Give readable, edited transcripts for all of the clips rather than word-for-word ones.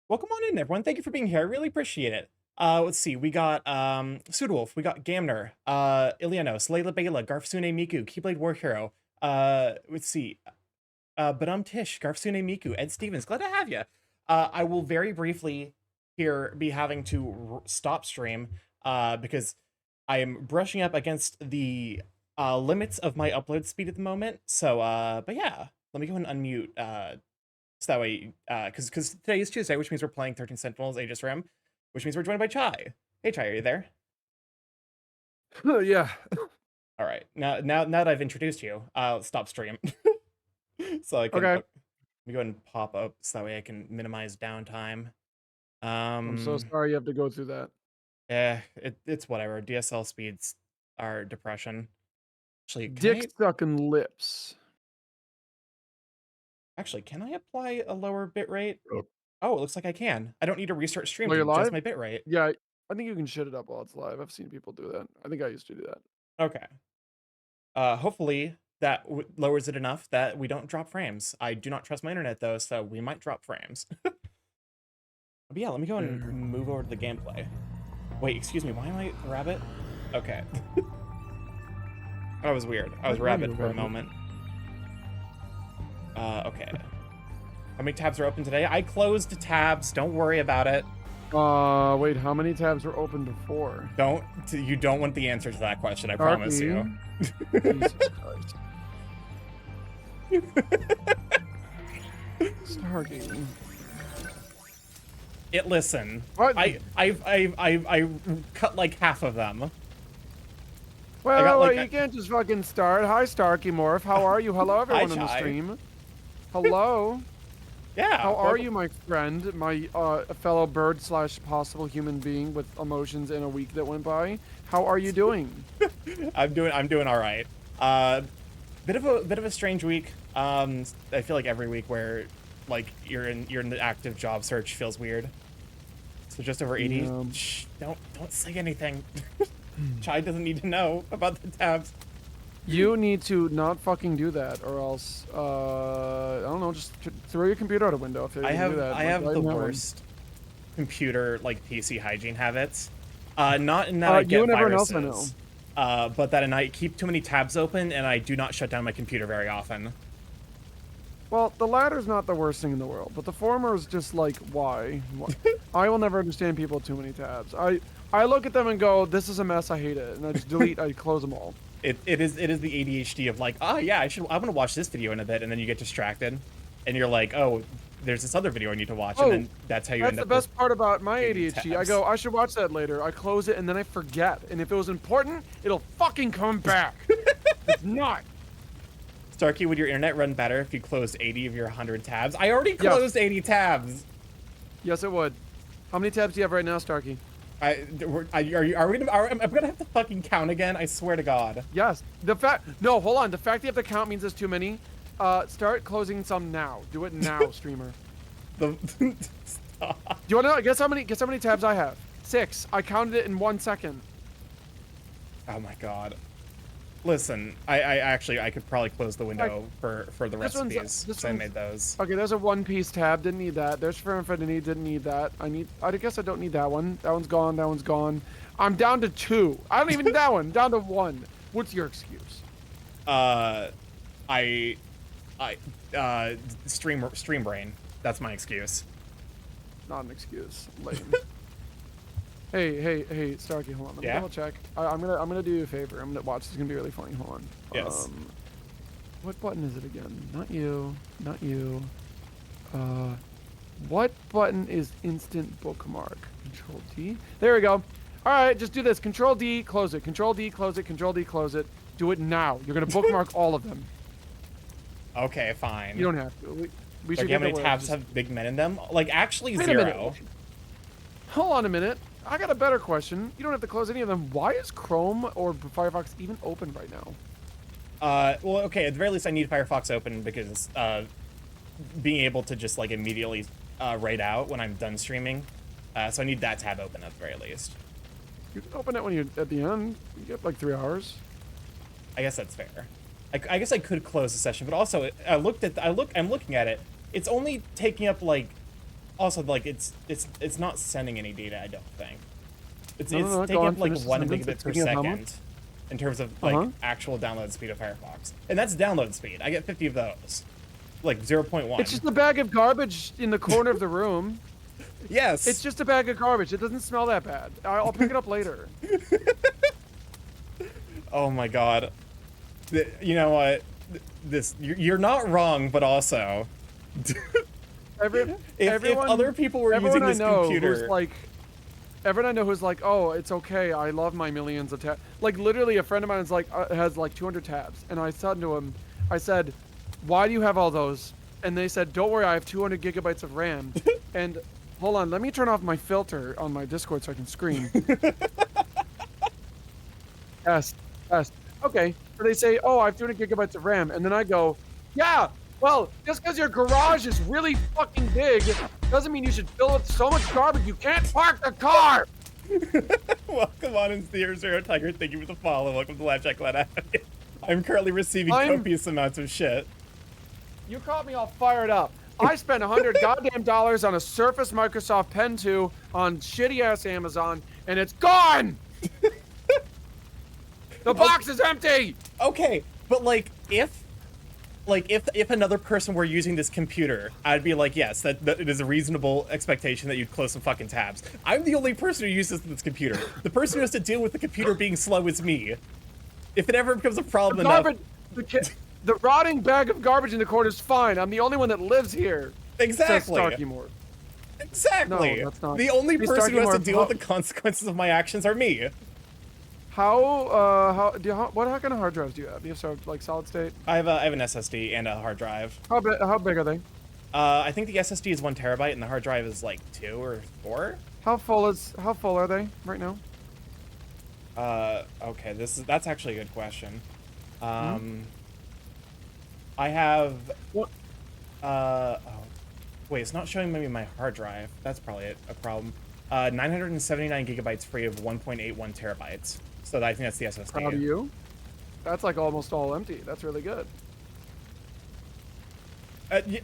Welcome on in, everyone. Thank you for being here. I really appreciate it. Let's see. We got Pseudowolf, we got Gamner, Ilianos, Layla Bela, Garfsune Miku, Keyblade War Hero. Let's see. Badum Tish, Garfsune Miku, Ed Stevens. Glad to have you. I will very briefly here be having to stop stream because I am brushing up against the limits of my upload speed at the moment. So, but yeah, let me go and unmute so that way, because today is Tuesday, which means we're playing 13 Sentinels, Aegis Rim, which means we're joined by Chai. Hey, Chai, are you there? Yeah. All right. Now that I've introduced you, I'll stop stream. So I can Okay. let me go ahead and pop up so that way I can minimize downtime. I'm so Um, sorry you have to go through that. it's whatever. DSL speeds are depression. Actually, Dick sucking lips. can I apply a lower bitrate? Oh. Oh, it looks like I can. I don't need to restart stream While to you're adjust live? my bitrate. Yeah, I think you can shit it up while it's live. I've seen people do that. I think I used to do that. Okay. Hopefully that lowers it enough that we don't drop frames. I do not trust my internet though, so we might drop frames. But yeah, let me go and move over to the gameplay. Wait, excuse me, why am I a rabbit? Okay. That was weird. I was rabbit for a moment. Okay. How many tabs are open today? I closed tabs, don't worry about it. Wait, how many tabs were open before? You don't want the answer to that question, I promise you. Jesus Christ. Starky. Listen. What? I cut like half of them. Well, you can't just fucking start. Hi, StarkyMorph. How are you? Hello, everyone on the stream. Hello. Yeah. How are you, my friend? My fellow bird / possible human being with emotions in a week that went by. How are you doing? I'm doing all right. Bit of a strange week. I feel like every week where like you're in the active job search feels weird. So just over 80. Yeah. Shh, don't say anything. Chai doesn't need to know about the tabs. You need to not fucking do that, or else I don't know. Just throw your computer out a window if you do that. I have the worst computer like PC hygiene habits. Not in that I get viruses, but that I keep too many tabs open and I do not shut down my computer very often. Well, the latter's not the worst thing in the world, but the former is just like, why? I will never understand people with too many tabs. I look at them and go, this is a mess, I hate it, and I just delete, I close them all. It is the ADHD of like, oh yeah, I want to watch this video in a bit, and then you get distracted, and you're like, oh, there's this other video I need to watch, and then that's how you end up. That's the best part about my ADHD. Tabs. I go, I should watch that later. I close it, and then I forget. And if it was important, it'll fucking come back. It's not. Starky, would your internet run better if you closed 80 of your 100 tabs? I already closed 80 tabs. Yes, it would. How many tabs do you have right now, Starky? I'm gonna have to fucking count again. I swear to God. Yes. No, hold on. The fact you have to count means there's too many. Start closing some now. Do it now, streamer. Do you want to know? Guess how many tabs I have? 6. I counted it in 1 second. Oh my God. Listen, I could probably close the window for the recipes since I made those. Okay, there's a One Piece tab. Didn't need that. There's For Infinity. Didn't need that. I guess I don't need that one. That one's gone. That one's gone. I'm down to 2. I don't even need that one. Down to 1. What's your excuse? Stream brain. That's my excuse. Not an excuse. Lame. Hey, Starky, hold on. Let me double check. I'm gonna do you a favor. I'm gonna watch. This is gonna be really funny. Hold on. Yes. What button is it again? Not you. Not you. What button is instant bookmark? Control D. There we go. All right, just do this. Control D, close it. Control D, close it. Control D, close it. Do it now. You're gonna bookmark all of them. Okay, fine. You don't have to. We should. How many tabs have big men in them? Like actually 0. Hold on a minute. I got a better question. You don't have to close any of them. Why is Chrome or Firefox even open right now? Well, okay, at the very least I need Firefox open because being able to just like immediately write out when I'm done streaming. So I need that tab open at the very least. You can open it when you're at the end. You get like 3 hours. I guess that's fair. I guess I could close the session, but also I'm looking at it. It's only taking up like Also, like, it's not sending any data, I don't think. It's No, taking up like finish the 1 sentence. megabit It's per taking up how much? second in terms of like Uh-huh. actual download speed of Firefox. And that's download speed. I get 50 of those. Like 0.1. It's just a bag of garbage in the corner of the room. Yes. It's just a bag of garbage. It doesn't smell that bad. I'll pick it up later. Oh my god. You know what? You're not wrong, but also if other people were using this computer, everyone I know who's like, oh, it's okay. I love my millions of tabs. Like literally, a friend of mine is like has like 200 tabs, and I said to him, I said, why do you have all those? And they said, don't worry, I have 200 gigabytes of RAM. And hold on, let me turn off my filter on my Discord so I can scream. Yes, yes. Okay. So they say, oh, I have 200 gigabytes of RAM, and then I go, yeah. Well, just because your garage is really fucking big doesn't mean you should fill it with so much garbage you can't park the car! welcome on in Zero Tiger. Thank you for the follow. Welcome to Live Chat. Glad I have you. I'm currently receiving copious amounts of shit. You caught me all fired up. I spent $100 goddamn dollars on a Surface Microsoft Pen 2 on shitty ass Amazon, and it's gone! The box is empty! Okay, but like if another person were using this computer, I'd be like, yes, that it is a reasonable expectation that you'd close some fucking tabs. I'm the only person who uses this computer. The person who has to deal with the computer being slow is me. If it ever becomes a problem enough... The rotting bag of garbage in the corner is fine. I'm the only one that lives here. Exactly. Says StarkyMorph. Exactly. No, that's not. The only person who has to StarkyMorph, deal with the consequences of my actions are me. What kind of hard drives do you have? Do you have like solid state? I have an SSD and a hard drive. How big are they? I think the SSD is 1 terabyte and the hard drive is like 2 or 4. How full are they right now? Okay, that's actually a good question. I have what? Oh, wait, it's not showing maybe my hard drive. That's probably a problem. 979 gigabytes free of 1.81 terabytes. So I think that's the SSD. Proud of you. That's like almost all empty. That's really good.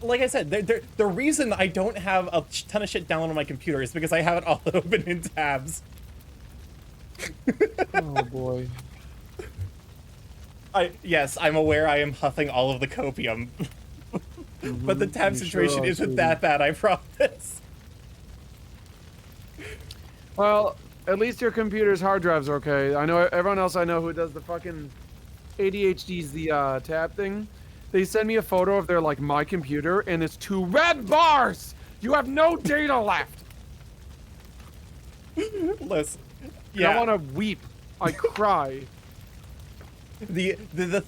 Like I said, the reason I don't have a ton of shit downloaded on my computer is because I have it all open in tabs. Oh boy. Yes, I'm aware I am huffing all of the copium. But the tab situation isn't that bad, I promise. Well, at least your computer's hard drives are okay. I know everyone else I know who does the fucking ADHD's the tab thing. They send me a photo of their like my computer and it's 2 red bars. You have no data left. Listen, yeah. I want to weep. I cry. The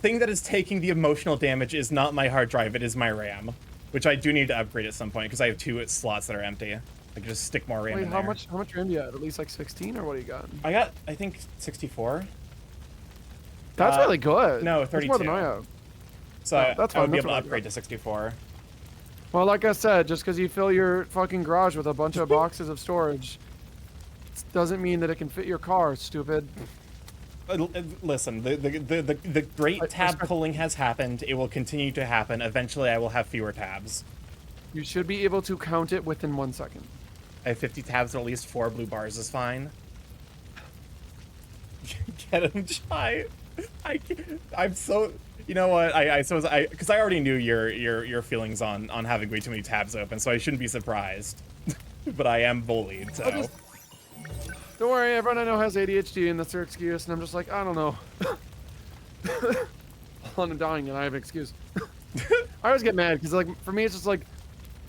thing that is taking the emotional damage is not my hard drive, it is my RAM, which I do need to upgrade at some point because I have 2 slots that are empty. I can just stick more RAM in there. How much RAM do you have? At least like 16 or what do you got? I got, I think, 64. That's really good. No, 32. That's more than I have. So that's I would fine, be that's able to what I upgrade got. to 64. Well, like I said, just because you fill your fucking garage with a bunch of boxes of storage doesn't mean that it can fit your car, stupid. Listen, the great tab pulling has happened. It will continue to happen. Eventually, I will have fewer tabs. You should be able to count it within 1 second. I have 50 tabs, at least 4 blue bars is fine. Get him, Chai. I'm so... You know what? I suppose because I already knew your feelings on having way too many tabs open, so I shouldn't be surprised. But I am bullied, so... Don't worry, everyone I know has ADHD, and that's their excuse, and I'm just like, I don't know. I'm dying, and I have an excuse. I always get mad, because, like, for me, it's just like,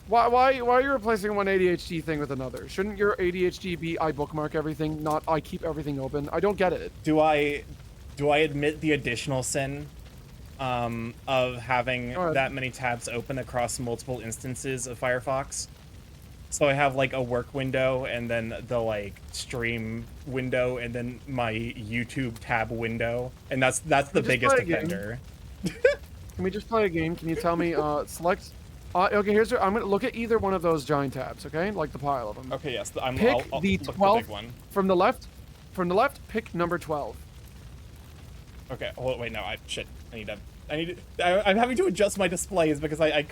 why are you replacing one ADHD thing with another? Shouldn't your ADHD be I bookmark everything, not I keep everything open? I don't get it. Do I admit the additional sin of having that many tabs open across multiple instances of Firefox? So I have like a work window and then the like stream window and then my YouTube tab window, and that's the biggest offender. Can we just play a game? Can you tell me select okay, here's I'm going to look at either one of those giant tabs, okay? Like the pile of them. Okay, yes. Pick I'll the look 12th the big one. From the left, pick number 12. Okay, hold wait, no, I'm having to adjust my displays because I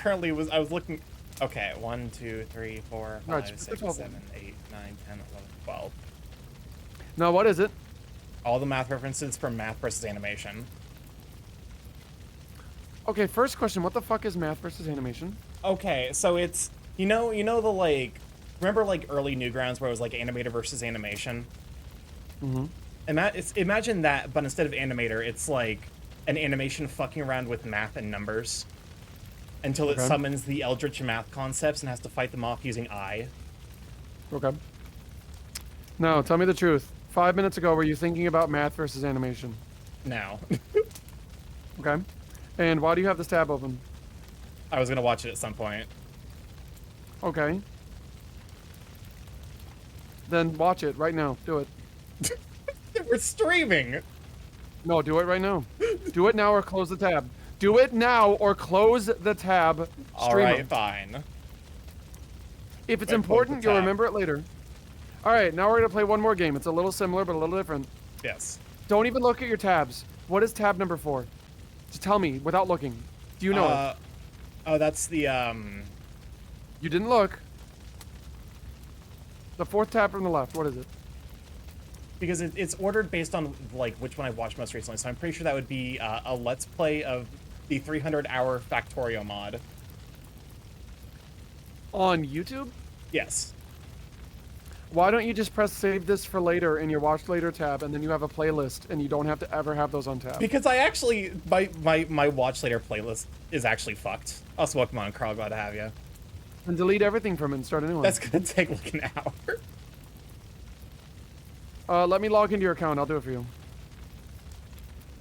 was looking Okay, 1, 2, 3, 4, No, it's 5, just the 6, 12 7, one. 8, 9, 10, 11, 12. No, what is it? All the math references from Math versus Animation. Okay, first question. What the fuck is math versus animation? Okay, so it's the like remember like early Newgrounds where it was like animator versus animation? Mm-hmm. And imagine that, but instead of animator, it's like an animation fucking around with math and numbers until it Okay. summons the eldritch math concepts and has to fight them off using I. Okay. Now, tell me the truth. 5 minutes ago, were you thinking about math versus animation? Now. Okay. And why do you have this tab open? I was gonna watch it at some point. Okay. Then watch it right now. Do it. We're streaming! No, do it right now. Do it now or close the tab. Do it now or close the tab. Alright, fine. If it's Wait, important, close the you'll tab. remember it later. Alright, now we're going to play one more game. It's a little similar, but a little different. Yes. Don't even look at your tabs. What is tab number 4? Just tell me without looking. Do you know it? Oh, that's the, You didn't look. The 4th tab from the left. What is it? because it's ordered based on, like, which one I watched most recently, so I'm pretty sure that would be a Let's Play of the 300-hour Factorio mod. On YouTube? Yes. Why don't you just press save this for later in your watch later tab, and then you have a playlist, and you don't have to ever have those on tab? Because I actually, my watch later playlist is actually fucked. Also, welcome on, Carl, glad to have you. And delete everything from it and start a new one. That's gonna take like an hour. Let me log into your account. I'll do it for you.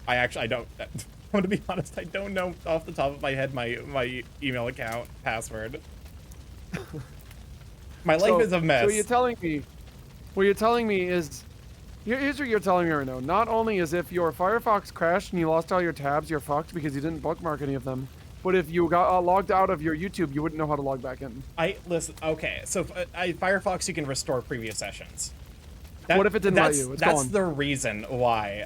I don't, I'm gonna be honest, I don't know off the top of my head my email account password. My life is a mess. So what you're telling me is, here's what you're telling me right now. Not only is if your Firefox crashed and you lost all your tabs, you're fucked because you didn't bookmark any of them. But if you got logged out of your YouTube, you wouldn't know how to log back in. Listen, okay, so Firefox, you can restore previous sessions. What if it didn't let you? It's that's gone. the reason why.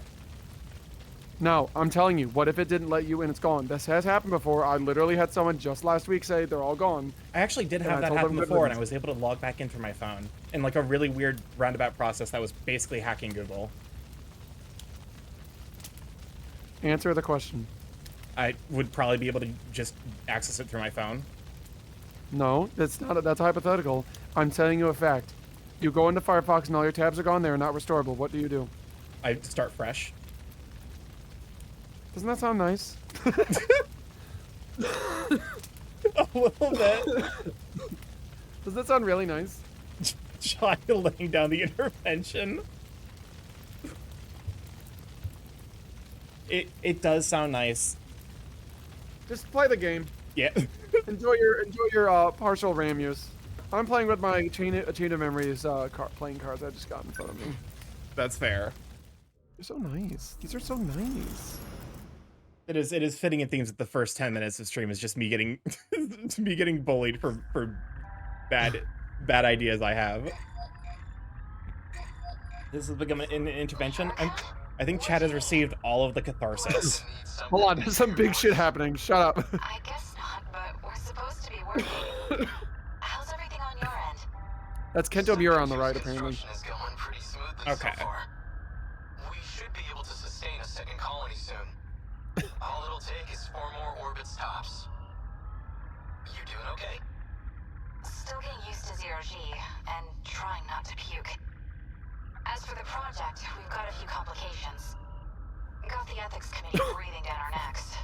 No, I'm telling you, what if it didn't let you and it's gone? This has happened before. I literally had someone just last week say they're all gone. I actually did have that happen before, and I was able to log back in through my phone in like a really weird roundabout process that was basically hacking Google. Answer the question. I would probably be able to just access it through my phone. No, that's not. That's hypothetical. I'm telling you a fact. You go into Firefox and all your tabs are gone. They are not restorable. What do you do? I start fresh. Doesn't that sound nice? A little bit. Does that sound really nice? Child laying down the intervention. It does sound nice. Just play the game. Yeah. enjoy your partial RAM use. I'm playing with my Chain of Memories playing cards I just got in front of me. That's fair. They're so nice. These are so nice. It is fitting in themes that the first 10 minutes of stream is just me getting me getting bullied for bad ideas I have. This has become an intervention. I think Chad has received all of the catharsis. Hold on, there's some big shit happening. Shut up. I guess not, but we're supposed to be working. How's everything on your end? That's Kento Miura on the right, apparently. Is going pretty smoothly Okay. so far. We should be able to sustain a second colony soon. All it'll take is 4 more orbit stops. You doing okay? Still getting used to zero-G, and trying not to puke. As for the project, we've got a few complications. Got the ethics committee breathing down our necks.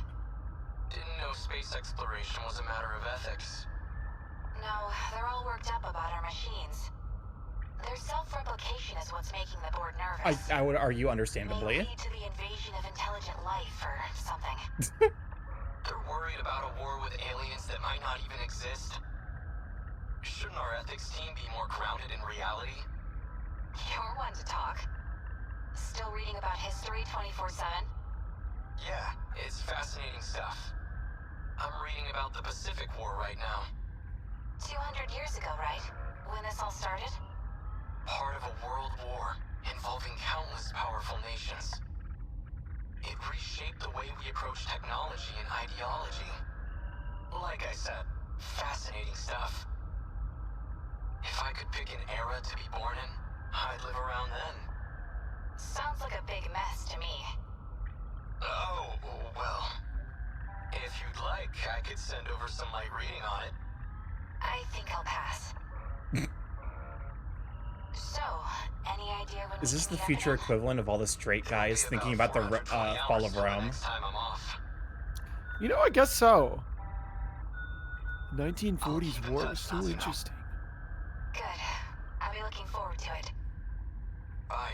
Didn't know space exploration was a matter of ethics. No, they're all worked up about our machines. Their self-replication is what's making the board nervous. I would argue May understandably. lead to the invasion of intelligent life or something. They're worried about a war with aliens that might not even exist. Shouldn't our ethics team be more grounded in reality? You're one to talk. Still reading about history 24/7? Yeah, it's fascinating stuff. I'm reading about the Pacific War right now. 200 years ago, right? When this all started? Part of a world war involving countless powerful nations. It reshaped the way we approach technology and ideology. Like I said, Fascinating stuff. If I could pick an era to be born in, I'd live around then. Sounds like a big mess to me. Oh, well. If you'd like, I could send over some light reading on it. I think I'll pass. So, any idea when Is we this can the meet up future again? equivalent of all the straight guys Probably thinking about the 420 fall hours of till the Rome? next time I'm off. You know, I guess so. 1940s I'll keep in war touch, was so Nazi. interesting. Good. I'll be looking forward to it. Bye.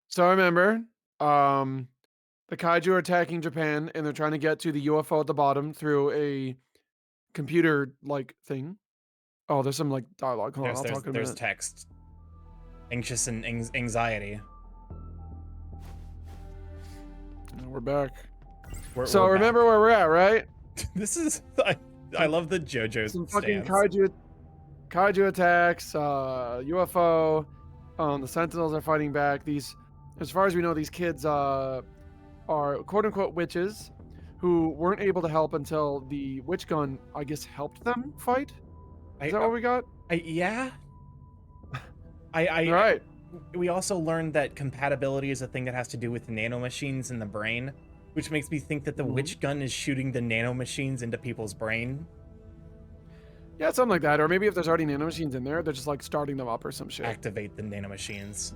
So I remember, the kaiju are attacking Japan, and they're trying to get to the UFO at the bottom through a computer-like thing. Oh, there's some like dialogue. Hold on, I'll talk in a There's minute. text. Anxious and anxiety. And we're back. We're Remember where we're at, right? back. This is I love the JoJo Some fucking stance. kaiju attacks, UFO. The Sentinels are fighting back. These, as far as we know, these kids are quote unquote witches who weren't able to help until the witch gun, I guess, helped them fight. Is that what we got? Yeah. All right. We also learned that compatibility is a thing that has to do with nanomachines in the brain, which makes me think that the witch gun is shooting the nanomachines into people's brain. Yeah, something like that. Or maybe if there's already nanomachines in there, they're just like starting them up or some shit. Activate the nanomachines.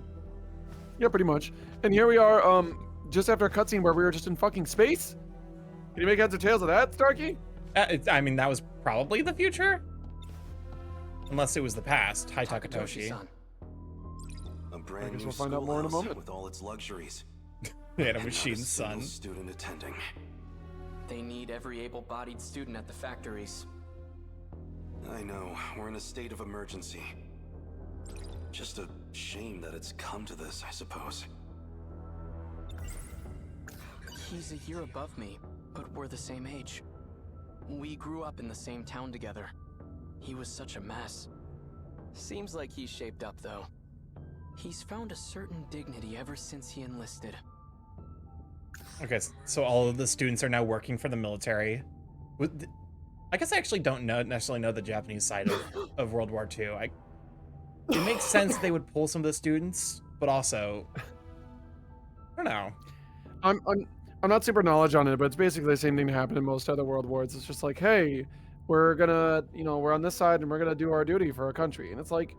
Yeah, pretty much. And here we are, just after a cutscene where we were just in fucking space. Can you make heads or tails of that, Starky? I mean, that was probably the future? Unless it was the past. Hi, Takatoshi. Takatoshi-san. A brand I guess new we'll find out more in a schoolhouse moment. with all its luxuries. Nanomachine And not a single son. student attending. They need every able-bodied student at the factories. I know, we're in a state of emergency. Just a shame that it's come to this, I suppose. He's a year above me, but we're the same age. We grew up in the same town together. He was such a mess. Seems like he's shaped up, though. He's found a certain dignity ever since he enlisted. Okay, so all of the students are now working for the military. I guess I actually don't necessarily know the Japanese side of World War II. It makes sense they would pull some of the students, but also, I don't know. I'm not super knowledge on it, but it's basically the same thing that happened in most other world wars. It's just like, hey, we're gonna, we're on this side and we're gonna do our duty for our country. And it's like,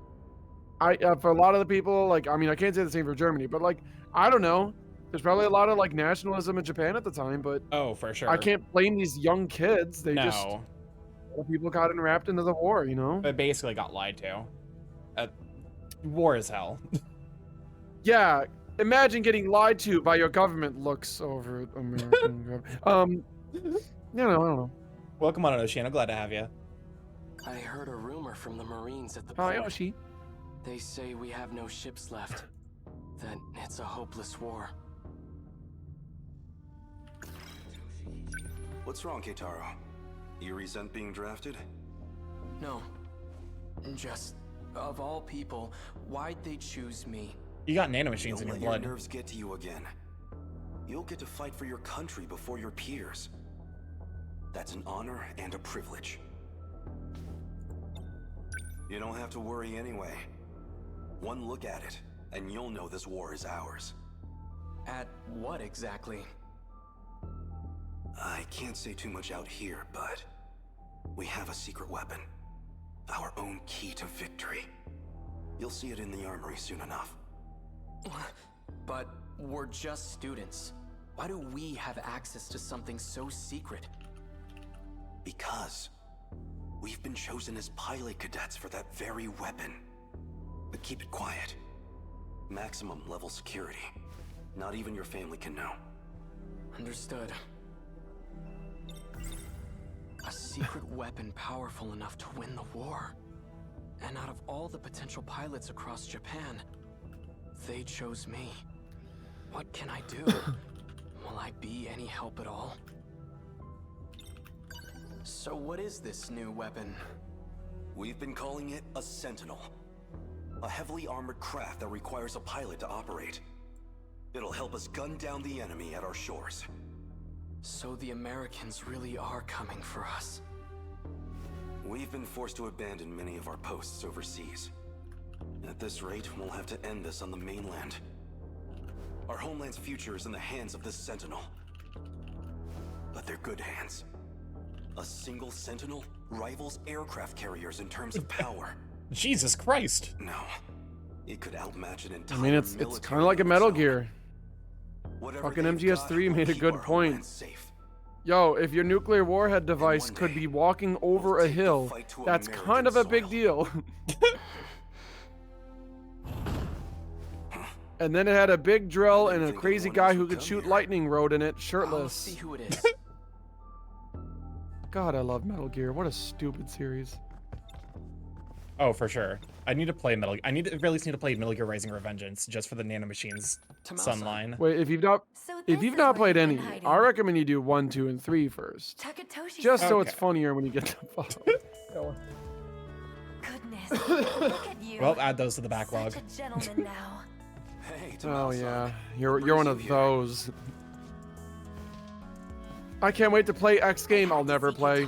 for a lot of the people, like, I mean, I can't say the same for Germany, but like, I don't know. There's probably a lot of like nationalism in Japan at the time, but Oh, for sure. I can't blame these young kids. They just, No, people got enwrapped into the war, it basically got lied to. War is hell. Yeah, imagine getting lied to by your government looks over American government. I don't know. Welcome on, Oceano. Glad to have you. I heard a rumor from the Marines at the Hi, port. Yoshi. They say we have no ships left. That it's a hopeless war. What's wrong, Keitaro? You resent being drafted? No. Just, of all people, why'd they choose me? You got nanomachines Don't in your let blood. your nerves get to you again. You'll get to fight for your country before your peers. That's an honor and a privilege. You don't have to worry anyway. One look at it, and you'll know this war is ours. At what exactly? I can't say too much out here, but we have a secret weapon. Our own key to victory. You'll see it in the armory soon enough. But we're just students. Why do we have access to something so secret? Because we've been chosen as pilot cadets for that very weapon. But keep it quiet. Maximum level security. Not even your family can know. Understood. A secret weapon powerful enough to win the war. And out of all the potential pilots across Japan, they chose me. What can I do? Will I be any help at all? So what is this new weapon? We've been calling it a Sentinel. A heavily armored craft that requires a pilot to operate. It'll help us gun down the enemy at our shores. So the Americans really are coming for us. We've been forced to abandon many of our posts overseas. At this rate, we'll have to end this on the mainland. Our homeland's future is in the hands of this Sentinel. But they're good hands. A single Sentinel rivals aircraft carriers in terms of power. Jesus Christ. No, it could outmatch an entire I mean, it's kind of like a Metal Gear. Fucking MGS3 made a good point. Yo, if your nuclear warhead device could be walking over a hill, that's kind of a big deal. And then it had a big drill and a crazy guy who could shoot lightning rode in it, shirtless. See who it is. God, I love Metal Gear. What a stupid series. Oh, for sure. I need to play Metal. I need to at least need to play Metal Gear Rising: Revengeance just for the Nanomachines Sunline. Wait, if you've not played any, I recommend you do 1, 2, and 3 first. Just so it's funnier when you get to 5. Goodness, look at you. Well, add those to the backlog. Such a gentleman now. Hey, Oh Tomasa. yeah, you're one of those. I can't wait to play X game. I'll never play.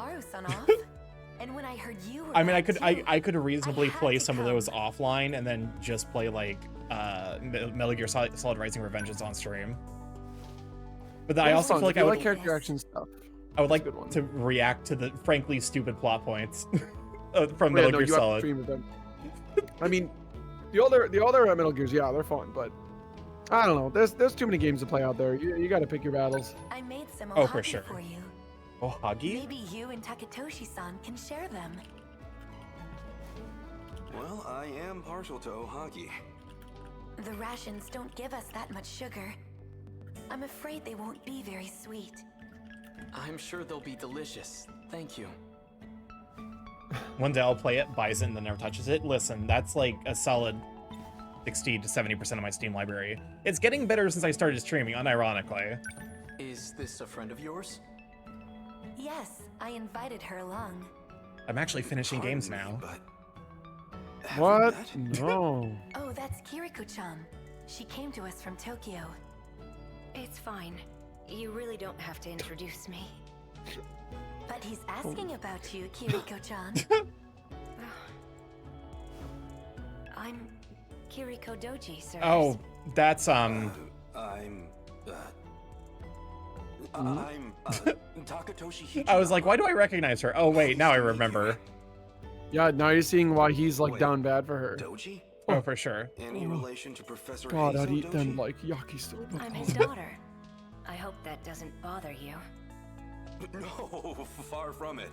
And when I heard you were I mean, back I could too, reasonably I had play to some of come. those offline and then just play like Metal Gear Solid Rising: Revengeance on stream. But then I also feel like I like would character action stuff. I would like Good one. to react to the frankly stupid plot points from Oh, yeah, Metal no, Gear you have to Solid. stream with them. I mean, the other Metal Gears, yeah, they're fun, but I don't know. There's too many games to play out there. You got to pick your battles. I made some Oh, for ohagi sure. for you. Oh, Huggy? Maybe you and Takatoshi-san can share them. Well, I am partial to ohagi. The rations don't give us that much sugar. I'm afraid they won't be very sweet. I'm sure they'll be delicious. Thank you. One day I'll play it, buys it, and then never touches it. Listen, that's like a solid 60 to 70% of my Steam library. It's getting better since I started streaming, unironically. Is this a friend of yours? Yes, I invited her along. I'm actually finishing Pardon games me, now. but have we What? met? No. Oh, that's Kiriko-chan. She came to us from Tokyo. It's fine. You really don't have to introduce me. But he's asking about you, Kiriko-chan. I'm Kiriko Doji, sir. Oh, that's I'm Takatoshi Hichiro. I was like, why do I recognize her? Oh wait, now I remember. Yeah, now you're seeing why he's like Wait. down bad for her. Doji? Oh, for sure. Any relation to Professor God, I'd Heizo eat them Doji? like yakisoba. I'm his daughter. I hope that doesn't bother you. No, far from it.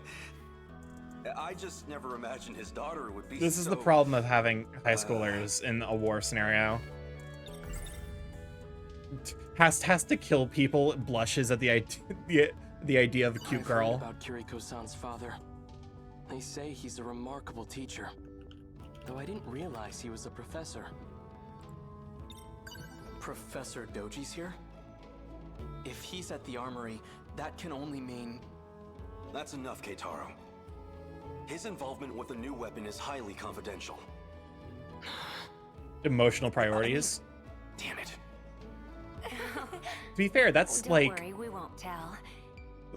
I just never imagined his daughter would be This is the so- problem of having high schoolers in a war scenario. Has to kill people, blushes at the idea of a cute I've heard girl. about Kiriko-san's father. They say he's a remarkable teacher. Though I didn't realize he was a professor. Professor Doji's here? If he's at the armory, that can only mean... That's enough, Keitaro. His involvement with the new weapon is highly confidential. Emotional priorities. Damn it. To be fair, that's Don't like worry, we won't tell.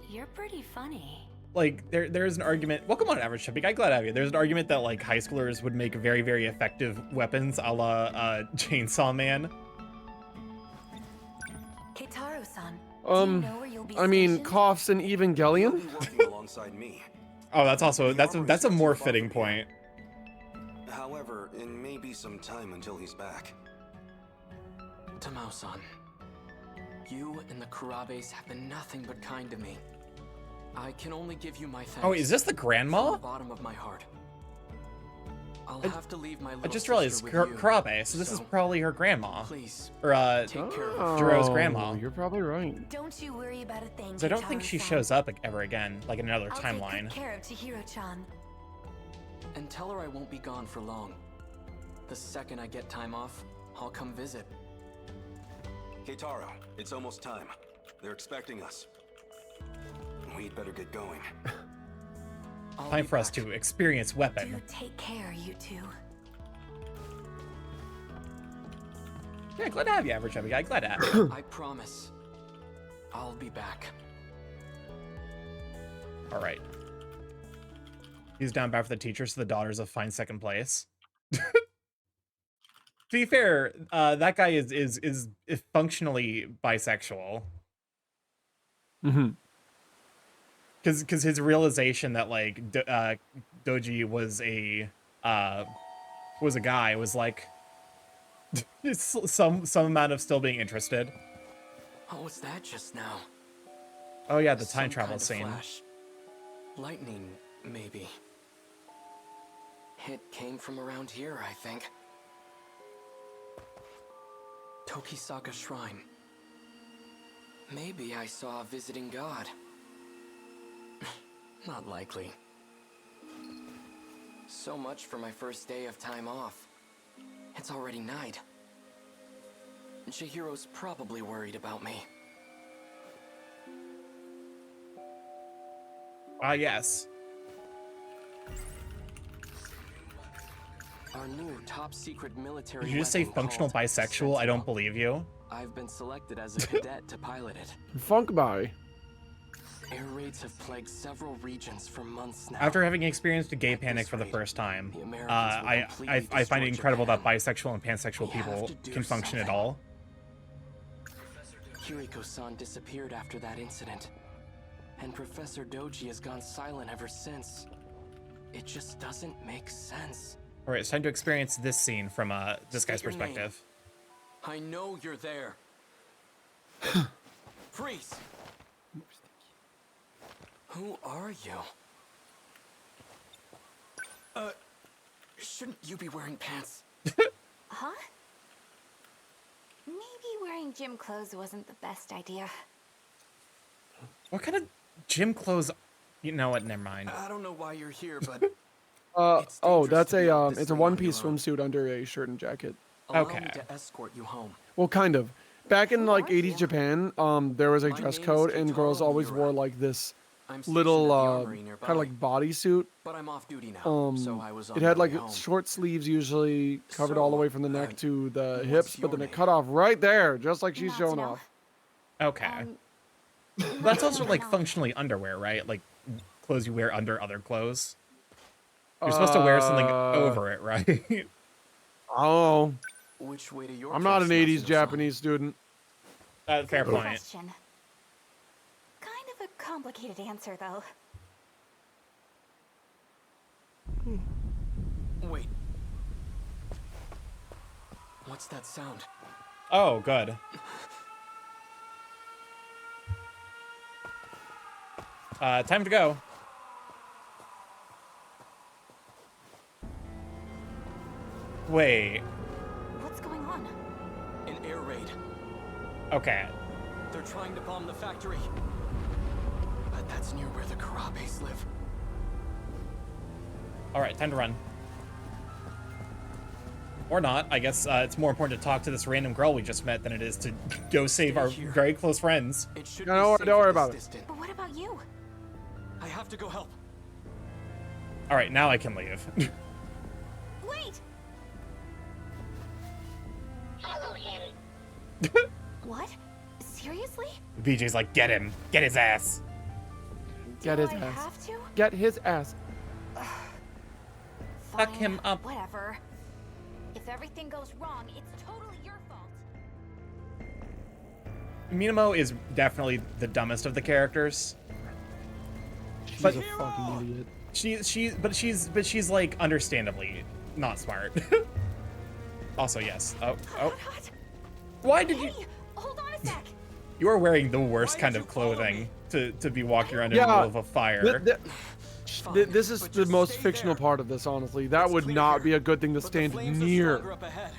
You're pretty funny. there's an argument. Welcome on Average Shipping. I'm glad to have you. There's an argument that like high schoolers would make very, very effective weapons, a la Chainsaw Man. Keitaro-san, do you know where you'll be I mean, stationed? coughs and He'll Evangelion. be working alongside me. Oh, that's also that's a more fitting point. However, it may be some time until he's back. Tamao-san, you and the Kurabes have been nothing but kind to me. I can only give you my thanks. Oh, is this the from grandma? the bottom of my heart. I'll have to leave my little I just realized sister with you, Karabe, so this is so probably her grandma. Please, Or take care of her. Oh, Jiro's grandma. You're probably right. Don't you worry about a thing, 'Cause I don't think she Keitaro-san. shows up ever again, like in another I'll timeline. take good care of Chihiro-chan. And tell her I won't be gone for long. The second I get time off, I'll come visit. Keitaro, it's almost time. They're expecting us. We'd better get going. I'll Time be for us back. to experience weapon. Do take care, you two. Yeah, glad to have you, average heavy guy. Glad to have you. I promise. I'll be back. All right. He's down bad for the teacher, so the daughters of fine second place. To be fair, that guy is functionally bisexual. Mm-hmm. Because his realization that like Doji was a guy was like some amount of still being interested. What was that just now? Oh yeah, the Some time travel kind of scene. flash. Lightning, maybe. It came from around here, I think. Tokisaka Shrine. Maybe I saw a visiting god. Not likely. So much for my first day of time off. It's already night. Chihiro's probably worried about me. Yes. Our new top secret military Did you just say weapon functional called bisexual? I don't Sentinel. believe you. I've been selected as a cadet to pilot it. Funk by. Air raids have plagued several regions for months now. After having experienced a gay At panic this for the rate, first time, the Americans will I completely find it destroy incredible that Japan. bisexual and pansexual We have people to do can function at something. all. Kiriko-san disappeared after that incident, and Professor Doji has gone silent ever since. It just doesn't make sense. All right, it's time to experience this scene from this guy's State your name. perspective. I know you're there. Freeze! Who are you? Shouldn't you be wearing pants? Huh? Maybe wearing gym clothes wasn't the best idea. What kind of gym clothes? You know what? Never mind. I don't know why you're here, but It's Oh, dangerous that's to be out a this it's a late on one-piece your own. swimsuit under a shirt and jacket. allow Okay. me to escort you home. Well, kind of. Back in Who like are 80s you? Japan, there was a My dress name is code, and girls Kitaro always Miura. wore like this I'm stationed little at the armory nearby, kind of like bodysuit. but I'm off duty now, so I was on It had my like way home. short sleeves, usually covered all the So, way from the neck to the what's hips, but your then it name? cut off right there, just like she's Not showing to know. off. Okay. Um, That's also like no. functionally underwear, right? Like clothes you wear under other clothes. You're supposed to wear something over it, right? Oh, Which way to your I'm not an place, 80s Natsuno-san? Japanese student. Fair Good point. question. Kind of a complicated answer, though. Wait. What's that sound? Oh, good. Time to go. Wait. What's going on? An air raid. Okay. They're trying to bomb the factory. But that's near where the Karabes live. All right, time to run. Or not. I guess it's more important to talk to this random girl we just met than it is to go save our here. very close friends. It should No, be don't safe worry at about this it. distance. But what about you? I have to go help. All right, now I can leave. Wait! What? Seriously? BJ's like, get him. Get his ass. Get Do his I ass. have to? Get his ass. Fuck Fine, him up. Whatever. If everything goes wrong, it's totally your fault. Minamo is definitely the dumbest of the characters. She's But- a fucking idiot. But she's like understandably not smart. Also, yes. Oh. Hot. Why did you? Hey, hold on a sec. You are wearing the worst Why kind did of you follow clothing to be walking around in the Yeah, middle of a fire. Fine, This is but the just most stay fictional there. part of this, honestly. That It's would clear not here, be a good thing to but the stand flames are near. stronger up ahead.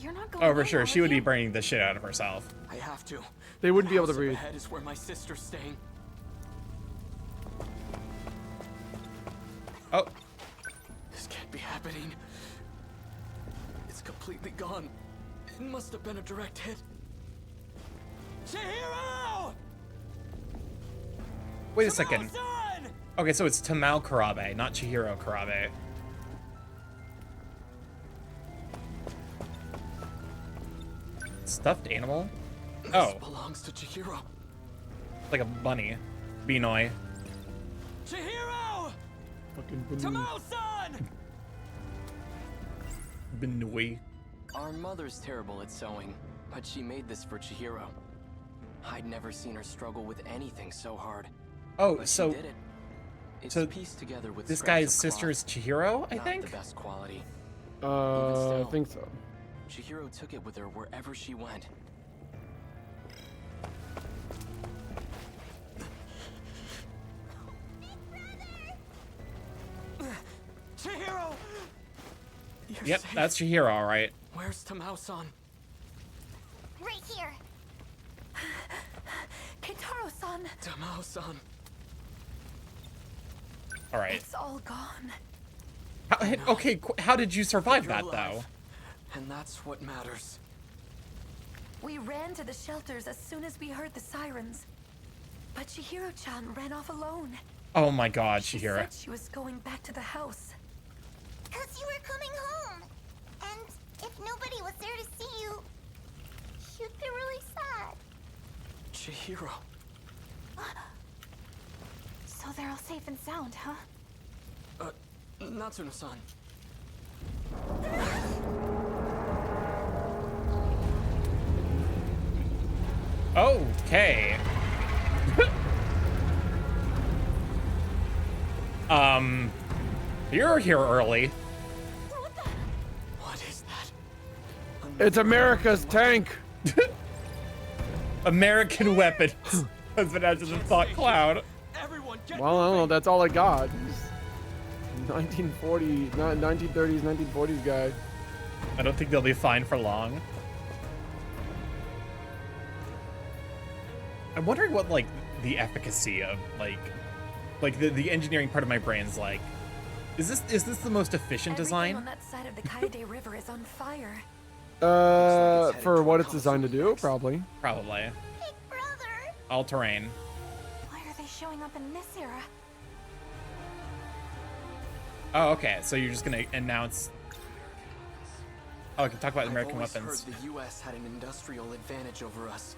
You're not going Oh, for in, sure. are She would be you? burning the shit out of herself. I have to. They wouldn't be able to The house up breathe. ahead is where my sister's staying. Oh, This can't be happening. It's completely gone. It must have been a direct hit. Chihiro! wait a second. Son! Okay, so it's Tamao Karabe, not Chihiro Karabe. stuffed animal? This Oh, belongs to Chihiro. like a bunny. Beanoy. Chihiro! Fucking Tamao-san! Beanoy. Our mother's terrible at sewing, but she made this for Chihiro. I'd never seen her struggle with anything so hard. Oh, But so she did it. It's so pieced together with this scraps guy's of sister cloth. is Chihiro, I Not think? the best quality. I still. think so. Chihiro took it with her wherever she went. Chihiro! You're Yep, safe. that's Chihiro, all right. Where's Tamao-san? Right here. Kitaro-san. Tamao-san. All right. It's all gone. Okay, how did you survive You're that, alive. though? And that's what matters. We ran to the shelters as soon as we heard the sirens. But Chihiro-chan ran off alone. Oh my god, She Chihiro. said she was going back to the house. 'Cause you were coming home. And if nobody was there to see you, you'd be really sad. Chihiro. So they're all safe and sound, huh? Natsuno-san. Okay. You're here early. What is that? It's America's tank. American weapons has been added to the thought cloud. Everyone get Well, I don't know. That's all I got. 1930s, 1940s guy. I don't think they'll be fine for long. I'm wondering what, like, the efficacy of, like the engineering part of my brain's like. Is this the most efficient Everything design? on that side of the Kaede River is on fire. For what it's designed to do, probably. Probably. Big brother! All terrain. Why are they showing up in this era? Oh, okay. So you're just gonna announce. Oh, I can talk about American I've always weapons. heard the U.S. had an industrial advantage over us.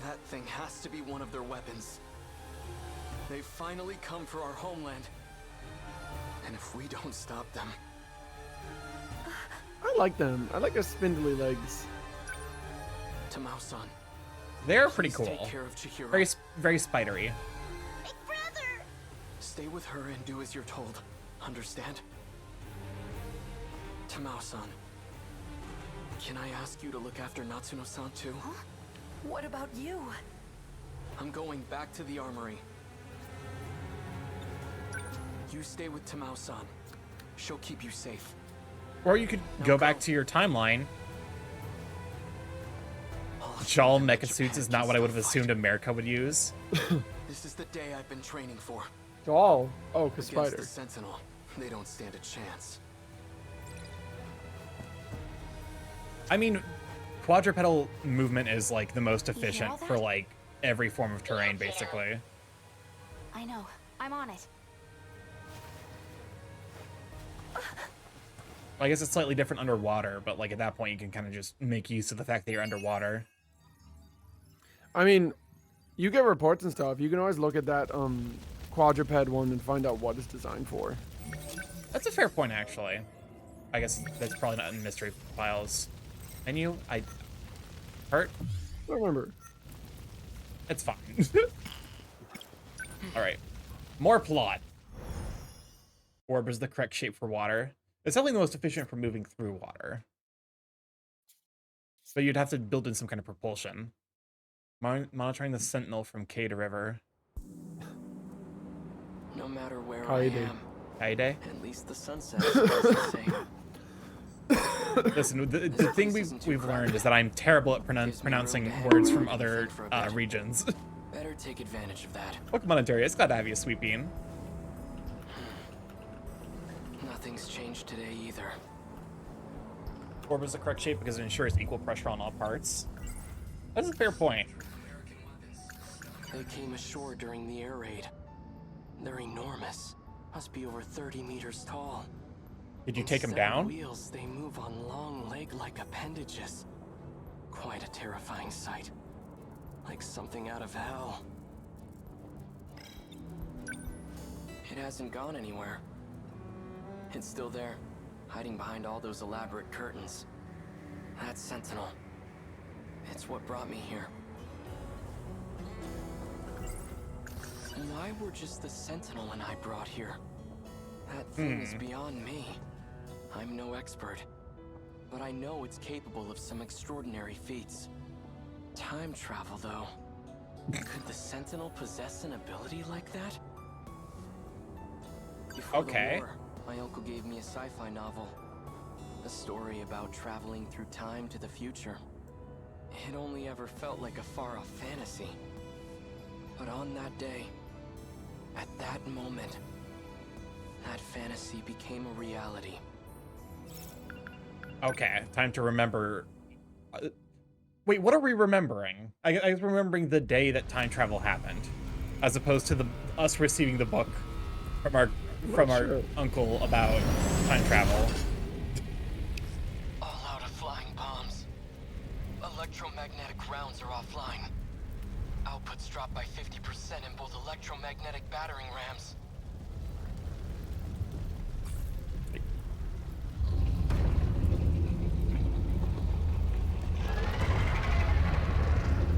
That thing has to be one of their weapons. They've finally come for our homeland. And if we don't stop them... I like them. I like their spindly legs. Tamao-san, They're pretty please cool. take care of Chihiro. Very spidery. Big brother! Stay with her and do as you're told. Understand? Tamao-san, can I ask you to look after Natsuno-san too? What about you? I'm going back to the armory. You stay with Tamao-san. She'll keep you safe. Or you could go back to your timeline. All of Jaw them that mecha Japan suits is not what I can would have still assumed fight. America would use. This is the day I've been training for. Oh, cause Against spider. the Sentinel, they don't stand a chance. I mean, quadrupedal movement is like the most hear efficient all for that? like every form of terrain, basically. I know. I'm on it. I guess it's slightly different underwater, but like at that point you can kind of just make use of the fact that you're underwater. I mean, you get reports and stuff. You can always look at that quadruped one and find out what it's designed for. That's a fair point, actually. I guess that's probably not in mystery files. Menu? Hurt? I don't remember. It's fine. Alright. More plot. Orb is the correct shape for water. It's definitely the most efficient for moving through water. So you'd have to build in some kind of propulsion. Monitoring the Sentinel from Kaede River. No matter where Kaede. I am, Kaede? at least the sunset is the same. Listen, the This thing place isn't too we've crowded. learned is that I'm terrible at Gives me room pronouncing to hang words around from and other think for a bit. regions. Better take advantage of that. Pokemon Ontario, it's glad to have you, Sweet Bean. Nothing's changed today either. Orb is the correct shape because it ensures equal pressure on all parts. That's a fair point. They came ashore during the air raid. They're enormous. Must be over 30 meters tall. Did you take them Instead of down? Wheels, they move on long leg-like appendages. Quite a terrifying sight. Like something out of hell. It hasn't gone anywhere. It's still there, hiding behind all those elaborate curtains. That Sentinel. It's what brought me here. Why were just the Sentinel and I brought here? That thing is beyond me. I'm no expert, but I know it's capable of some extraordinary feats. Time travel, though. Could the Sentinel possess an ability like that? Before the war, my uncle gave me a sci-fi novel. A story about traveling through time to the future. It only ever felt like a far-off fantasy. But on that day, at that moment, that fantasy became a reality. Okay, time to remember. Wait, what are we remembering? I was remembering the day that time travel happened, as opposed to us receiving the book from our uncle about time travel. All out of flying bombs. Electromagnetic rounds are offline. Outputs dropped by 50% in both electromagnetic battering rams.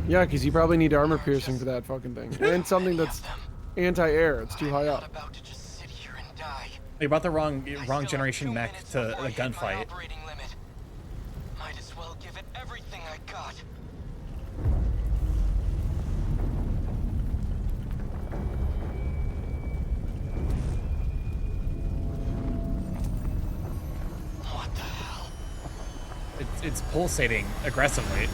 Yeah, because you probably need armor piercing for that fucking thing. And something that's anti-air. It's too high up. They brought the wrong generation mech to a gunfight. Might as well give it everything I got. What the hell? It's pulsating aggressively.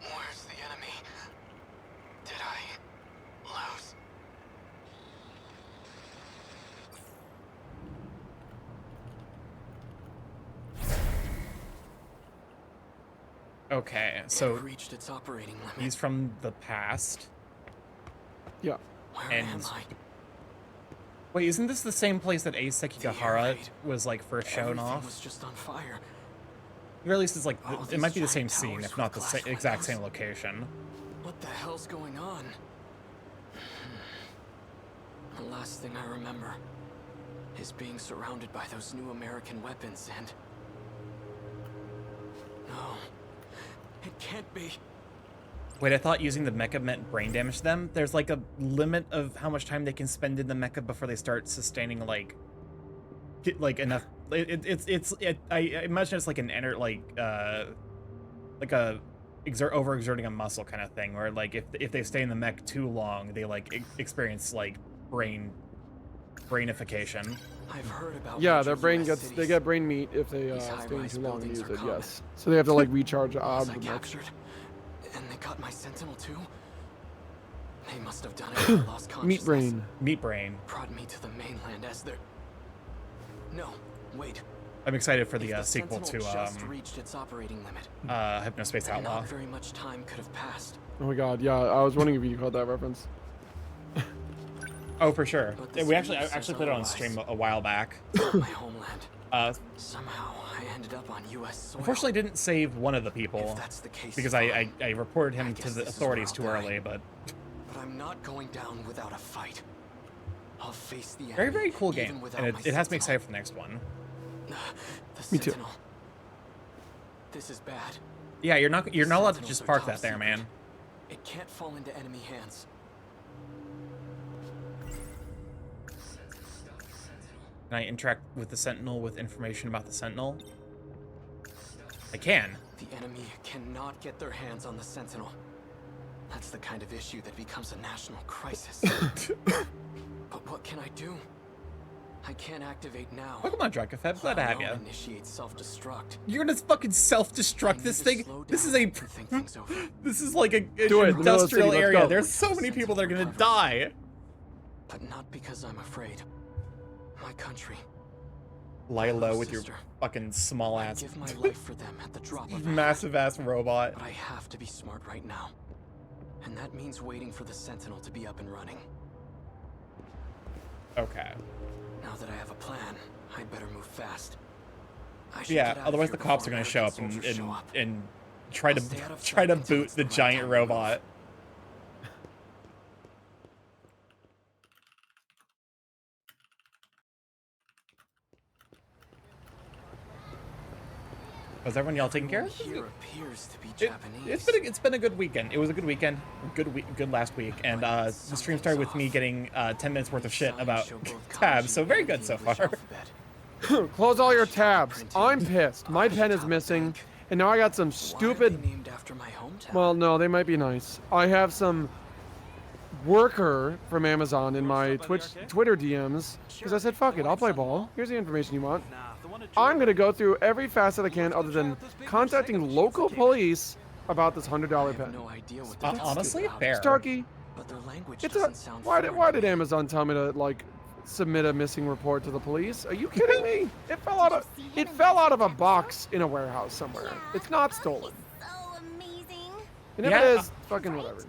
Where's the enemy? Did I lose? Okay, so It reached its operating limit. he's from the past. Yeah. Where and- am I? Wait, isn't this the same place that Ace Sekigahara raid. was like first shown Everything off? was just on fire. Or at least it's like All it these might be the giant same scene, towers if not the with glass exact windows. same location. What the hell's going on? The last thing I remember is being surrounded by those new American weapons and... No. It can't be. Wait, I thought using the mecha meant brain damage to them. There's like a limit of how much time they can spend in the mecha before they start sustaining like enough. I imagine it's like an overexerting a muscle kind of thing, where like if they stay in the mech too long, they like experience like brainification. I've heard about Yeah, major their brain US gets cities. they get brain meat if they These stay high-rise too long and buildings use are it. common. Yes. So they have to like recharge Was the I mech. captured? And they got my Sentinel too? They must have done it when I lost consciousness. Meat brain. Meat brain. Brought me to the mainland as their... No, wait. I'm excited for If the sequel to Sentinel just reached its operating limit, Hypnospace then Outlaw. not very much time could have passed. Oh my god, yeah, I was wondering if you caught that reference. Oh, for sure. But this I video says actually put it on otherwise. stream a while back. My homeland. Somehow I ended up on U.S. soil. Unfortunately, didn't save one of the people If that's the case, because fine. I reported him I to guess the this is where authorities I'll too die. early, but But I'm not going down without a fight. I'll face the enemy. very, very cool even game, without and my it has me Sentinel. excited for the next one. The Me too. Sentinel. This is bad. Yeah, you're not allowed to Sentinels just are park top that there, secret. man. It can't fall into enemy hands. Can I interact with the Sentinel with information about the Sentinel? I can. The enemy cannot get their hands on the Sentinel. That's the kind of issue that becomes a national crisis. But what can I do? I can't activate now. Welcome on, Drunkafeb. Glad to have you. Initiate self-destruct. You're gonna fucking self-destruct this thing. This is a. Think things over. This is like a Do it, an the middle of the city, industrial let's area. go. There's so many people that are gonna die. But not because I'm afraid. My country. Lilo with your sister. fucking small I'd ass, give my life for them at the drop of a hat. massive ass robot. But I have to be smart right now. And that means waiting for the Sentinel to be up and running. Okay. Now that I have a plan, I'd better move fast. I should Yeah, get out of otherwise here the cops before are gonna show up American soldiers show up. and try I'll to stay out of try to sight until boot it's the the right giant time to move. robot. Was everyone y'all taking care of? Here appears to be It, Japanese. it's been a good weekend. It was a good weekend, good last week, and the stream started with me getting 10 minutes worth of shit about tabs. So very good so far. Close all your tabs. I'm pissed. My pen is missing, and now I got some stupid. Named after my hometown. Well, no, they might be nice. I have some worker from Amazon in my Twitter DMs because I said, "Fuck it, I'll play ball. Here's the information you want." I'm gonna go through every facet I can, other than contacting local police about this $100 pen. No idea what they're Honestly, about. fair. Starky, But their language it's a. doesn't sound Why foreign did to me. Amazon tell me to like submit a missing report to the police? Are you kidding me? It fell out of a box in a warehouse somewhere. It's not stolen. He's so amazing. And if Yeah. it is, fucking whatever.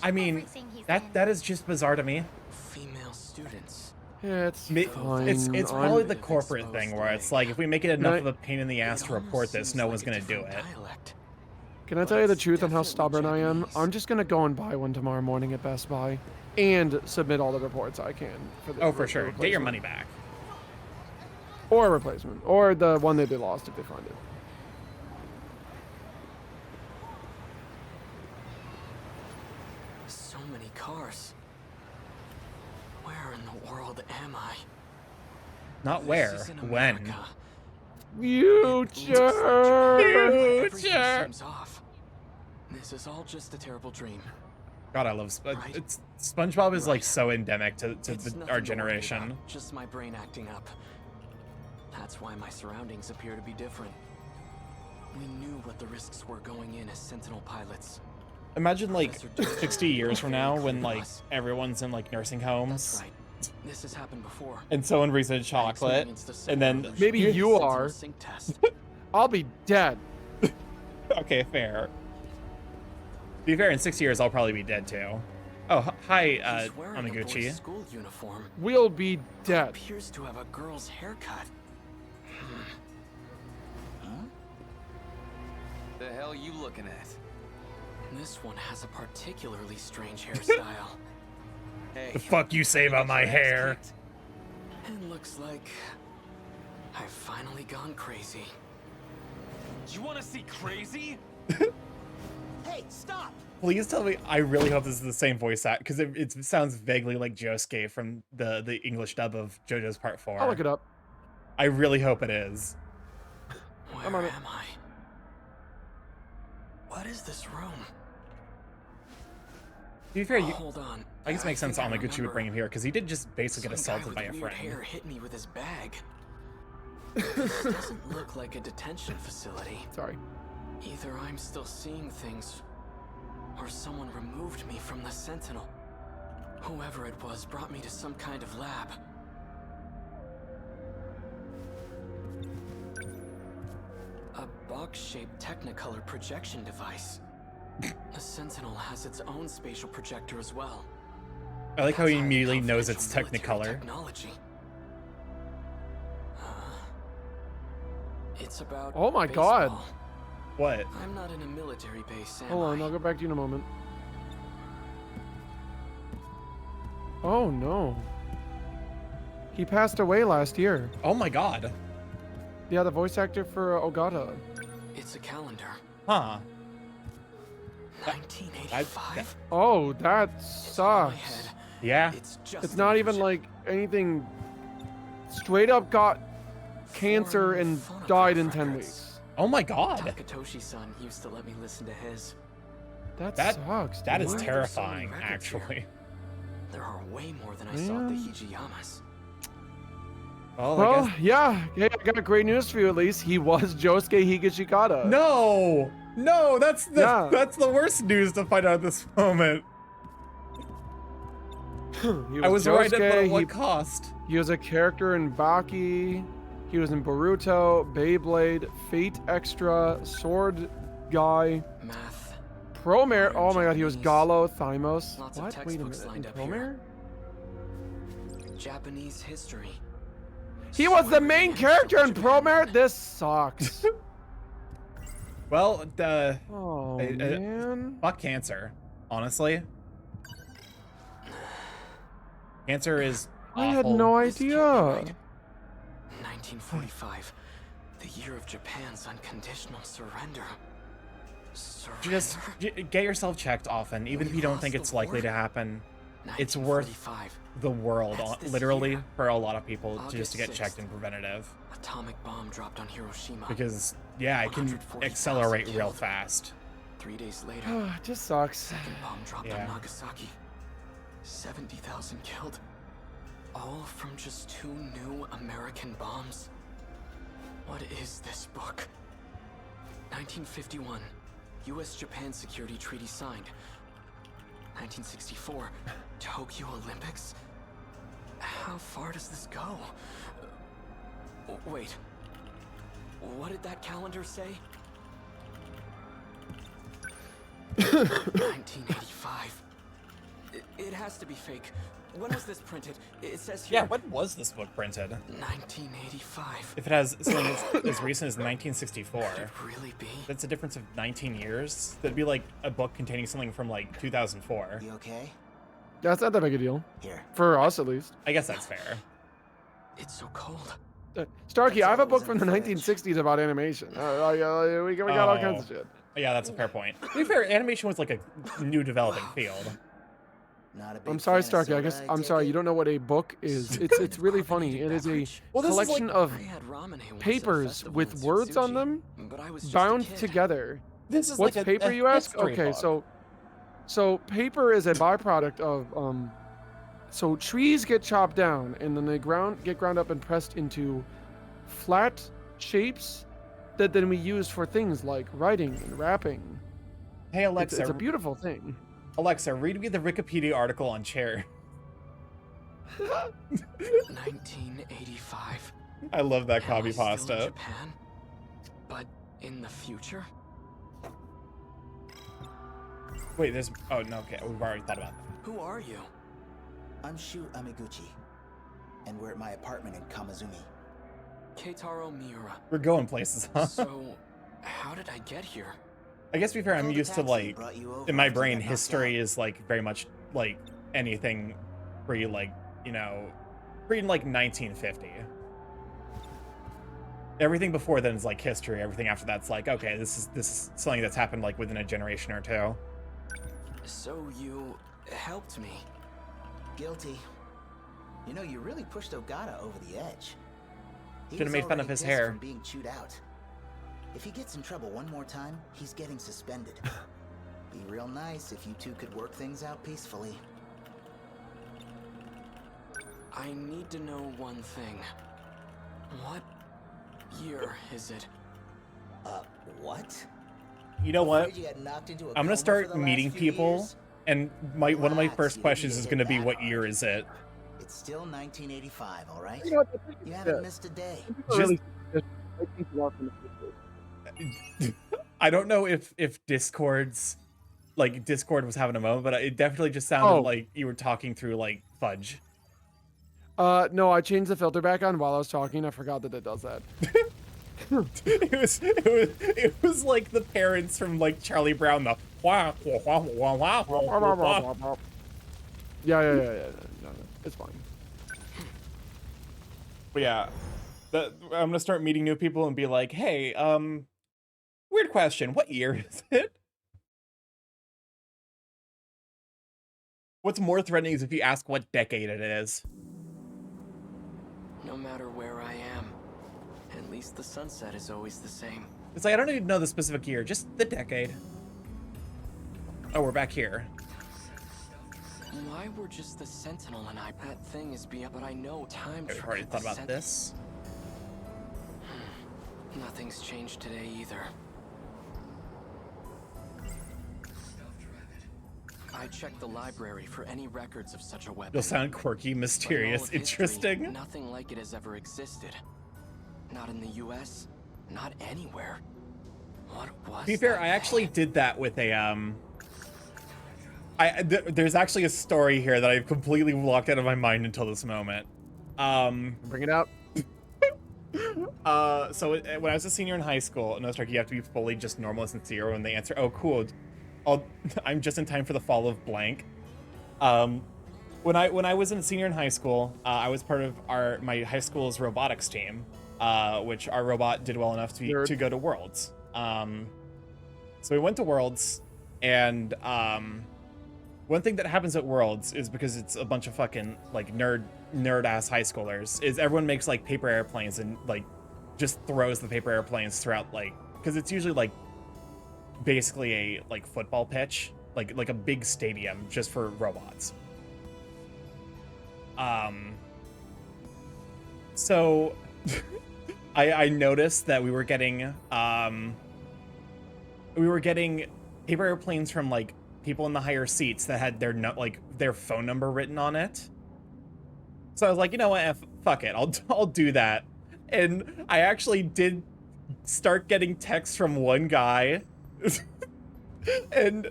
I mean, that is just bizarre to me. Female students. Yeah, it's fine. It's I'm- probably the corporate thing where it's like if we make it enough of a pain in the ass to report this, no one's gonna do it. Dialect. Can I tell you the truth on how stubborn I am? I'm just gonna go and buy one tomorrow morning at Best Buy, and submit all the reports I can for the. Oh, for the sure. Get your replacement. money back. Or a replacement, or the one that they lost if they find it. So many cars. Where in the world am I? Not This where, isn't when. America. Future. Everything seems off. This is all just a terrible dream. God, I love Right. it's SpongeBob is like so endemic to It's our nothing to worry generation. about, just my brain acting up. That's why my surroundings appear to be different. We knew what the risks were going in as Sentinel pilots. Imagine like Professor Dawson 60 years from very now clear when to like us. everyone's in like nursing That's homes right. This has happened before. and someone brings in I chocolate experienced the and then revolution Maybe with the you Sentinel are. sync test. I'll be dead. okay, fair. To be fair, in 6 years I'll probably be dead too. Oh, hi, He's wearing a boy's Amaguchi. school uniform. We'll be dead. Appears to have a girl's haircut. The hell you looking at? This one has a particularly strange hairstyle. Hey, The fuck you say about my your ass hair? kicked. And looks like I've finally gone crazy. You want to see crazy? Hey, stop! Please tell me. I really hope this is the same voice act because it sounds vaguely like Josuke from the English dub of JoJo's Part 4. I'll look it up. I really hope it is. Where I'm on it. am I? What is this room? To be fair, you, Hold on. I guess it makes sense think I Amaguchi would remember. bring him here because he did just basically get Some guy assaulted by a with weird friend. hair hit me with his bag. This doesn't look like a detention facility. Sorry. Either I'm still seeing things, or someone removed me from the Sentinel. Whoever it was brought me to some kind of lab. A box-shaped Technicolor projection device. The Sentinel has its own spatial projector as well. I like how he That's immediately knows it's confidential military Technicolor. Technology. It's about Oh my God. baseball. What? I'm not in a military base, am Hold on, I? I'll go back to you in a moment. Oh no. He passed away last year. Oh my god. Yeah, the voice actor for Ogata. It's a calendar. Huh. 1985. Oh, that It's in my sucks. head. Yeah. It's just It's not even like anything. Straight up got cancer Foreign and phonograph died in 10 records. weeks. Oh my god. Takatoshi-san used to let me listen to his. That That- sucks. That dude. is Why are there so many terrifying, records here? actually. There are way more than I saw at the Yeah. Hijiyamas. Well, I Well, guess. yeah. Hey, I got great news for you. At least he was Josuke Higashikata. No! No, that's Yeah. that's the worst news to find out at this moment. He I was right, but Josuke, at what cost? He was a character in Baki. He was in Boruto, Beyblade, Fate Extra, Sword Guy, Math. Promare. Oh my god, he was Japanese. Gallo, Thymos. Lots of What? Wait a textbooks minute. lined In up here. Promare? Japanese history. He was the main Swearing character in Japan. Promare? This sucks. Well, Oh, I- man. fuck cancer. Honestly, cancer is I had awful. no This can't be idea. right. 1945. The year of Japan's unconditional surrender. Just get yourself checked often, even if you don't think it's likely to happen. It's worth 1945. the world, That's this literally, year. for a lot of people, just August to get checked 6th. and preventative. Atomic bomb dropped on Hiroshima. Because, yeah, it can 140,000 accelerate real killed. fast. 3 days later, It just sucks. second bomb dropped Yeah. on Nagasaki. 70,000 killed. All from just 2 new American bombs. What is this book? 1951. U.S.-Japan Security Treaty signed. 1964. Tokyo Olympics? How far does this go? Wait. What did that calendar say? 1985. It has to be fake. When was this printed? It says here. Yeah, when was this book printed? 1985. If it has something as recent as 1964, Could it really be? that's a difference of 19 years. That'd be like a book containing something from like 2004. You okay? That's not that big a deal. Here. For us, at least. I guess that's fair. It's so cold. Starkey, I have a book That's from the all that was in the 1960s about animation. We got all kinds of shit. Yeah, that's a fair point. To be fair, animation was like a new developing field. Not a big I'm sorry, fan of Starkey. I soda, guess I'm take sorry. it? You don't know what a book is. It's really funny. It is a Well, this is collection like- of I had ramen once at a papers festival with in words on Tsutsuji, them but I was just a bound kid. together. This is What's like paper, you ask? history Okay, book. so paper is a byproduct of so trees get chopped down and then they get ground up and pressed into flat shapes that then we use for things like writing and wrapping. Hey Alexa, It's a beautiful thing. Alexa, read me the Wikipedia article on chair. 1985. I love that Am copy I still in pasta. Japan? But in the future? Wait, there's. Oh no, okay, we've already thought about that. Who are you? I'm Shu Amiguchi, and we're at my apartment in Kamazumi. Keitaro Miura. We're going places, huh? So, how did I get here? I guess to be fair, I'm Called a used to taxi, like brought you over in my after you brain, got knocked history out. is like very much like anything pre like pre like 1950. Everything before then is like history. Everything after that's like, okay, this is something that's happened like within a generation or two. So you helped me. Guilty. You know, you really pushed Ogata over the edge. He Should've was made fun of already his pissed hair. from being chewed out. If he gets in trouble one more time, he's getting suspended. Be real nice if you two could work things out peacefully. I need to know one thing. What year is it? What? You know what? Afraid you got knocked into a I'm coma gonna for start the last meeting few people, years? and one of my Relax, first you questions didn't is get gonna be, that what year hard. is it? It's still 1985, all right? You know what? You haven't missed a day. Just- I think you are from the future. I don't know if Discord was having a moment, but it definitely just sounded like you were talking through like fudge. No, I changed the filter back on while I was talking. I forgot that it does that. It was like the parents from like Charlie Brown, the wah, wah, wah, wah, wah, wah, wah, wah. Yeah. No, it's fine. But yeah, I'm gonna start meeting new people and be like, hey, weird question, what year is it? What's more threatening is if you ask what decade it is. No matter where I am, at least the sunset is always the same. It's like, I don't need to know the specific year, just the decade. Oh, we're back here. Why were just the Sentinel and I? That thing is beyond, but I know time We've travel. already thought about this. Nothing's changed today either. I checked the library for any records of such a weapon. You'll sound quirky, But in all mysterious, of history, interesting. Nothing like it has ever existed. Not in the US, not anywhere. What was To be fair, that I actually thing? did that with a there's actually a story here that I've completely blocked out of my mind until this moment. Bring it up. So when I was a senior in high school, no, Starky, you have to be fully just normal and sincere when they answer, oh, cool, I'm just in time for the fall of blank. When I was a senior in high school, I was part of my high school's robotics team, which our robot did well enough to go to Worlds. So we went to Worlds, and one thing that happens at Worlds is, because it's a bunch of fucking like nerd ass high schoolers, is everyone makes like paper airplanes and like just throws the paper airplanes throughout, like, because it's usually like basically a like football pitch, like a big stadium just for robots. So I noticed that we were getting paper airplanes from like people in the higher seats that had their phone number written on it. So I was like, you know what, fuck it, I'll do that. And I actually did start getting texts from one guy. and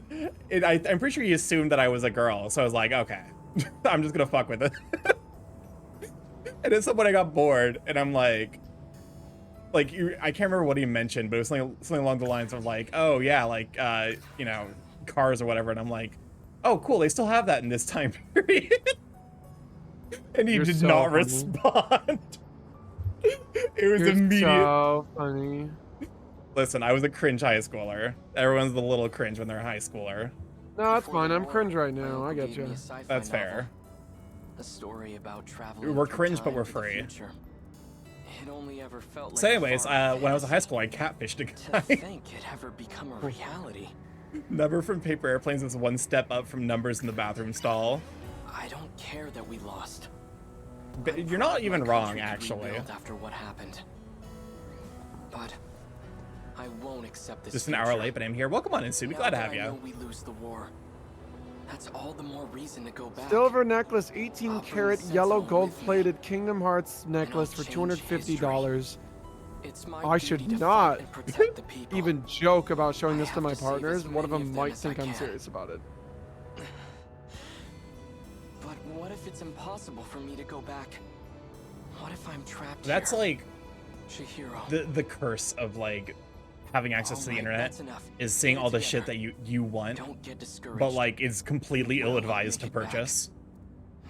I'm pretty sure he assumed that I was a girl, so I was like, okay, I'm just gonna fuck with it. And at some point I got bored, and I'm like I can't remember what he mentioned, but it was something along the lines of like, oh yeah, like you know, cars or whatever, and I'm like, oh cool, they still have that in this time period. And he did not respond. It was immediate. So funny. Listen, I was a cringe high schooler. Everyone's a little cringe when they're a high schooler. No, it's fine. I'm cringe right now. I get you. That's fair. A story about traveling. We're cringe, but we're free. It only ever felt like So anyways, when I was in high school, I catfished a guy. To think it ever become a reality. Number from paper airplanes is one step up from numbers in the bathroom stall. I don't care that we lost. But you're not even wrong, actually. After what happened. But I won't accept this. Just an hour late, but I'm here. Welcome on in, Subi. Glad to have I you. know we lose the war. That's all the more reason to go back. Silver necklace, 18 karat yellow gold plated Kingdom Hearts necklace for $250. I should not even joke about showing this to my partners. One of them might think I'm serious about it. But what if it's impossible for me to go back? What if I'm trapped That's here? like Chihiro. the curse of like having access to the internet is seeing all the shit that you want, Don't get discouraged. but like it's completely ill-advised to purchase.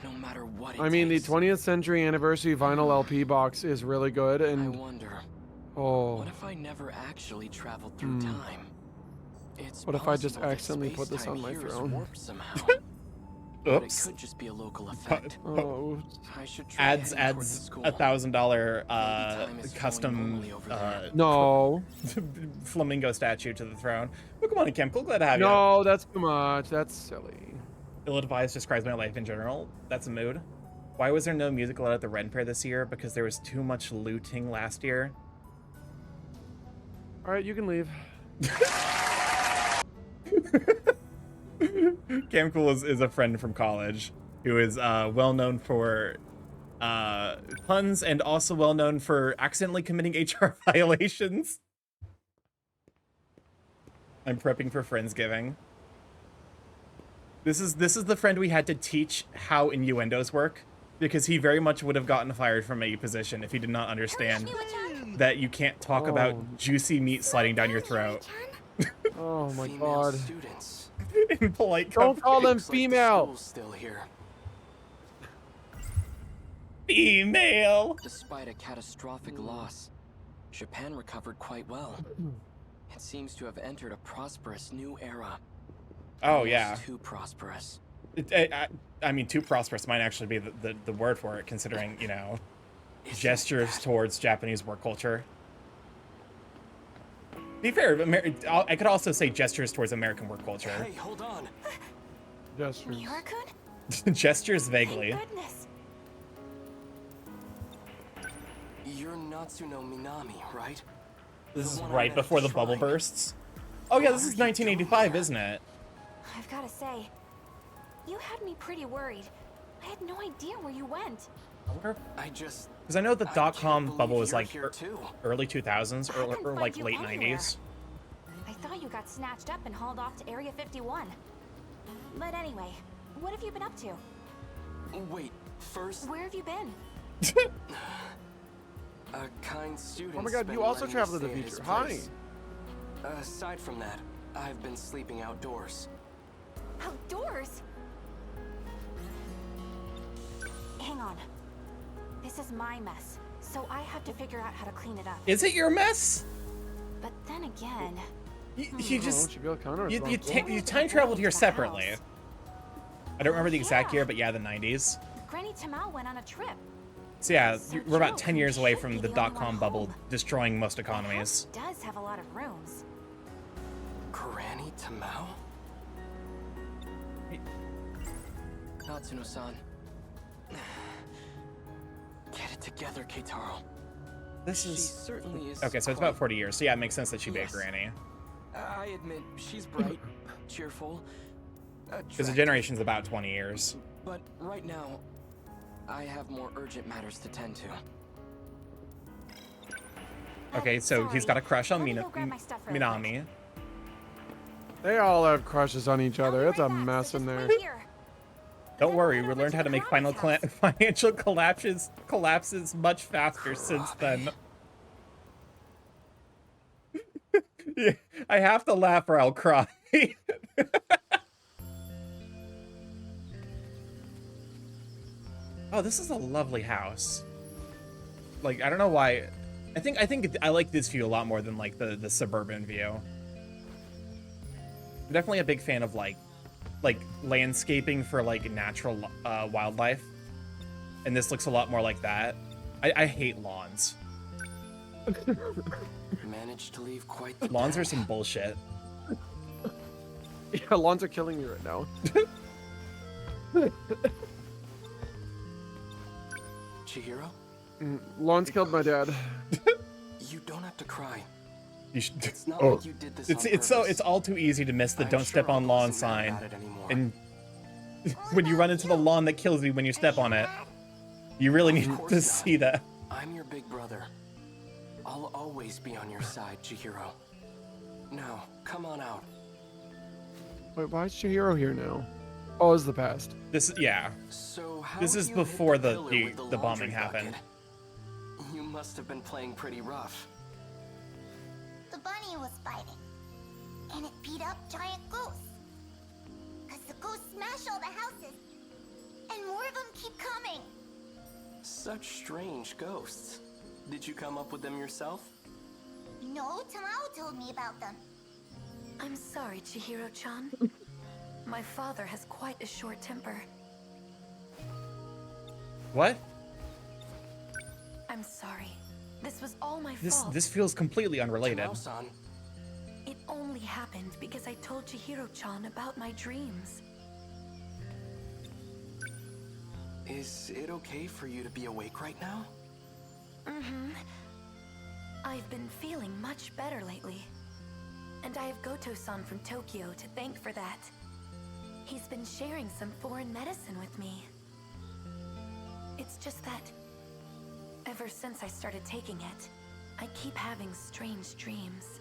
No matter what it I mean, the takes. 20th century anniversary vinyl LP box is really good, I and wonder. oh, What if I never actually traveled through time? It's what if I just possible that accidentally put this space-time on my here is throne? warped somehow. But it Oops. could just be a local effect. oh, I should try Adds heading towards the school. $1,000 time is flowing custom normally over there. no, flamingo statue to the throne. Welcome on in, Kim. Cool, glad to have you. no, that's too much. That's silly. Ill-advised describes my life in general. That's a mood. Why was there no musical out at the Ren Fair this year? Because there was too much looting last year. All right, you can leave. Cam Cool is a friend from college who is well known for puns and also well known for accidentally committing HR violations. I'm prepping for Friendsgiving. This is the friend we had to teach how innuendos work, because he very much would have gotten fired from a position if he did not understand that you can't talk about juicy meat sliding down your throat. Oh my Female god. students. In polite Don't call them Looks like the female. school's still here. female. Despite a catastrophic loss, Japan recovered quite well. It seems to have entered a prosperous new era. Oh Almost yeah. Too prosperous. I mean, too prosperous might actually be the word for it, considering, you know, gestures towards Japanese work culture. To be fair, I could also say gestures towards American work culture. Hey, hold on. Gestures. Miura-kun? Gestures vaguely. Thank goodness. You're Natsuno Minami, right? This is one I right met before at the the bubble shrine. bursts. Oh yeah, this is 1985, isn't it? I've got to say, you had me pretty worried. I had no idea where you went. I wonder I just Because I know the I dot-com can't bubble believe was you're like here too. early 2000s or like you late anywhere. 90s. I thought you got snatched up and hauled off to Area 51. But anyway, what have you been up to? Wait, first, Where have you been? a kind student. Oh my god, you also traveled to the future. Hi. Aside from that, I've been sleeping outdoors. Outdoors? Hang on. This is my mess, so I have to figure out how to clean it up. Is it your mess? But then again, You just Should be kind of you time traveled here separately. I don't remember the exact year, but yeah, the 90s. Granny Tamao went on a trip. So yeah, So we're about true. 10 years away Should from be the the only dot-com one bubble home. destroying most The economies. house does have a lot of rooms. Granny Tamao? Natsuno-san. Get it together, Keitaro. This She is certainly is. okay. So it's quite- about 40 years. So yeah, it makes sense that she'd be a Yes. granny. I admit, she's bright, cheerful, Because the attractive. generation's about 20 years. But right now, I have more urgent matters to tend to. Okay, so he's got a crush on Let me go grab my stuff real Minami. They all have crushes on each I'll be other. It's right a back, so mess in just there. wait here. Don't Then worry, we'll we head over learned to how to the make Kurami's house. financial collapses much faster since then. Yeah, I have to laugh or I'll cry. Oh, this is a lovely house. Like, I don't know why. I think I like this view a lot more than like the suburban view. I'm definitely a big fan of like landscaping for like natural wildlife, and this looks a lot more like that. I hate lawns. Managed to leave quite the Lawns are day. some bullshit. Yeah, lawns are killing me right now. Chihiro, Lawns killed my dad. you don't have to cry. You should. It's not Oh, like you did this on it's purpose. all too easy to miss the I'm "Don't sure step on Uncle lawn" isn't mad sign, about it anymore. and when you run into the lawn that kills you when you step on it, you really need course to not. see that. I'm your big brother. I'll always be on your side, Chihiro. Now, come on out. Wait, why is Chihiro here now? Oh, it's the past. This yeah. So how This is you hit before the pillar with the bombing laundry happened. bucket? You must have been playing pretty rough. The bunny was fighting, and it beat up giant ghosts. Cause the ghosts smash all the houses, and more of them keep coming. Such strange ghosts. Did you come up with them yourself? No, Tamao told me about them. I'm sorry, Chihiro-chan. My father has quite a short temper. What? I'm sorry. This was all my This fault. this feels completely unrelated. Tamao-san, It only happened because I told Chihiro-chan about my dreams. is it okay for you to be awake right now? Mm-hmm. I've been feeling much better lately. And I have Goto-san from Tokyo to thank for that. He's been sharing some foreign medicine with me. It's just that, ever since I started taking it, I keep having strange dreams.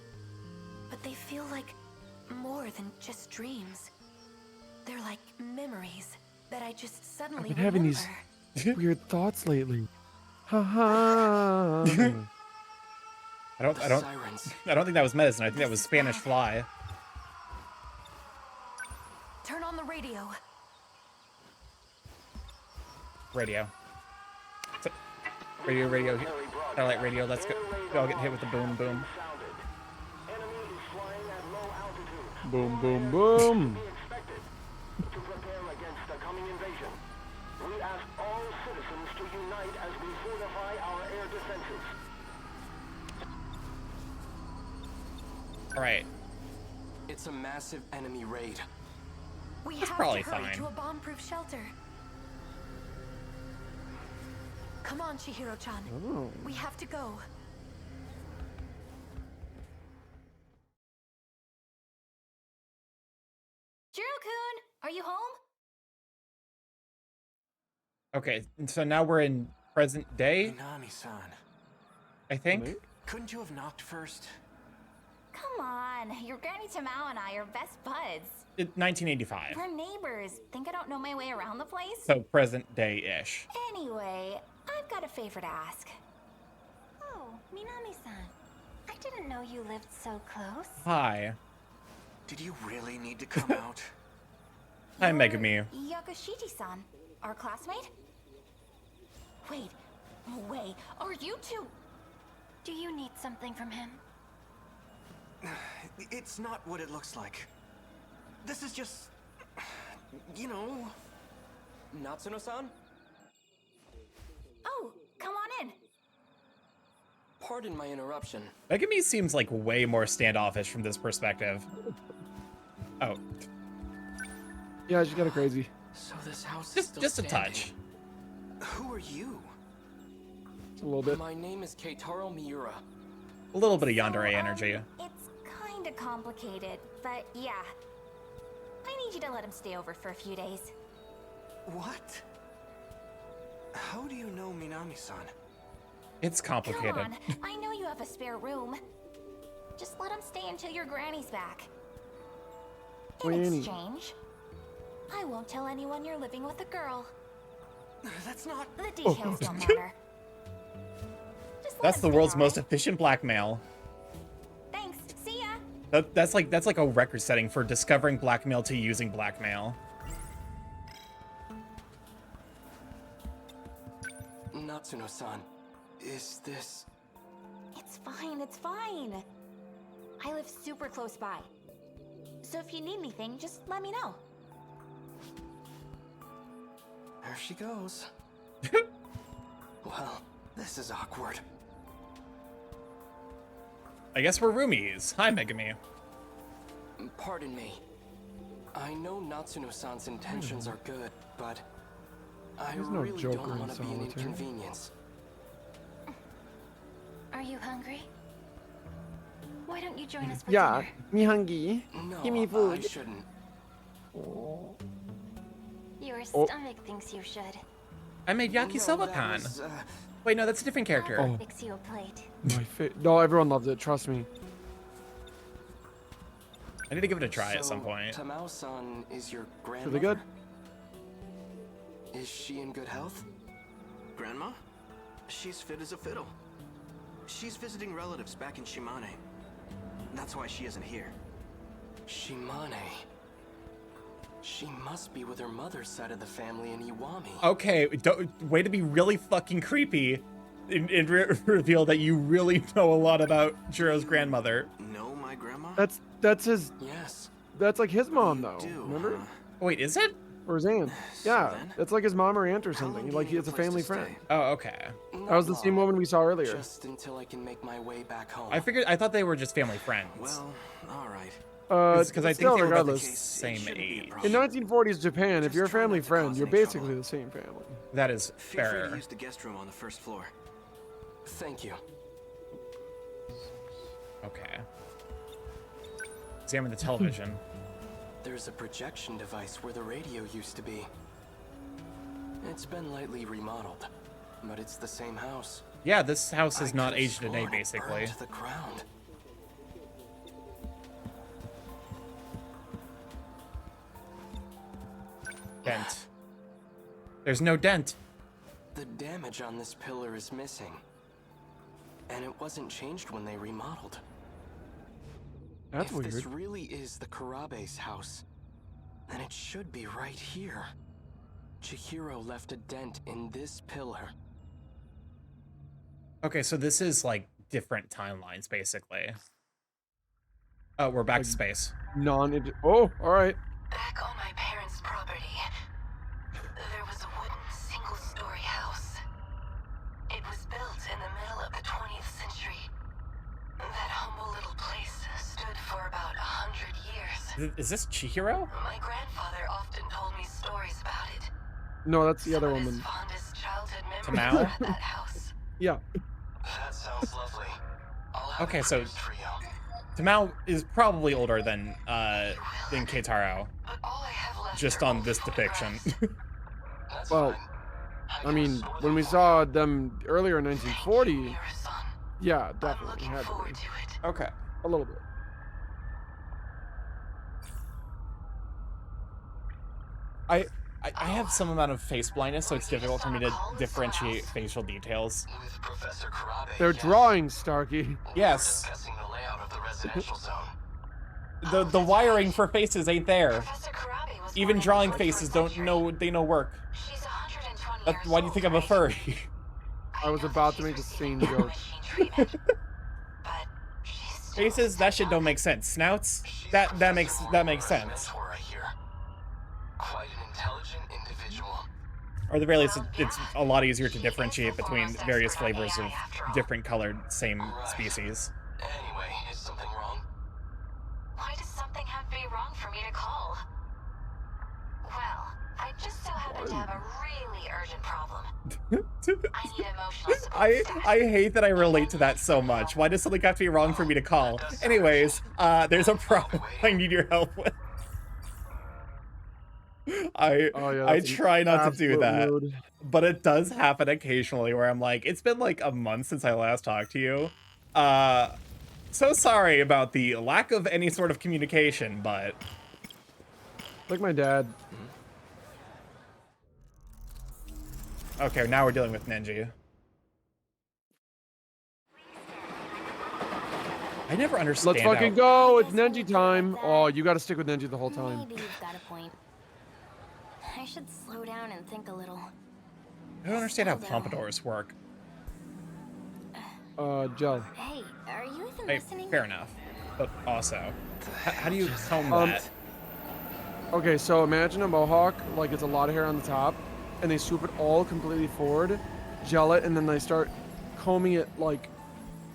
But they feel like more than just dreams. They're like memories that I just suddenly I've been having remember. these weird thoughts lately. Haha. I don't Sirens. I don't think that was medicine. I think that was Spanish fly. Turn on the radio. Radio. Radio. Satellite radio. Let's go. We all get hit with the boom boom. Boom, boom, boom. To prepare against the coming invasion, we ask all citizens to unite as we fortify our air defenses. All right. It's a massive enemy raid. We That's have probably to hurry fine. to a bomb-proof shelter. Come on, Chihiro-chan. Oh. We have to go. Jiro-kun, are you home? Okay. So now we're in present day, Minami-san, I think. couldn't you have knocked first? Come on, your Granny Tamao and I are best buds. 1985. We're neighbors. Think I don't know my way around the place? So present day-ish. Anyway, I've got a favor to ask. Oh, Minami-san. I didn't know you lived so close. Hi. Did you really need to come out? Hi, Megumi. Yakushiji-san, our classmate? Wait, are you two? Do you need something from him? It's not what it looks like. This is just... you know... Natsuno-san? Oh, come on in. Pardon my interruption. Megumi seems like way more standoffish from this perspective. Oh. Yeah, she got a crazy. So this house is still Just a standing. touch. Who are you? A little bit. My name is Keitaro Miura. A little bit of yandere energy. It's kinda complicated, but yeah. I need you to let him stay over for a few days. What? How do you know Minami-san? It's complicated. Come on, I know you have a spare room. Just let him stay until your granny's back. In Granny. exchange, I won't tell anyone you're living with a girl. That's not... The details don't matter. Just let That's him the stay, world's alright? most efficient blackmail. Thanks, see ya! That's like a record setting for discovering blackmail to using blackmail. Natsuno-san, is this... It's fine, it's fine. I live super close by. So if you need anything, just let me know. There she goes. Well, this is awkward. I guess we're roomies. Hi, Megumi. Pardon me. I know Natsuno-san's intentions are good, but I There's no really Joker don't in want to be an solitaire. inconvenience. Are you hungry? Why don't you join us for Yeah, dinner? me hungry. No, Give me I food. shouldn't. Your Oh. stomach thinks you should. I made No, yakisoba that pan. was, Wait, no, that's a different character. Oh. Fix you a plate. No, everyone loves it. Trust me. I need to give it a try at some So, point. Tamao-san is your grandmother? Really good. Is she in good health? Grandma? She's fit as a fiddle. She's visiting relatives back in Shimane. That's why she isn't here. Shimane. She must be with her mother's side of the family in Iwami. Okay, way to be really fucking creepy and reveal that you really know a lot about Jiro's grandmother. Know my grandma? That's his. Yes. That's like his mom though. Do, Remember? huh? Wait, is it? Or his aunt. So Yeah, then, that's like his mom or aunt or how long something. do Like you need it's a place to family stay? friend. Oh, okay. That was the same woman we saw earlier. Just until I can make my way back home. I thought they were just family friends. Well, all right. Because I think still, they were about the regardless, same shouldn't be a age. problem. in 1940s Japan, if Just you're a try not family to friend, cause you're any trouble. basically the same family. That is Feel free to fair. use the guest room on the first floor. Thank you. Okay. Examine the television. There's a projection device where the radio used to be. It's been lightly remodeled, but it's the same house. Yeah, this house is I not could've aged a day, sworn it basically. burned to the ground. Dent. There's no dent. The damage on this pillar is missing. And it wasn't changed when they remodeled. That's if weird. this really is the Karabe's house, then it should be right here. Chihiro left a dent in this pillar. Okay, so this is like different timelines, basically. Oh, we're back to space. Oh, all right. Back on my parents' property, there was a wooden single-story house. It was built in the middle of the 20th century. That humble little place stood for about 100 years. Is this Chihiro? My grandfather often told me stories about it. No, that's the Some other of his woman. fondest childhood Tamao? memories are at that house. Yeah. That sounds lovely. I'll have Okay, it so produced for you. Tamao is probably older than Keitaro, But all I have left just are on old this depiction. photographs. That's Well, fine. I mean, when we saw them earlier in 1940, yeah, definitely had to be. Okay. A little bit. I have some amount of face blindness, so it's difficult for me to differentiate facial details. With Professor Karabe, They're yes. drawing, Starky. Yes. Discussing the layout of the residential zone. The wiring for faces ain't there. Professor Karabe was Even born in drawing the faces 21st don't century. know they know work. She's 120 That's years why do you think I'm a old, right? furry? I was know about that to make the she's same receiving joke. machine treatment, but she's still Faces, that shit don't make sense. Snouts, that makes sense. Mentor, I hear. Quite an intelligent individual. Or at the very least, it's a lot easier to differentiate between various flavors of different colored same species. Anyway, is something wrong? Why does something have to be wrong for me to call? Well, I just so happen to have a really urgent problem. I need emotional support staff. I hate that I relate to that so much. Why does something have to be wrong for me to call? Anyways, there's a problem I need your help with. I try not to do that, but it does happen occasionally where I'm like, it's been like a month since I last talked to you. So sorry about the lack of any sort of communication, but... Like my dad. Okay, now we're dealing with Nenji. I never understand. Let's fucking go! It's Nenji time! Oh, you gotta stick with Nenji the whole time. Maybe you've got a point. I should slow down and think a little. I don't understand how pompadours work. Gel. Hey, are you even listening? Fair enough. But also, how do you comb that? Okay, so imagine a mohawk, like it's a lot of hair on the top, and they swoop it all completely forward, gel it, and then they start combing it like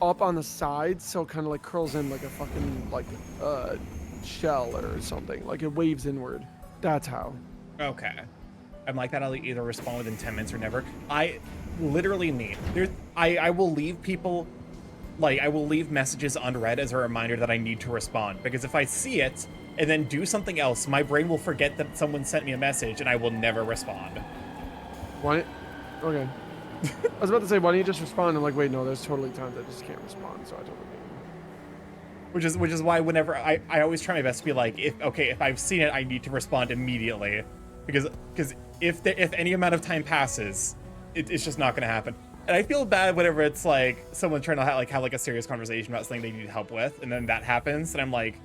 up on the sides, so it kind of like curls in like a fucking like shell or something, like it waves inward. That's how. Okay. I'm like that. I'll either respond within 10 minutes or never. I literally need. I will leave people, like, I will leave messages unread as a reminder that I need to respond. Because if I see it and then do something else, my brain will forget that someone sent me a message and I will never respond. Why? Okay. I was about to say, why don't you just respond? I'm like, wait, no, there's totally times I just can't respond, so I totally can't. Which is why whenever I always try my best to be like, if I've seen it, I need to respond immediately. Because if any amount of time passes, it's just not going to happen. And I feel bad whenever it's like someone trying to have like a serious conversation about something they need help with, and then that happens, and I'm like,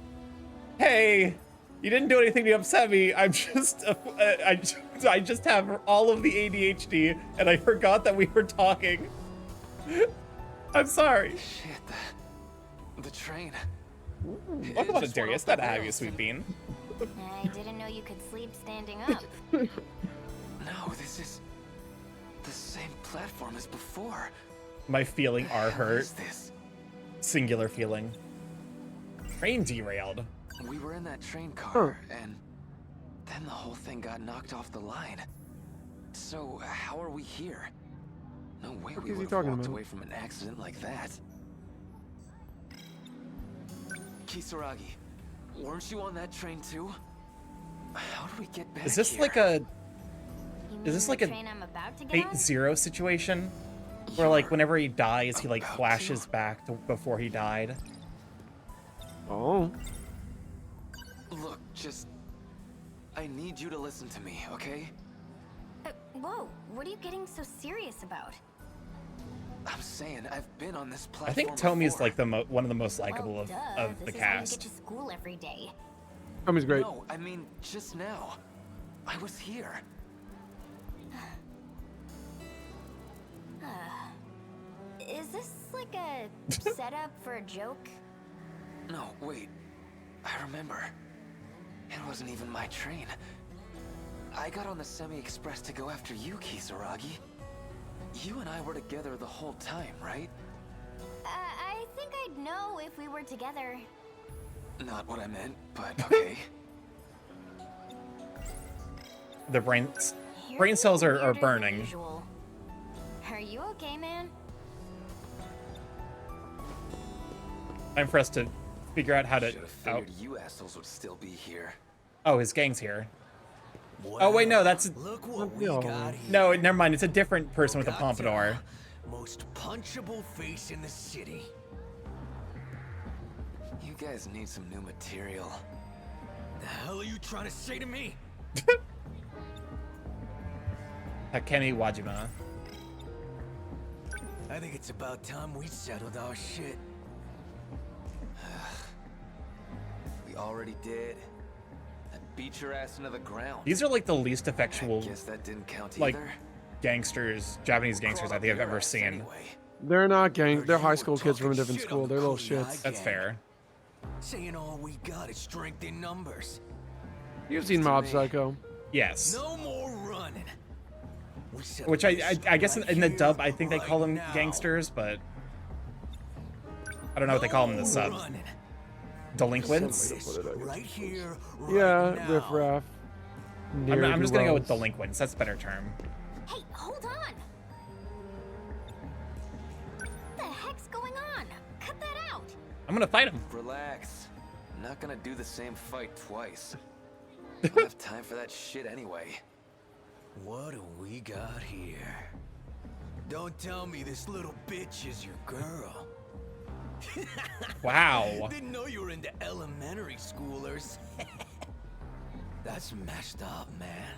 hey, you didn't do anything to upset me. I'm just I just have all of the ADHD, and I forgot that we were talking. I'm sorry. Shit, the train. Welcome on to Darius. Glad to have you, sweet bean. I didn't know you could sleep standing up. No, this is the same platform as before. My feeling are hurt. What is this? Singular feeling. Train derailed. We were in that train car, and then the whole thing got knocked off the line. So how are we here? No way we would have walked away from an accident like that. Kisaragi, weren't you on that train too? How do we get back Is this here? like a... Is this like a train I'm about to get Fate on? Zero situation? Where like whenever he dies, he like flashes back to before he died? Oh. Look, I need you to listen to me, okay? Whoa, what are you getting so serious about? I'm saying I've been on this platform. I think Tomi's before. like the one of the most likable Well, of the this is cast. how you get to school every day. Tommy's great. No, I mean just now. I was here. Is this like a setup for a joke? No, wait. I remember. It wasn't even my train. I got on the semi-express to go after you, Kisaragi. You and I were together the whole time, right? I think I'd know if we were together. Not what I meant, but okay. The brain cells are Weirder than burning. usual. Are you okay, man? Time for us to figure out how to... Should have figured you assholes would still be here. Oh, his gang's here. Oh wait, no, that's Look what we got here. no. Never mind. It's a different person with a pompadour. Most punchable face in the city. You guys need some new material. The hell are you trying to say to me? Takemi Wajima. I think it's about time we settled our shit. We already did. I beat your ass into the ground. These are like the least effectual, Guess that didn't count like, either. gangsters, Japanese gangsters I think I've ever seen. They're not gang. They're high school kids from a different school. They're little shits. That's fair. Saying all we got is strength in numbers. You've seen Mob Psycho. Yes. No more running. Which I guess in the dub I think they call them gangsters, but I don't know what they call them in the sub. Delinquents? Right here, Yeah, riffraff. I'm just gonna go with delinquents. That's a better term. Hey, hold on! What the heck's going on? Cut that out! I'm gonna fight him. Relax. I'm not gonna do the same fight twice. I don't have time for that shit anyway. What do we got here? Don't tell me this little bitch is your girl. Wow. Didn't know you were into elementary schoolers. That's messed up, man.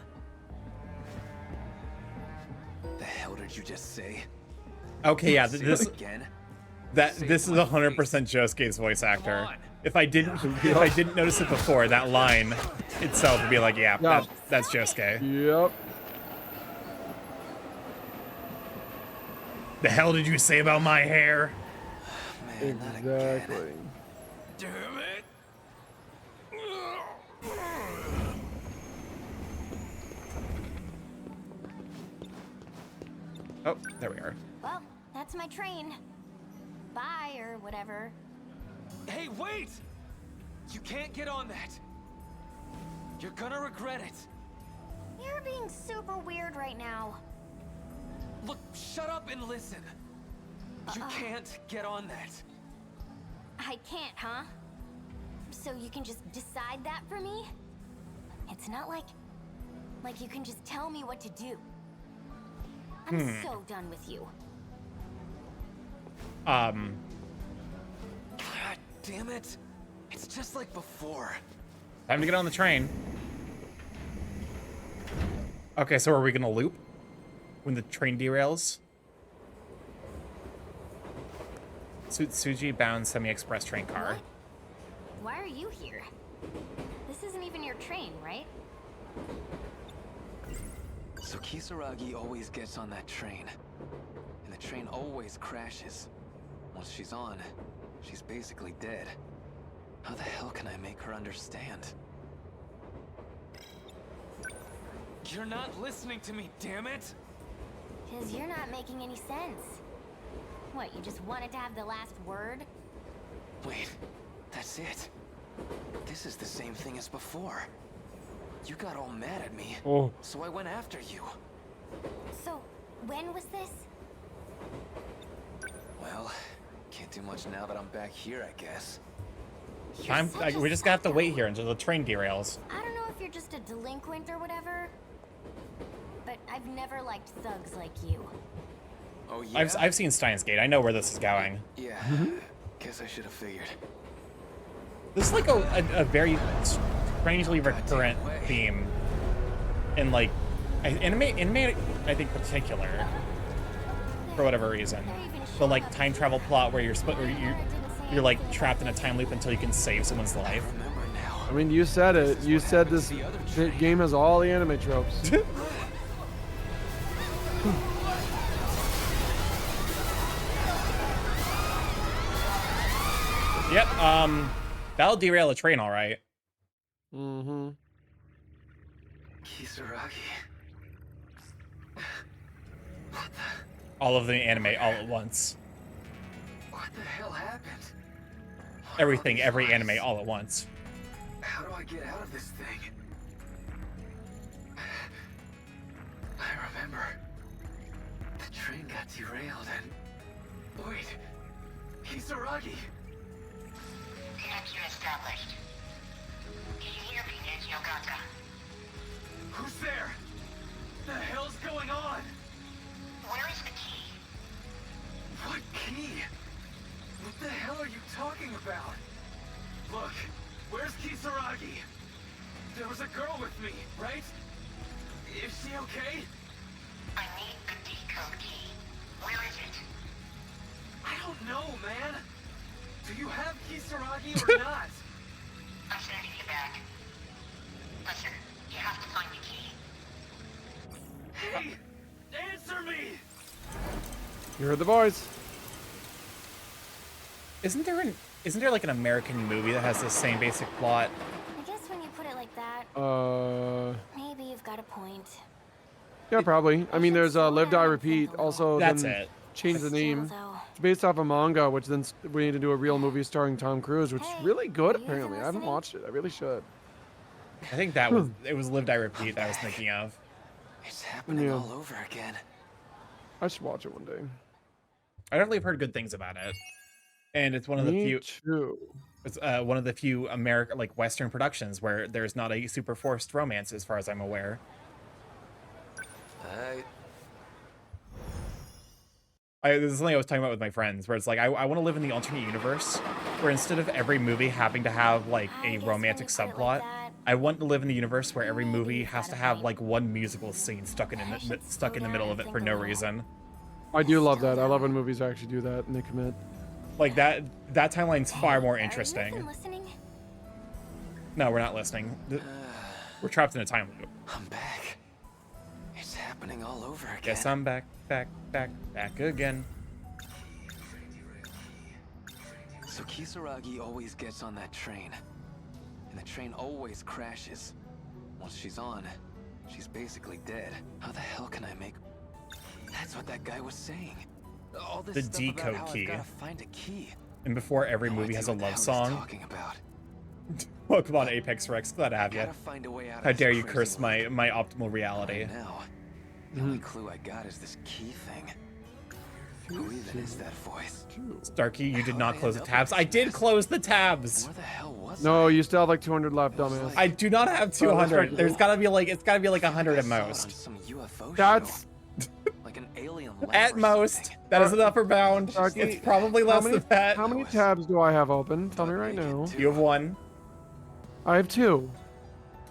The hell did you just say? Okay, yeah, Say this it again. this is 100% Josuke's voice actor. If I didn't notice it before, that line itself would be like, yeah, that's Josuke. Yep. The hell did you say about my hair? Man, not again. Exactly. Damn it! Oh, there we are. Well, that's my train. Bye, or whatever. Hey, wait! You can't get on that. You're gonna regret it. You're being super weird right now. Look, shut up and listen. You can't get on that. I can't, huh? So you can just decide that for me? It's not like you can just tell me what to do. I'm so done with you. God damn it. It's just like before. Time to get on the train. Okay, so are we gonna loop when the train derails? Tsuji bound semi-express train car. What? Why are you here? This isn't even your train, right? So Kisaragi always gets on that train. And the train always crashes. Once she's on, she's basically dead. How the hell can I make her understand? You're not listening to me, damn it! 'Cause you're not making any sense. What, you just wanted to have the last word? Wait, that's it. This is the same thing as before. You got all mad at me, so I went after you. So, when was this? Well, can't do much now that I'm back here, I guess. We just have to wait here until the train derails. I don't know if you're just a delinquent or whatever, but I've never liked thugs like you. Oh yeah? I've seen Steins Gate. I know where this is going. Yeah, guess I should have figured. This is like a very strangely recurrent theme in like anime I think particular for whatever reason. The like time travel plot where you're like trapped in a time loop until you can save someone's life. I mean, you said it. You said this game has all the anime tropes. Yep, that'll derail a train, all right. Mm-hmm. Kisaragi. All of the anime all at once. What the hell happened? Everything, every anime all at once. How do I get out of this thing? I remember. The train got derailed and... Wait. Kisaragi! Connection established. Can you hear me, Nijogata? Who's there? The hell's going on? Where is the key? What key? What the hell are you talking about? Look, where's Kisaragi? There was a girl with me, right? Is she okay? I need the decode key. Where is it? I don't know, man. Do you have Kisaragi or not? I'm sending you back. Listen, you have to find the key. Hey, answer me! You heard the voice. Isn't there like an American movie that has the same basic plot? I guess when you put it like that, maybe you've got a point. Yeah, probably. I mean, there's Live, Die, Repeat. Also, That's then it. change the Still, name. though. It's based off a manga, which then we need to do a real movie starring Tom Cruise, which is Hey, really good, are you even apparently. I haven't listening? watched it. I really should. I think that was it was Live Die Repeat that I was thinking of. It's happening Yeah. all over again. I should watch it one day. I definitely have heard good things about it. And it's one of the Me few too. it's one of the few American like Western productions where there's not a super forced romance as far as I'm aware. This is something I was talking about with my friends, where it's like I want to live in the alternate universe, where instead of every movie having to have like I a guess romantic when you put it like subplot, that, I want to live in the universe where every maybe movie you've has got to a have point. like one musical scene stuck in I should stuck in slow the middle down of and it for think no a little. reason. I do love Still, that. I love though. when movies actually do that and they commit. Like that timeline's far more Are you interesting. even listening? No, we're not listening. We're trapped in a time loop. I'm back. It's happening all over again. Guess I'm back again. So Kisaragi always gets on that train. And the train always crashes. Once she's on, she's basically dead. How the hell can I make... That's what that guy was saying. All this The stuff decode about how key. I've gotta find a key. And before every No movie idea has a what the love hell he's song. talking about. Welcome on Apex Rex. Glad to have you. Gotta find a way out of How this dare you crazy curse loop. my optimal reality. Right now, the only clue I got is this key thing. Who even is that voice? Starky, you did How'd not I close end the up tabs. in I this did mess? close the tabs. Where the hell was No, I? you still have like 200 left, It was dumbass. like- I do not have that's 200. right. There's gotta be like it's gotta be like I 100 at saw it on most. some UFO That's show. Like an alien lab At or most, something. that is an upper bound. Starkey, It's probably less than that. How many tabs do I have open? Tell me right now. You have one. I have 2.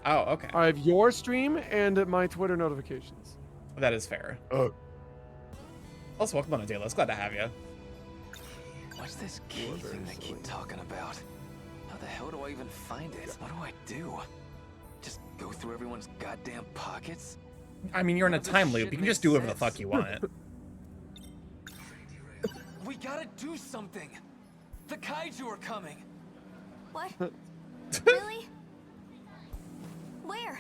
Oh, okay. I have your stream and my Twitter notifications. That is fair. Also, welcome on a day list. Glad to have you. What's this key thing they keep talking about? How the hell do I even find it? What do I do? Just go through everyone's goddamn pockets? I mean, you're in a None of this time shit loop. You can makes just do whatever the sense. fuck you want. We gotta do something! The kaiju are coming! What? Really? Where?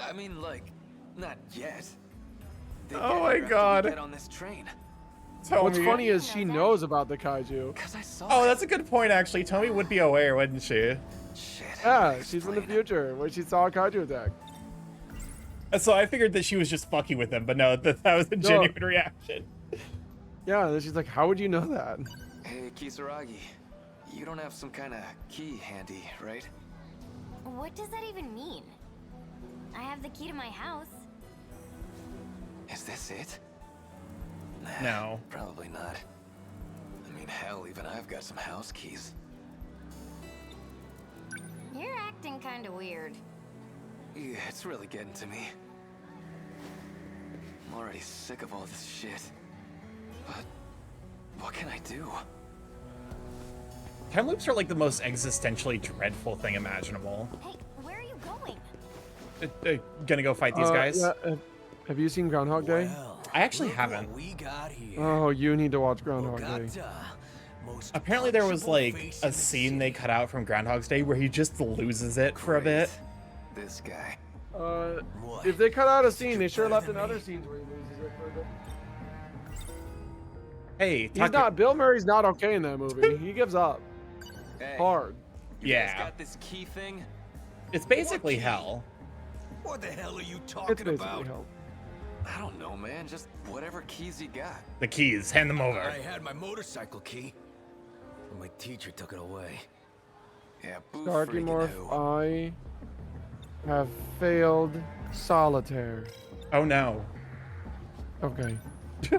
I mean, like, not yet. They Oh get my here after we God. Get on this train. Tell What's me. funny is she knows about the kaiju. Cause I saw Oh, it. that's a good point, actually. Tommy would be aware, wouldn't she? Shit. Yeah, she's in the Explain. future where she saw a kaiju attack. And so I figured that she was just fucking with him, but no, that was a genuine reaction. Yeah, and then she's like, how would you know that? Hey, Kisaragi. You don't have some kind of key handy, right? What does that even mean? I have the key to my house. Is this it? Nah, No. probably not. I mean, hell, even I've got some house keys. You're acting kind of weird. Yeah, it's really getting to me. I'm already sick of all this shit. But what can I do? Time loops are like the most existentially dreadful thing imaginable. Hey, where are you going? Gonna go fight these guys? Yeah, have you seen Groundhog Day? Well, I actually look what haven't. we got here. Oh, you need to watch Groundhog Day. Bogota, most Apparently there was punchable like face a in the scene they city. cut out from Groundhog's Day where he just loses it for a bit. Great. This guy. What? If they cut out a Think scene, you're they sure better left than in other me? scenes where he loses it for a bit. Hey, He's not. Bill Murray's not okay in that movie. He gives up Hey, hard. you guys Yeah. got this key thing? It's basically key? hell. What the hell are you It's talking basically about? hell. I don't know, man. Just whatever keys you got. The keys, hand them over. I had my motorcycle key, but my teacher took it away. Yeah, boo StarkyMorph, freaking who. I have failed solitaire. Oh no. Okay. It's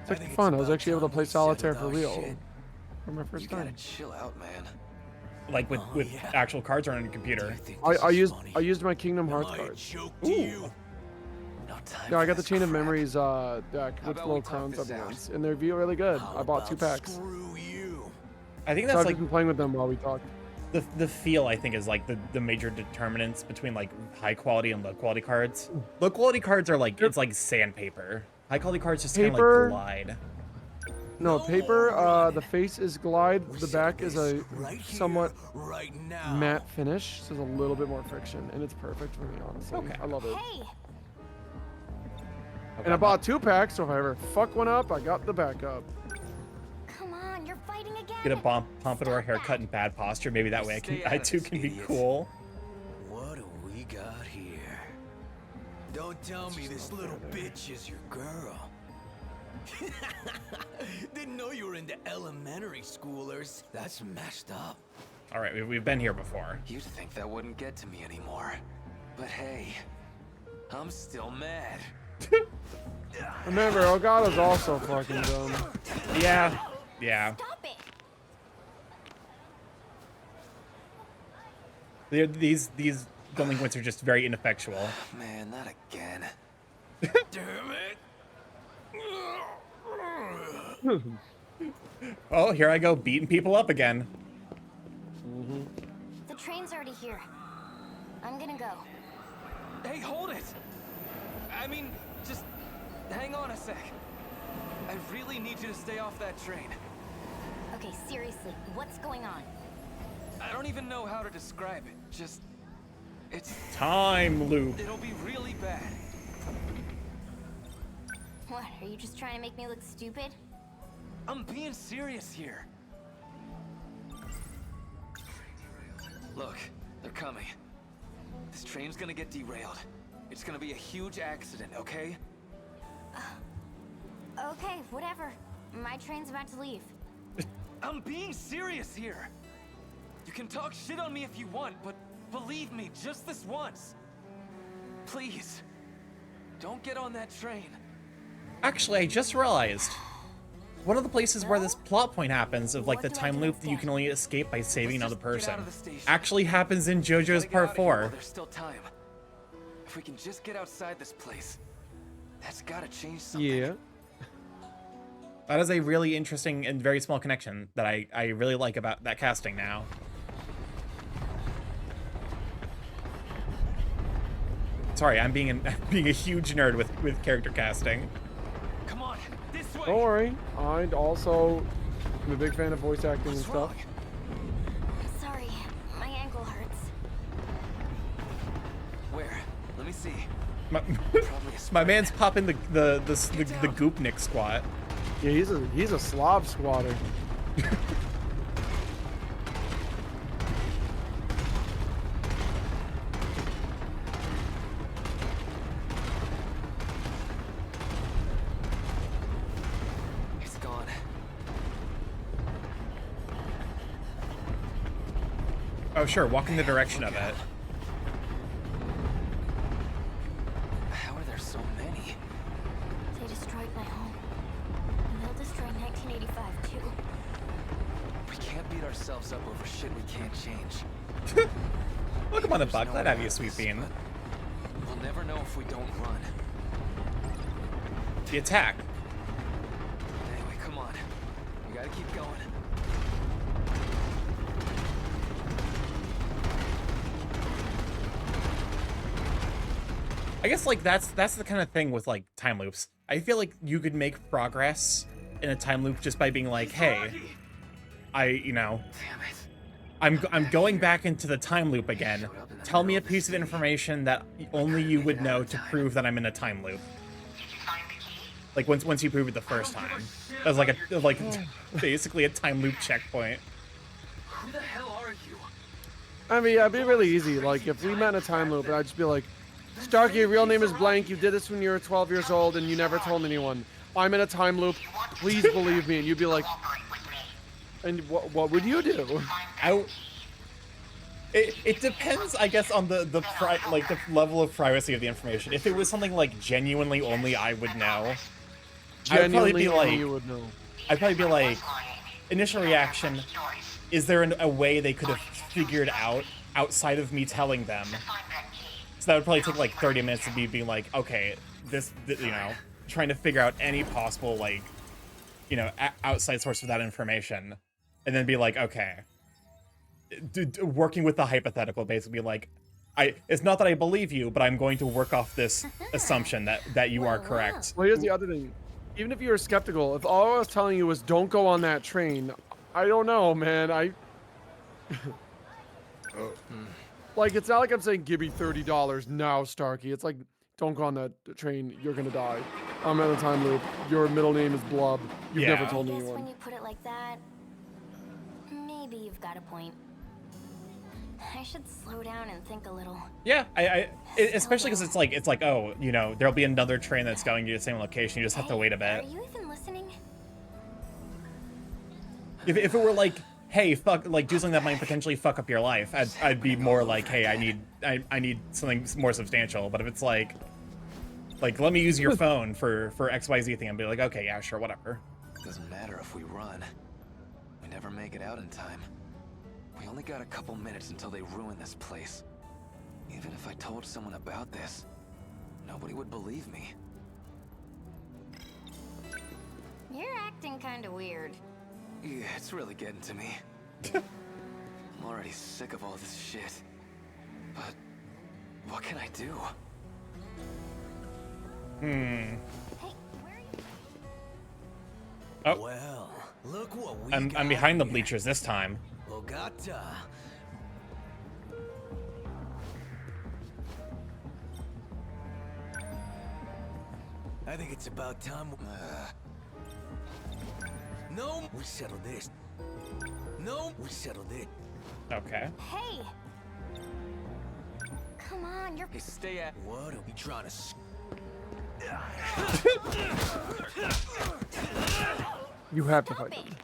like fun. I was actually able to play solitaire for real for my first time. Chill out, man. Like with actual cards on your computer. I used my Kingdom Hearts cards. Ooh. Yeah, I got the Chain of Memories deck with little crowns everyone's, and they're really good. I bought 2 packs. I think So that's I've like been playing with them while we talked. the feel. I think is like the major determinants between like high quality and low quality cards. Low quality cards are like it's like sandpaper. High quality cards just kind of like glide. No, paper, the face is glide, the back is a somewhat matte finish, so there's a little bit more friction, and it's perfect for me, honestly. Okay. I love it. Hey, And I bought 2 packs, so if I ever fuck one up, I got the backup. come on, you're fighting again. Get a pompadour haircut and bad posture. Maybe that way I too can be cool. What do we got here? Don't tell me this little bitch is your girl. Didn't know you were into elementary schoolers. That's messed up. All right, we've been here before. You'd think that wouldn't get to me anymore. But hey, I'm still mad. Remember, Elgato's also fucking dumb. Yeah. Yeah. Stop it. These delinquents are just very ineffectual. Man, not again. Damn it. Oh, here I go beating people up again. The train's already here. I'm gonna go. Hey, hold it! I mean, just hang on a sec. I really need you to stay off that train. Okay, seriously, what's going on? I don't even know how to describe it. Just... it's... Time loop. it'll be really bad. What, are you just trying to make me look stupid? I'm being serious here. Look, they're coming. This train's gonna get derailed. It's gonna be a huge accident, okay? Okay, whatever. My train's about to leave. I'm being serious here. You can talk shit on me if you want, but believe me, just this once. Please, don't get on that train. Actually, I just realized one of the places where this plot point happens of like the What do I time do loop that you instead? can only escape by saving another Let's just get out person of the station. actually happens in JoJo's Gotta get Part out of here while 4. there's still time. If we can just get outside this place, that's gotta change something. Yeah. That is a really interesting and very small connection that I really like about that casting now. Sorry, I'm being a huge nerd with character casting. Come on, this way. Don't worry. I also am a big fan of voice acting and What's stuff. wrong? Sorry, my ankle hurts. Where? Let me see. My, Probably a my sprain. man's popping the goopnik squat. Yeah, he's a slob squatter. It's gone. Oh sure, walk in the direction of it. How are there so many? They destroyed my home. And they'll destroy 1985 too. We can't beat ourselves up over shit we can't change. Welcome on the There's buck. no Glad to have way you, out Sweet this, Bean. but we'll never know if we don't run. The attack. Anyway, come on. We gotta keep going. I guess like that's the kind of thing with like time loops. I feel like you could make progress in a time loop just by being like, hey, Damn it. I'm going back into the time loop again. Tell me a piece of information that only you would know to prove that I'm in a time loop. Like once you prove it the first time, as like basically a time loop checkpoint. Who the hell are you? I mean, it'd be really easy. Like, if we met in a time loop, I'd just be like, Starky, your real name is blank. You did this when you were 12 years old, and you never told anyone. I'm in a time loop. Please believe me. And you'd be like, and what would you do? It depends, I guess, on the level of privacy of the information. If it was something like genuinely only I would know, Genuinely, only you would know. I'd probably be like, initial reaction, is there a way they could have figured out outside of me telling them? So that would probably take like 30 minutes of me being like, okay, this you know, trying to figure out any possible, like, you know, outside source for that information. And then be like, okay, working with the hypothetical, basically like, it's not that I believe you, but I'm going to work off this assumption that you are correct. Well, here's the other thing. Even if you were skeptical, if all I was telling you was don't go on that train, I don't know, man. Like, it's not like I'm saying give me $30 now, Starky. It's like, don't go on that train. You're gonna die. I'm in a time loop. Your middle name is Blub. You've never told me anyone. When you put it like that, maybe you've got a point. I should slow down and think a little. Yeah, especially because it's like, oh, you know, there'll be another train that's going to the same location. You just have to wait a bit. Are you even listening? If it were like, hey, fuck, like do something that might potentially fuck up your life, I'd be more like, hey, I need something more substantial. But if it's like let me use your phone for XYZ thing, I'd be like, okay, yeah, sure, whatever. Doesn't matter if we run. We never make it out in time. We only got a couple minutes until they ruin this place. Even if I told someone about this, nobody would believe me. You're acting kind of weird. Yeah, it's really getting to me. I'm already sick of all this shit. But what can I do? Hey, where are you? Oh. Well, look what we I'm behind the bleachers this time. Bogota. I think it's about time. No, we settled this. No, we settled it. Okay. Hey! Come on, you're... Hey, stay at... What are we trying to... You have to fight them.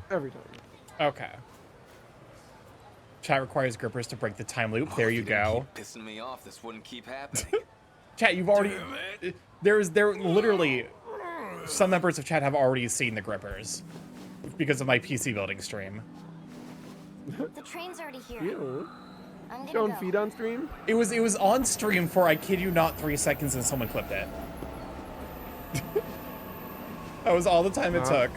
Every time. Okay. Chat requires grippers to break the time loop. There you go. Keep pissing me off. This wouldn't keep happening. Chat, you've already... There literally... Some members of chat have already seen the grippers because of my PC building stream. The train's already here. Ew. I'm gonna Showing go. feed on stream? It was on stream for, I kid you not, 3 seconds and someone clipped it. That was all the time it took.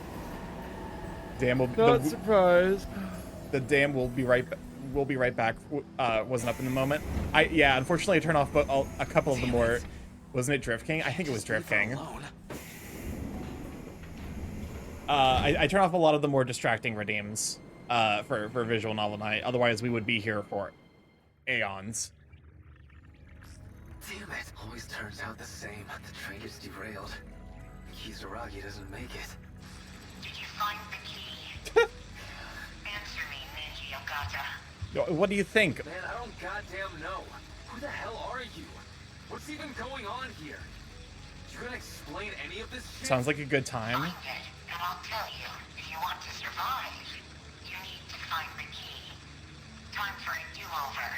Damn, Not surprised. The dam will be right back. Wasn't up in the moment. Yeah, unfortunately I turned off a couple of the more. Wasn't it Drift King? I think it was Drift King. I turned off a lot of the more distracting redeems for visual novel night. Otherwise, we would be here for aeons. Damn it! Always turns out the same. The train is derailed. Kisaragi doesn't make it. Did you find the key? Answer me, Neji Ogata. What do you think? Man, I don't goddamn know. Who the hell are you? What's even going on here? You gonna explain any of this shit? Sounds like a good time. Find it, and I'll tell you. If you want to survive, you need to find the key. Time for a do-over.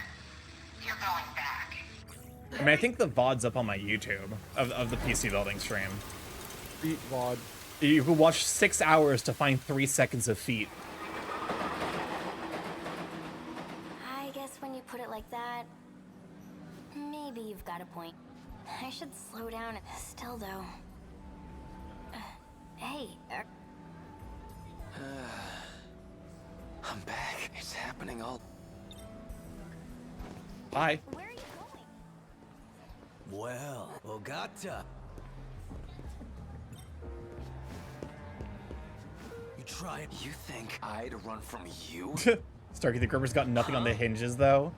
You're going back. I mean, I think the VOD's up on my YouTube of the PC building stream. Feet VOD. You could watch 6 hours to find 3 seconds of feet. I guess when you put it like that, maybe you've got a point. I should slow down. Still, though. Hey, I'm back. It's happening all... Bye. where are you going? Well, Bogota. You try it. You think I'd run from you? Starky the Gripper's got nothing on the hinges, though.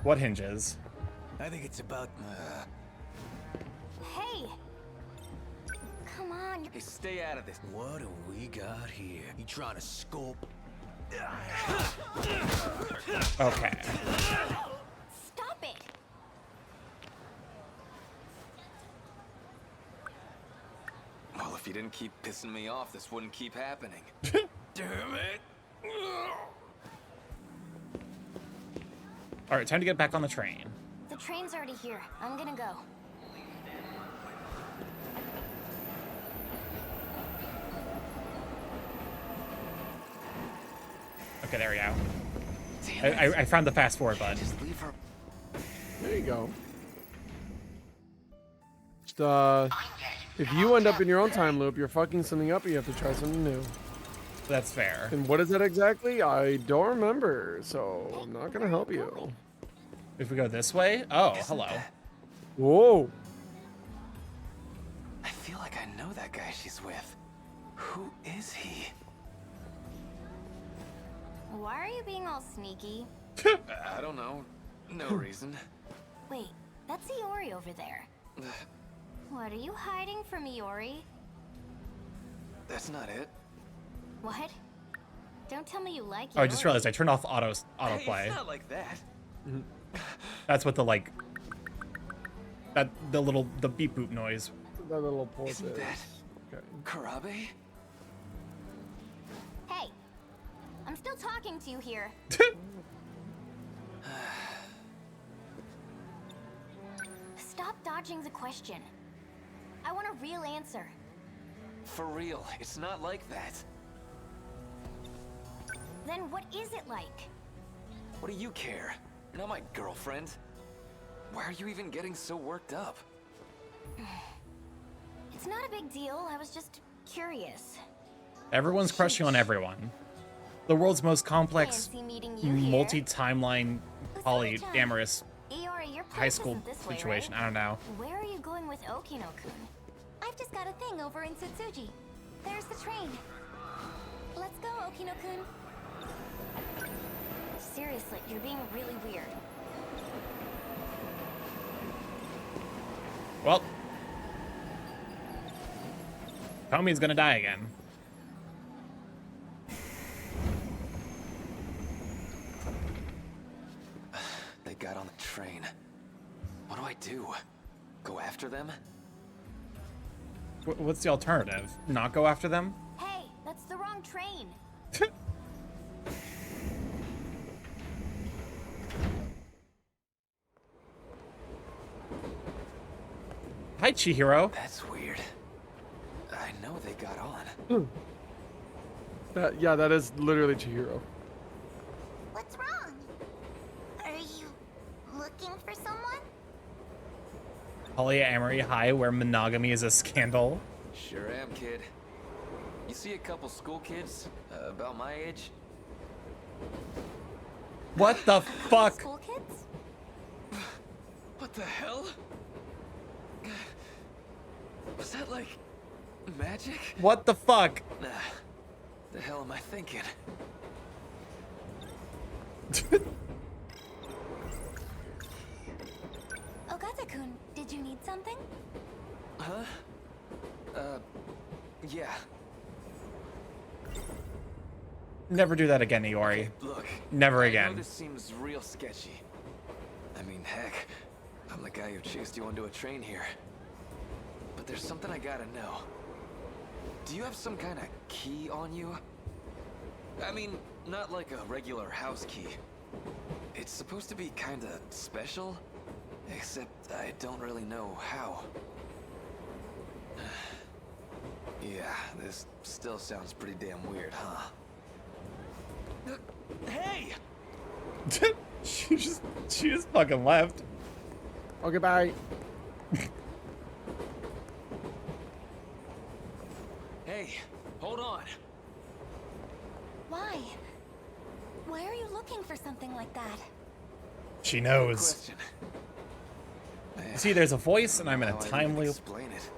What hinges? I think it's about... Hey! Come on, Hey, stay out of this. What do we got here? You trying to scope? Okay. stop it! Well, if you didn't keep pissing me off, this wouldn't keep happening. Damn it! All right, time to get back on the train. The train's already here. I'm gonna go. Okay, there we go. I found the fast forward button. Just leave her. There you go. Just, if you end up in your own time loop, you're fucking something up, you have to try something new. That's fair. And what is that exactly? I don't remember, so I'm not gonna help you. If we go this way? Oh, hello. Whoa. I feel like I know that guy she's with. Who is he? Why are you being all sneaky? I don't know. No reason. Wait, that's Iori over there. What are you hiding from Iori? That's not it. What? Don't tell me you like Oh, I just Iori. realized I turned off autoplay. Hey, it's not like that. That's what the like. The beep boop noise. That little pulse Isn't that Okay. Karabe? Hey, I'm still talking to you here. Stop dodging the question. I want a real answer. For real, it's not like that. Then what is it like? What do you care? You're not my girlfriend. Why are you even getting so worked up? It's not a big deal. I was just curious. Everyone's crushing on everyone. The world's most complex, Fancy meeting you here. multi-timeline, polyamorous Iori, your high place school isn't this way, situation. right? I don't know. Where are you going with Okino-kun? I've just got a thing over in Tsutsuji. There's the train. Let's go, Okino-kun. Seriously, you're being really weird. Well, Tommy's gonna die again. They got on the train. What do I do? Go after them? What's the alternative? Not go after them? Hey, that's the wrong train. Hi, Chihiro. That's weird. I know they got on. Yeah, that is literally Chihiro. What's wrong? Are you looking for someone? Polyamory high where monogamy is a scandal. Sure am, kid. You see a couple school kids about my age? What the fuck? School kids? What the hell? Was that like magic? What the fuck? The hell am I thinking? Ogata-kun, did you need something? Huh? Yeah. Never do that again, Iori. Look. Never I again. know this seems real sketchy. I mean, heck, I'm the guy who chased you onto a train here. But there's something I gotta know. Do you have some kind of key on you? I mean, not like a regular house key. It's supposed to be kind of special, except I don't really know how. Yeah, this still sounds pretty damn weird, huh? Hey! she just fucking left. Okay, bye. Hey, hold on. Why? Why are you looking for something like that? She knows. Question. See, there's a voice, and I'm in a How I time even loop. explain it.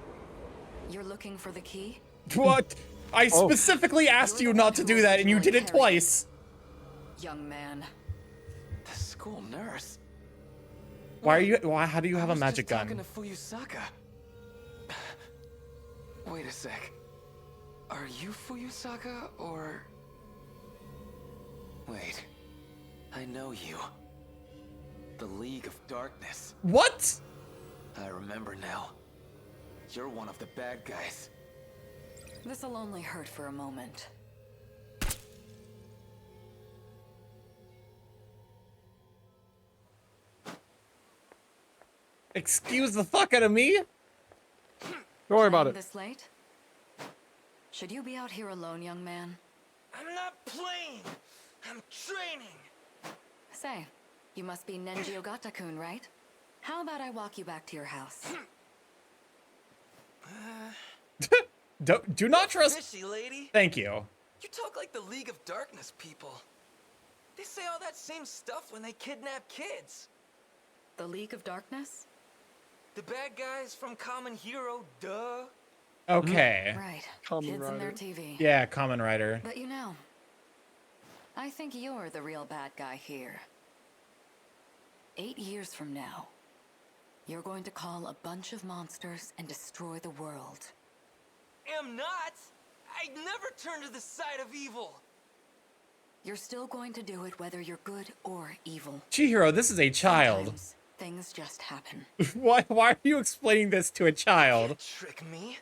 You're looking for the key? What? I specifically asked you not to do that, and you did it twice. Young man. The school nurse. Why are you? Why? How do you have I a was magic just talking gun? to Fuyusaka. Wait a sec. Are you Fuyusaka or? Wait. I know you. The League of Darkness. What? I remember now. You're one of the bad guys. This'll only hurt for a moment. Excuse the fuck out of me? Don't worry about it. This late? Should you be out here alone, young man? I'm not playing. I'm training. Say, you must be Nenji Ogata-kun, right? How about I walk you back to your house? Do not trust. Fishy lady. Thank you. You talk like the League of Darkness people. They say all that same stuff when they kidnap kids. The League of Darkness? The bad guys from Common Hero, duh. Okay. Right. Kamen Kids in their Rider. TV. Yeah, Kamen Rider. But you know, I think you're the real bad guy here. 8 years from now, you're going to call a bunch of monsters and destroy the world. Am not. I'd never turn to the side of evil. You're still going to do it whether you're good or evil. Chihiro, this is a child. Sometimes things just happen. Why are you explaining this to a child? Trick me.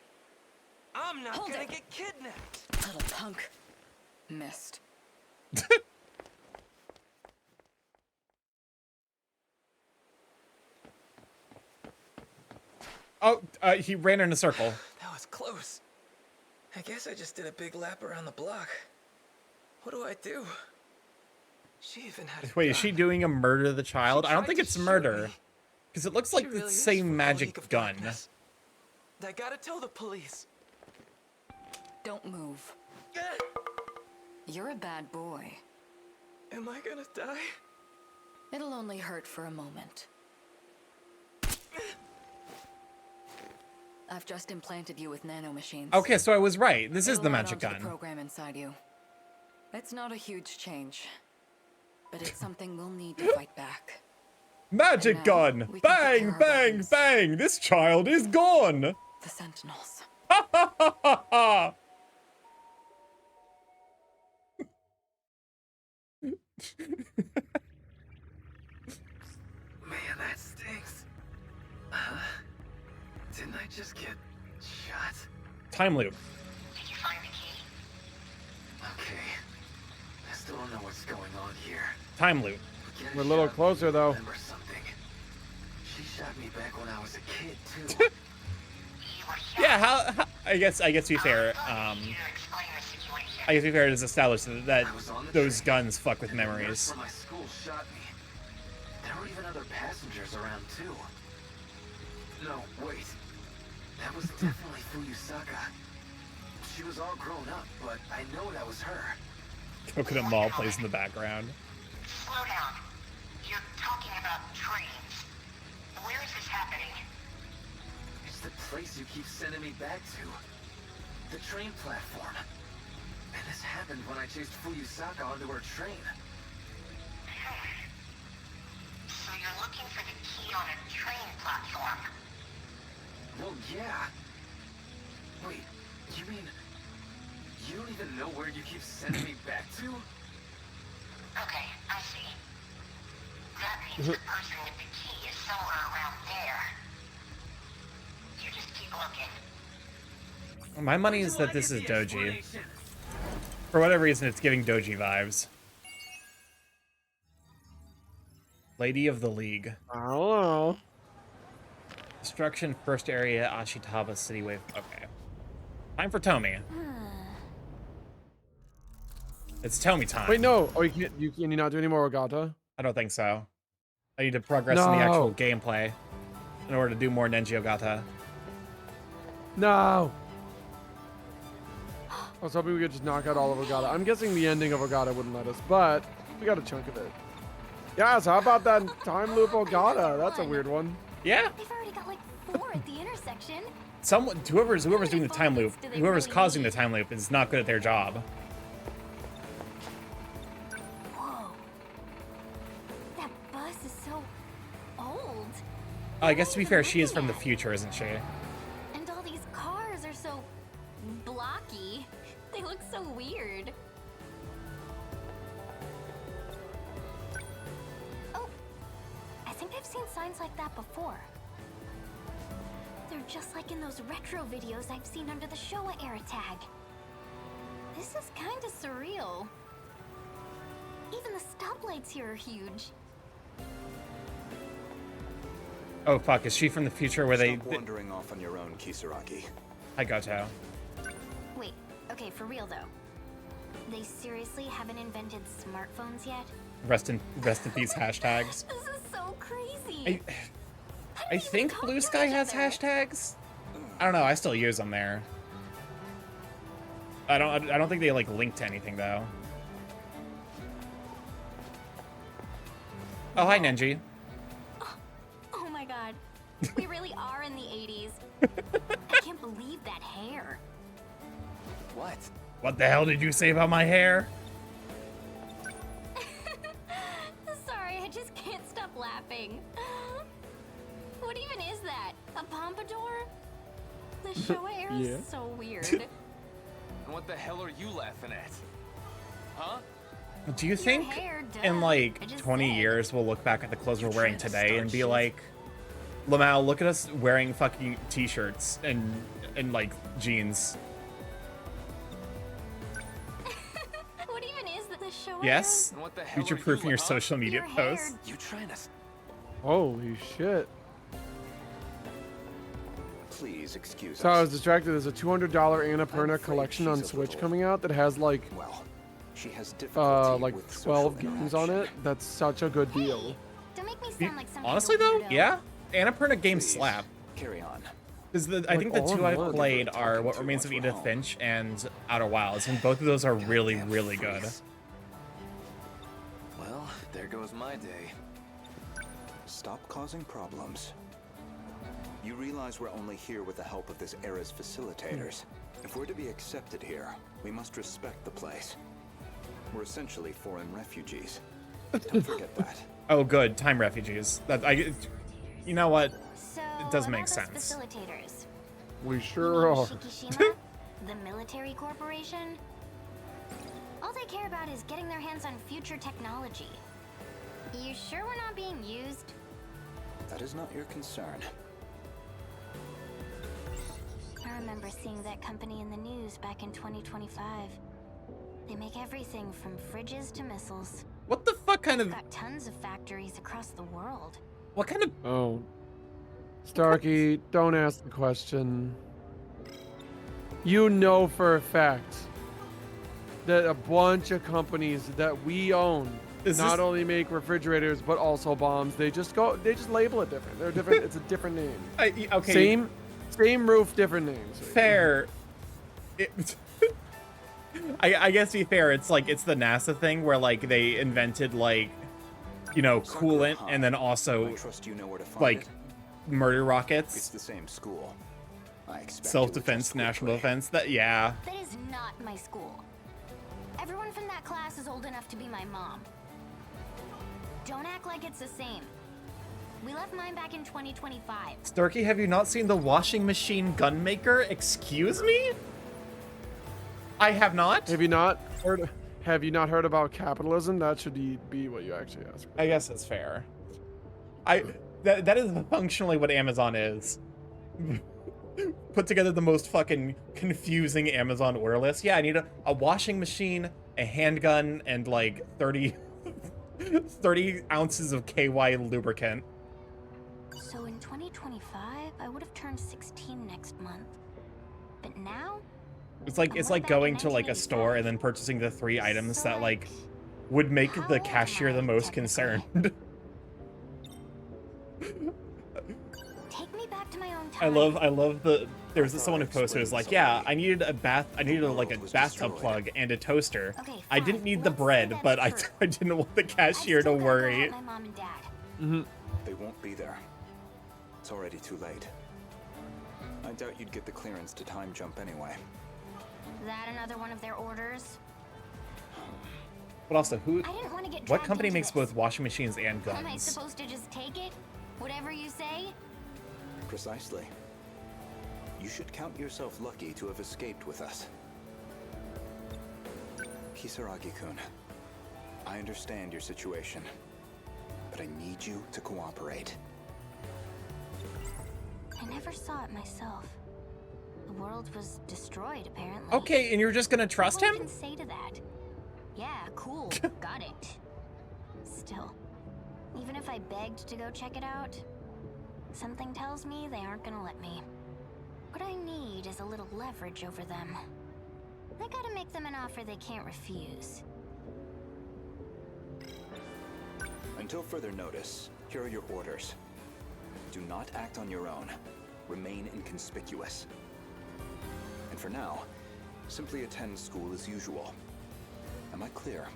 I'm not Hold gonna it. get kidnapped. Little punk. Missed. Oh, he ran in a circle. That was close. I guess I just did a big lap around the block. What do I do? She even had a Wait, is she gun. doing a murder of the child? I don't tried think to it's shoot murder. me. Because it looks She like really the is same from the magic League of gun. Darkness. I gotta tell the police. Don't move. Eh, You're a bad boy. Am I gonna die? It'll only hurt for a moment. I've just implanted you with nanomachines. Okay, so I was right. This is It'll the add magic onto the gun. program inside you. It's not a huge change, but it's something we'll need to fight back. Magic And now, gun! we can Bang, prepare our bang, weapons. bang! This child is gone! The Sentinels. Ha ha ha ha ha! Man, that stinks. Didn't I just get shot? Time loop. Did you find the key? Okay. I still don't know what's going on here. Time loop. Get We're a little shot, closer, maybe though. Remember something. She shot me back when I was a kid too. You were shot. Yeah, how I guess to be fair, I need you to explain the situation. I guess to be fair, it is established that I was on the those train, guns fuck with and the nurse memories. from my school shot me. There were even other passengers around too. No, wait. That was definitely Fuyusaka. She was all grown up, but I know that was her. Coconut Mall plays in the background. Slow down. You're talking about trains. Where is this happening? It's the place you keep sending me back to. The train platform. And this happened when I chased Fuyusaka onto her train. So you're looking for the key on a train platform? Well, yeah. Wait, you mean... You don't even know where you keep sending me back to? Okay, I see. That means the person with the key is somewhere around there. You just keep looking. My money is that this is Doji. For whatever reason, it's giving Doji vibes. Lady of the League. I don't know. Destruction, first area, Ashitaba City Wave. Okay. Time for Tomi. It's Tomi time. Wait, no. Oh, can you not do any more Ogata? I don't think so. I need to progress in the No. actual gameplay in order to do more Nenji Ogata. No. I was hoping we could just knock out all of Ogata. I'm guessing the ending of Ogata wouldn't let us, but we got a chunk of it. Yeah, so how about that time loop Ogata? That's a weird one. Yeah. They've already got like 4 at the intersection. Someone, whoever's doing the time loop, whoever's causing the time loop is not good at their job. Whoa. That bus is so old. I guess to be fair, she is from the future, isn't she? And all these cars are so blocky. They look so weird. Oh, I think I've seen signs like that before. They're just like in those retro videos I've seen under the Showa era tag. This is kind of surreal. Even the stoplights here are huge. Oh fuck, is she from the future where Stop wandering off on your own, Kisaragi. I got to. Wait, okay, for real though. They seriously haven't invented smartphones yet? Rest in peace hashtags. This is so crazy. I think Blue Sky has hashtags. I don't know. I still use them there. I don't think they like link to anything though. Oh hi Nenji. Oh my god. We really are in the 80s. I can't believe that hair. What? What the hell did you say about my hair? Sorry, I just can't stop laughing. What even is that? A pompadour? The Showa era is so weird. And what the hell are you laughing at? Huh? Do you think in like 20 years we'll look back at the clothes we're wearing today and be like, Lamau, look at us wearing fucking t-shirts and like jeans. What even is the Showa Yes? And what the hell Future-proof in your social media Your hair. posts. You trying to... Holy shit. Please excuse So I was us. distracted. There's a $200 Annapurna afraid collection on she's a Switch little- coming out that has like Well, she has difficulty like with 12 social games on it. interaction. That's such a good deal. Don't make me sound like some Honestly kind though, of weirdo. yeah. Annapurna games Please, slap. Carry on. Because I Like, think the all two in I've one. played Talking are What too Remains of much Edith at home. Finch and Outer Wilds, and both of those are really, Goddamn really good. freaks. Well, there goes my day. Stop causing problems. You realize we're only here with the help of this era's facilitators. If we're to be accepted here, we must respect the place. We're essentially foreign refugees. Don't forget that. Oh, good. Time refugees. You know what? So, It does make about those sense. facilitators. We sure are. Shikishima, the military corporation. All they care about is getting their hands on future technology. You sure we're not being used? That is not your concern. I remember seeing that company in the news back in 2025. They make everything from fridges to missiles. What the fuck kind of... They've got tons of factories across the world. What kind of... Oh. Starky, don't ask the question. You know for a fact that a bunch of companies that we own not only make refrigerators but also bombs. They just label it different. They're different. It's a different name. Okay. Same roof, different names. Fair. I guess to be fair, it's like it's the NASA thing where like they invented like, you know, coolant and then also I trust you know where to find like it. murder It's rockets, the same school. I expect self-defense, national defense. That yeah. That is not my school. Everyone from that class is old enough to be my mom. Don't act like it's the same. We left mine back in 2025. Starky, have you not seen the washing machine gun maker? Excuse me? I have not. Have you not heard about capitalism? That should be what you actually ask. I guess that's fair. That is functionally what Amazon is. Put together the most fucking confusing Amazon order list. Yeah, I need a washing machine, a handgun, and like 30 ounces of KY lubricant. So in 2025, I would have turned 16 next month. But now, It's like going to like a store and then purchasing the 3 items that like would make the cashier the most concerned. take me back to my own I time. love there's someone who posted, it was like, yeah, I needed a bathtub plug and a toaster. Okay, I didn't fine, need the let's say bread, that's but true. I didn't want the cashier to Still gotta go worry. help my mom and dad. They won't be there. It's already too late. I doubt you'd get the clearance to time jump anyway. That another one of their orders? But also, who? I didn't want to get What dragged company into makes this. both washing machines and Am I guns? supposed to just take it? Whatever you say? Precisely. You should count yourself lucky to have escaped with us. Kisaragi-kun, I understand your situation, but I need you to cooperate. I never saw it myself. The world was destroyed, apparently. Okay, and you're just gonna trust What him? can say to that? Yeah, cool. Got it. Still, even if I begged to go check it out, Something tells me they aren't gonna let me. What I need is a little leverage over them. I gotta make them an offer they can't refuse. Until further notice, here are your orders. Do not act on your own. Remain inconspicuous. And for now, simply attend school as usual. Am I clear?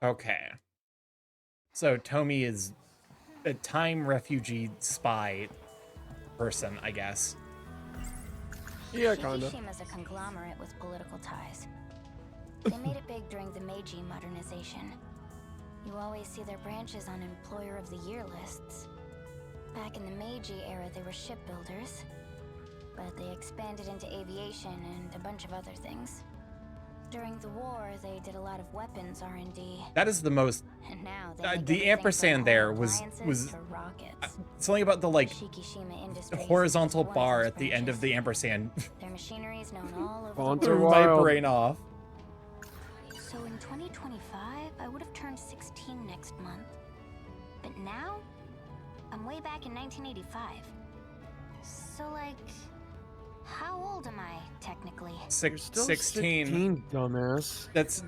Okay. So Tomi is a time refugee spy person, I guess. Yeah, kinda. Shikishima's a conglomerate with political ties. They made it big during the Meiji modernization. You always see their branches on Employer of the Year lists. Back in the Meiji era, they were shipbuilders, but they expanded into aviation and a bunch of other things. During the war, they did a lot of weapons R&D. That is the most. And now they make The everything ampersand from there home was appliances to rockets. something about the like Shikishima Industries horizontal is one of bar those at the end of the ampersand. Their machinery is known all over Fonts the are world. My wild. brain off. So in 2025, I would have turned 16 next month. But now, I'm way back in 1985. So like, how old am I, technically? You're still 16. 16, dumbass. That's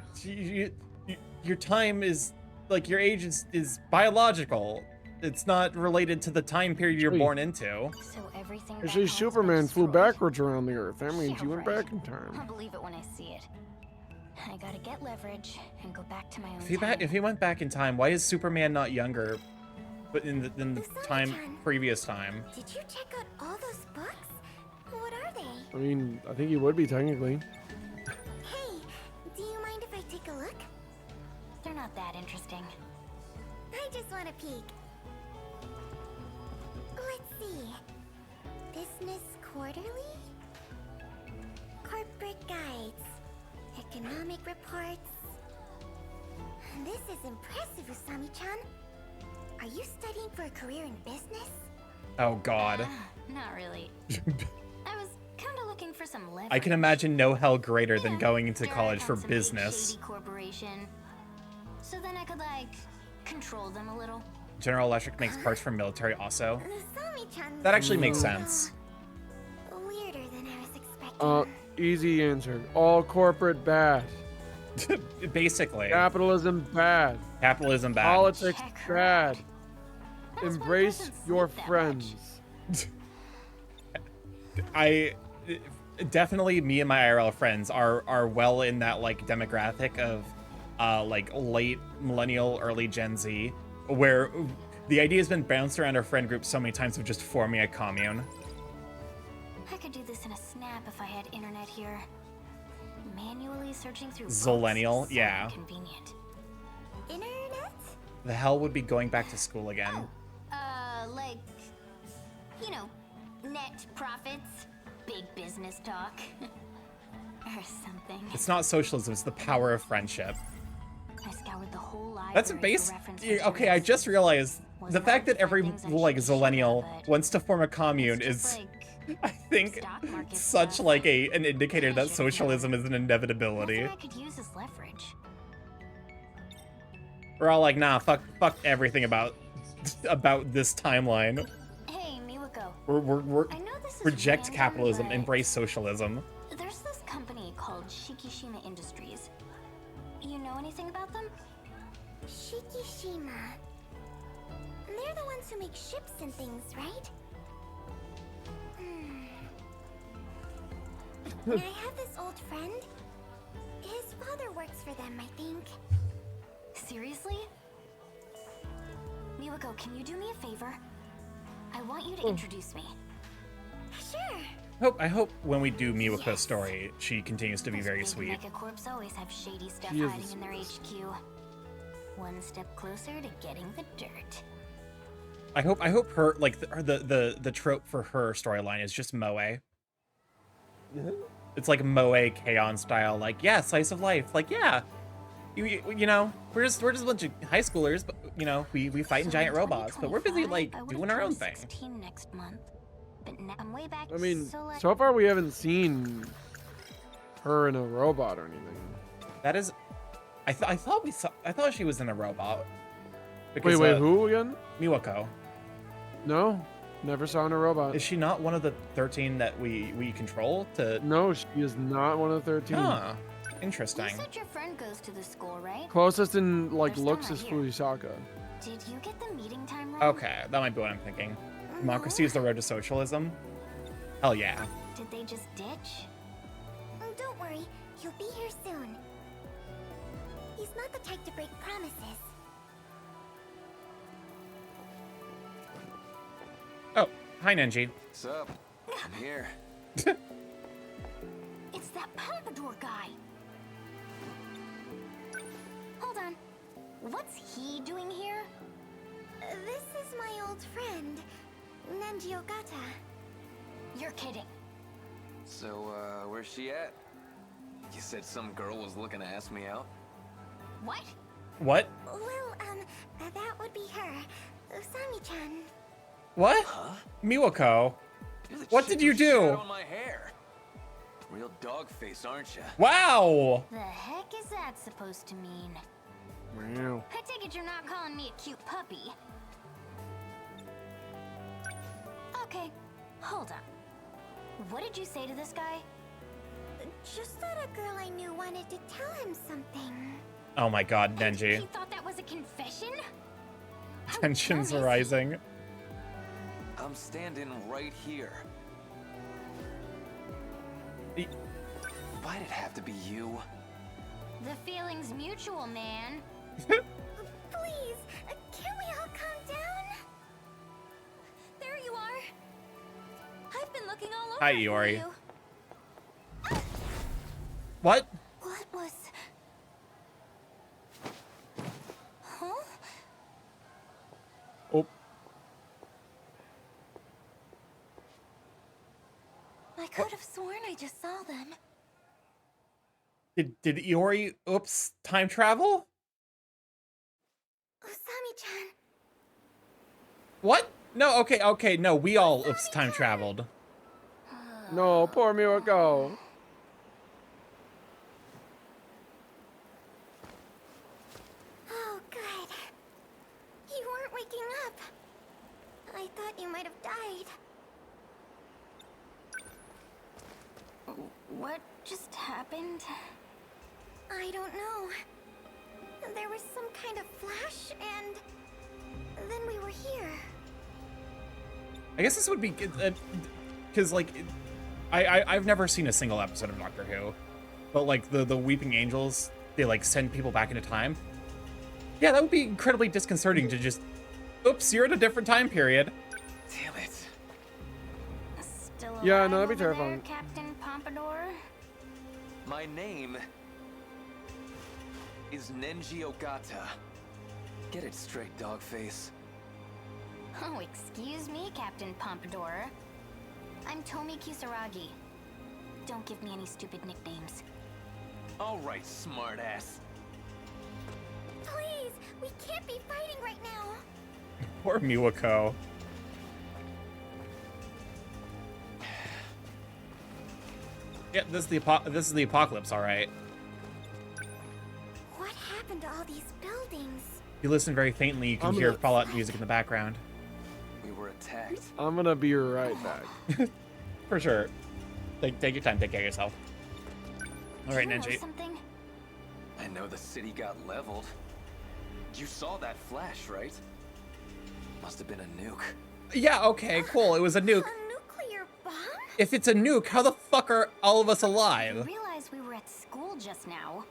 your time is like your age is biological. It's not related to the time period you're born into. So everything back Actually, home's been Superman flew destroyed. backwards around the Earth. That means Yeah, you went right. back in I'll time. believe it when I see it. I gotta get leverage and go back to my own If he went back in time, why is Superman not younger? But in the time previous time. Did you check out all those books? What are they? I mean, I think you would be technically. Hey, do you mind if I take a look? They're not that interesting. I just want to peek. Let's see. Business Quarterly? Corporate Guides. Economic Reports. This is impressive, Usami-chan. Are you studying for a career in business? Oh God. Not really. I was kind of looking for some leverage. I can imagine no hell greater than going into Derek college for owns a big business. shady corporation. So then I could like control them a little. General Electric makes parts for military also. Usami-chan's That actually makes sense. weirder than I was expecting. Easy answer. All corporate bad. Basically. Capitalism bad. Capitalism bad. Politics bad. Embrace your friends. I definitely, me and my IRL friends are well in that like demographic of like late millennial, early Gen Z, where the idea has been bounced around our friend group so many times of just forming a commune. I could do this in a snap if I had internet here. Manually searching through Zillennial, books is so yeah. inconvenient. Internet? The hell would be going back to school again. Like, you know, net profits, big business talk, or something. It's not socialism, it's the power of friendship. I scoured the whole library. That's a for base. reference Okay, I materials. just realized the Wasn't fact that hard to every find things on like Shikishima, zillennial but wants to form a commune it's is, just like I think, stock market such stuff. like an indicator I that should've socialism known. is an inevitability. Nothing I could use as leverage. We're all like, nah, fuck everything about this timeline. Hey, Miwako. We're I know this is reject random, capitalism, but embrace socialism. there's this company called Shikishima Industries. You know anything about them? Shikishima. They're the ones who make ships and things, right? I have this old friend. His father works for them, I think. Seriously? Miwako, can you do me a favor? I want you to introduce me. Sure. I hope when we do Miwako's story, she continues to be very sweet. Megacorps always have shady stuff She is hiding in their HQ. One step closer to getting the dirt. I hope her like the trope for her storyline is just moe. It's like moe K-On style, like yeah, slice of life, like yeah, you know we're just a bunch of high schoolers, but you know we fight in giant robots, but we're busy like doing our own thing. 16 next month, but now I'm way back. I mean, like, so far we haven't seen her in a robot or anything. That is, I thought she was in a robot. Because, wait, who again? Miwako. No, never saw in a robot. Is she not one of the 13 that we control to? No, she is not one of the 13. Huh. Interesting. You said your friend goes to the school, right? Closest in like There's looks some is right here. Fujisaka. Did you get the meeting time wrong? Okay, that might be what I'm thinking. Democracy is the road to socialism. Hell yeah. Did they just ditch? Don't worry, he'll be here soon. He's not the type to break promises. Oh, hi Nenji. What's up? I'm here. It's that Pompadour guy. Hold on. What's he doing here? This is my old friend, Nenji Ogata. You're kidding. So, where's she at? You said some girl was looking to ask me out? What? What? Well, that would be her, Usami-chan. What? Huh? Miwako. You're the What chick did you who do? shat on my hair. Real dog face, aren't you? Wow. The heck is that supposed to mean? Wow. I take it you're not calling me a cute puppy. Okay, hold on. What did you say to this guy? Just that a girl I knew wanted to tell him something. Oh my god, He Nenji. thought that was a confession? How Tensions dumb is he? rising. I'm standing right here. Why'd it have to be you? The feeling's mutual, man. Please, can we all calm down? There you are. I've been looking all over Hi, for Iori. you. What? What was... Huh? Oh. I could have sworn I just saw them. Did Iori oops time travel? Usami-chan. What? No, okay, no, we all oops time traveled. No, poor Miwako. Oh, good. You weren't waking up. I thought you might have died. What just happened? I don't know. There was some kind of flash, and then we were here. I guess this would be because like I've never seen a single episode of Doctor Who, but like the Weeping Angels, they like send people back into time. Yeah, that would be incredibly disconcerting to just oops, you're at a different time period. Damn it. Still Yeah, alive no, that'd be over there, terrifying. Captain Pompadour? My name is Nenji Ogata. Get it straight, dogface. Oh, excuse me, Captain Pompadour. I'm Tomi Kisaragi. Don't give me any stupid nicknames. All right, smartass. Please, we can't be fighting right now. Poor Miwako. Yeah, this is the apocalypse, all right. What happened to all these buildings? If you listen very faintly, you can I'm hear gonna- Fallout music in the background. We were attacked. I'm gonna be right back. For sure. Take your time, take care of yourself. All right, Do you know Nenji. something? I know the city got leveled. You saw that flash, right? Must have been a nuke. Yeah, okay, cool. It was a nuke. A nuclear bomb? If it's a nuke, how the fuck are all of us I alive? realized we were at school just now.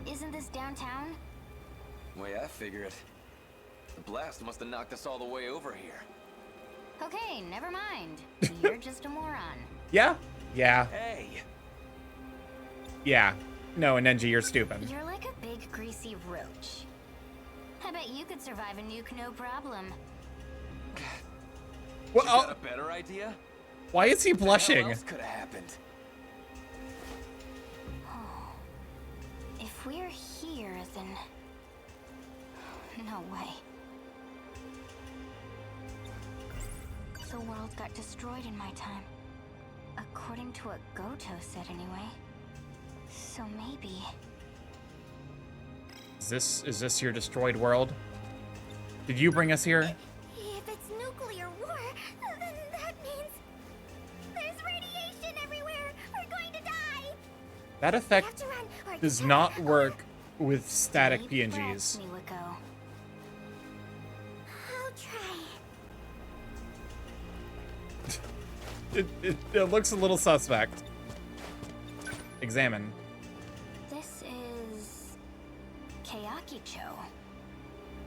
Isn't this downtown? Way I figure it. The blast must have knocked us all the way over here. Okay, never mind. You're just a moron. Yeah? Yeah. Hey! Yeah. No, Nenji, you're stupid. You're like a big greasy roach. I bet you could survive a nuke no problem. Well, You got a better idea? why is he What blushing? else could have happened? If we're here, then... No way. The world got destroyed in my time. According to what Goto said, anyway. So maybe... Is this your destroyed world? Did you bring us here? If it's nuclear war, then that means there's radiation everywhere. We're going to die. That effect does not work with static Deep PNGs. breaths, Miwako. I'll try. It looks a little suspect. Examine. This is Kayaki-cho.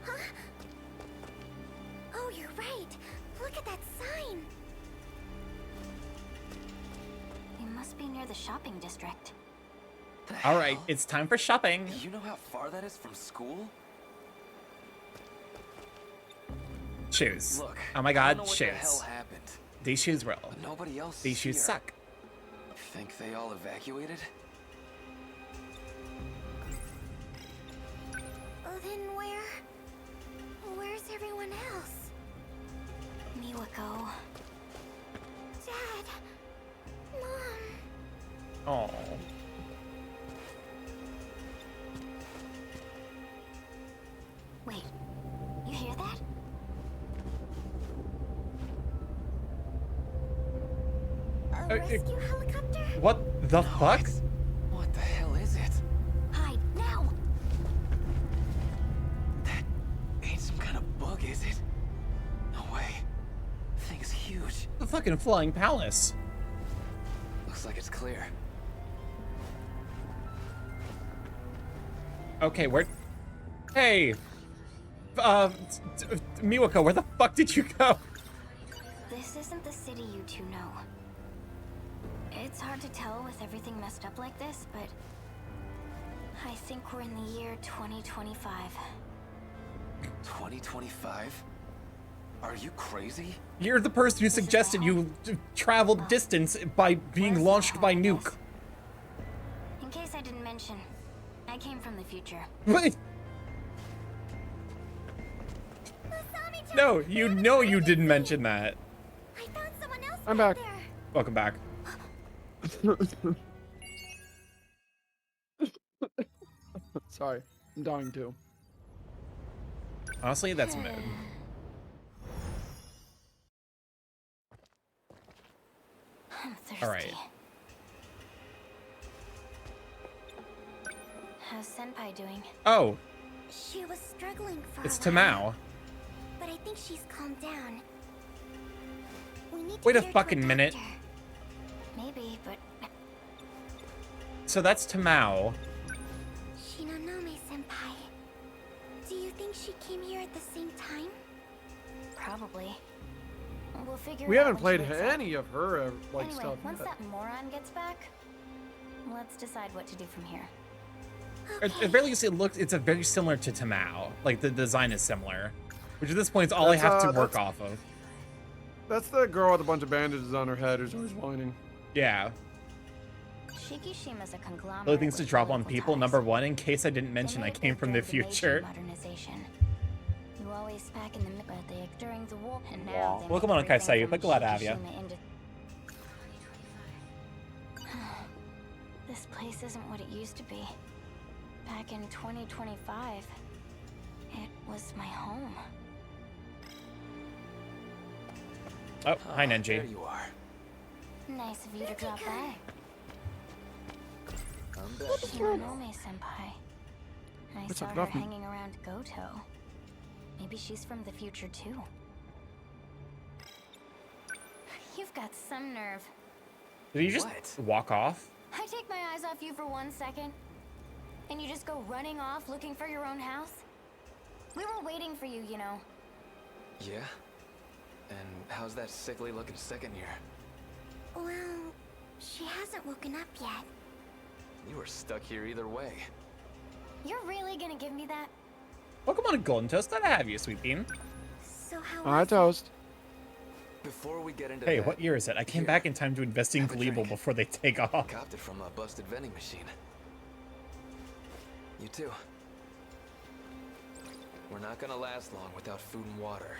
Huh? Oh, you're right. Look at that sign. You must be near the shopping district. All right, it's time for shopping. You know how far that is from school? Shoes. Look, Oh my I god, don't know what shoes. the hell happened. These shoes roll. But nobody else These is shoes here. suck. Think they all evacuated? Then where's everyone else? Miwako. Dad. Mom. Oh. Wait, you hear that? A rescue helicopter? What the fuck? What the hell is it? Hide now! That ain't some kind of bug, is it? No way. Thing's huge. The fucking flying palace. Looks like it's clear. Okay, where? Hey, Miwako, where the fuck did you go? This isn't the city you two know. It's hard to tell with everything messed up like this, but I think we're in the year 2025. 2025? Are you crazy? You're the person who suggested you traveled distance by being launched by nuke. In case I didn't mention, I came from the future. Wait. No, you know you didn't mention that. I found someone else I'm back. there. Welcome back. Sorry, I'm dying too. Honestly, that's mid. I'm thirsty. All right. How's Senpai doing? Oh, She was struggling for it's a while, Tamao. but I think she's calmed down. We need to Wait a get her to fucking minute. doctor. Maybe, but So that's Tamao. Shinonome-senpai. Do you think she came here at the same time? probably. We'll figure We it out haven't when played she wakes up. any of her like Anyway, stuff once yet. that moron gets back, let's decide what to do from here. At very least, it's a very similar to Tamao. Like the design is similar, which at this point is all I have to work off of. That's the girl with a bunch of bandages on her head who's always whining. Yeah. Shikishima's a conglomerate. Other things to with drop on political people. ties. Number one, in case I didn't mention, I They made came it from the during Meiji future. modernization. You always back in the middle during the war, and now Wow. they Welcome make on, everything Kaisayu. from But glad to have ya. Shikishima into- This place isn't what it used to be. Back in 2025, it was my home. Oh, hi, There Nenji. you are. Nice of you to drop by. I'm back. Shinonome-senpai. I What's saw up, her Duffy? hanging around Goto. Maybe she's from the future too. You've got some nerve. Did you just walk off? I take my eyes off you for 1 second, and you just go running off looking for your own house? We were waiting for you, you know. Yeah? And how's that sickly looking second year? Well, she hasn't woken up yet. You were stuck here either way. You're really gonna give me that? Welcome on, Golden Toast. Glad to have you, sweet bean. So how Alright, toast. Before we get into Hey, that, what year is it? I came back in time to invest in have a Gleeble drink. before they take off. Copped it from a busted vending machine. You too. We're not gonna last long without food and water.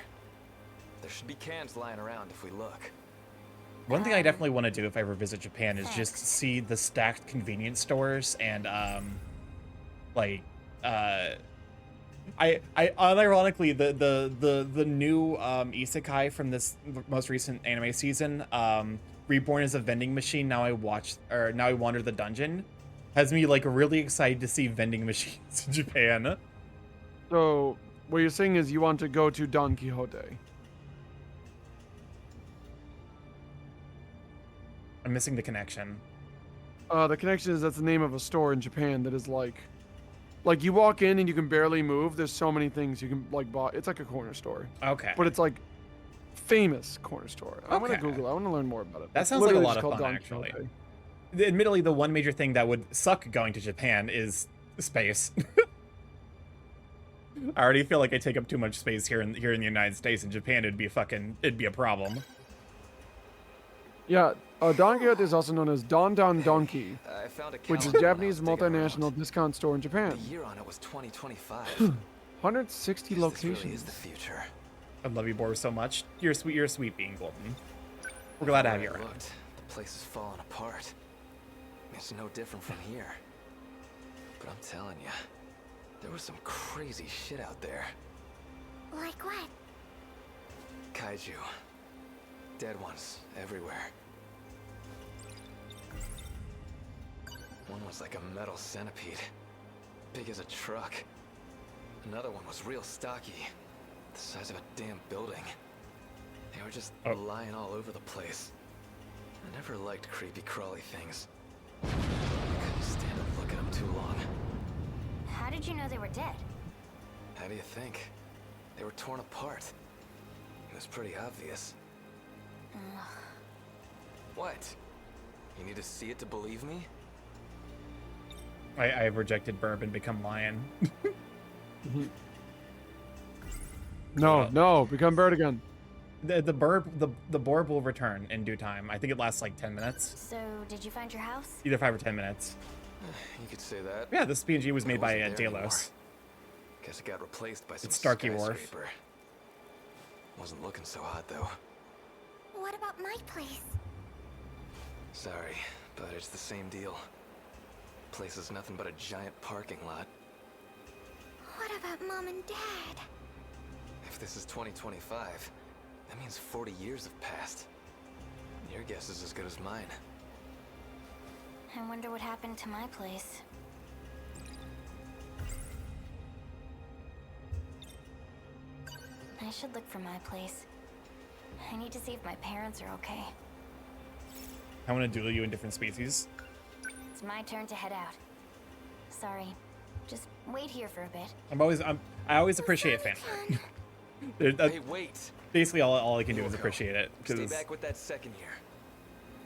There should be cans lying around if we look. One thing I definitely want to do if I ever visit Japan is just see the stacked convenience stores and unironically, the new isekai from this most recent anime season, reborn as a vending machine. Now I wander the dungeon, has me like really excited to see vending machines in Japan. So what you're saying is you want to go to Don Quixote. I'm missing the connection. The connection is that's the name of a store in Japan that is like you walk in and you can barely move. There's so many things you can like buy. It's like a corner store. Okay. But it's like famous corner store. I'm Okay. gonna Google it. I want to learn more about it. That It's sounds like a literally lot just of called fun, Don actually. Quixote. Admittedly, the one major thing that would suck going to Japan is space. I already feel like I take up too much space here in the United States. In Japan, it'd be a problem. Yeah, Don Quixote is also known as Don Don Donkey, I found a which is calendar when I Japanese was digging multinational around. discount store in Japan. The year on it was 2025. 160 This really is locations. the future. I love you, Boris, so much. You're sweet being golden. We're glad to have you Everywhere I around. looked, the place is falling apart. It's no different from here. But I'm telling you, there was some crazy shit out there. Like what? Kaiju. Dead ones everywhere. One was like a metal centipede, big as a truck. Another one was real stocky, the size of a damn building. They were just lying all over the place. I never liked creepy crawly things. I couldn't stand to look at them too long. How did you know they were dead? How do you think? They were torn apart. It was pretty obvious. What? You need to see it to believe me? I've rejected Burb and become lion. No, become bird again. The Borb will return in due time. I think it lasts like 10 minutes. So, did you find your house? Either 5 or 10 minutes. You could say that. Yeah, this PNG was But made it by wasn't there Delos. anymore. Guess it got replaced by some It's StarkyMorph. skyscraper. Wasn't looking so hot though. What about my place? Sorry, but it's the same deal. Place is nothing but a giant parking lot. What about Mom and Dad? If this is 2025, that means 40 years have passed. Your guess is as good as mine. I wonder what happened to my place. I should look for my place. I need to see if my parents are okay. I want to duel you in different species. It's my turn to head out. Sorry. Just wait here for a bit. I always appreciate family. Hey, wait! Basically, all I can do is appreciate it. Stay Because back with that second year.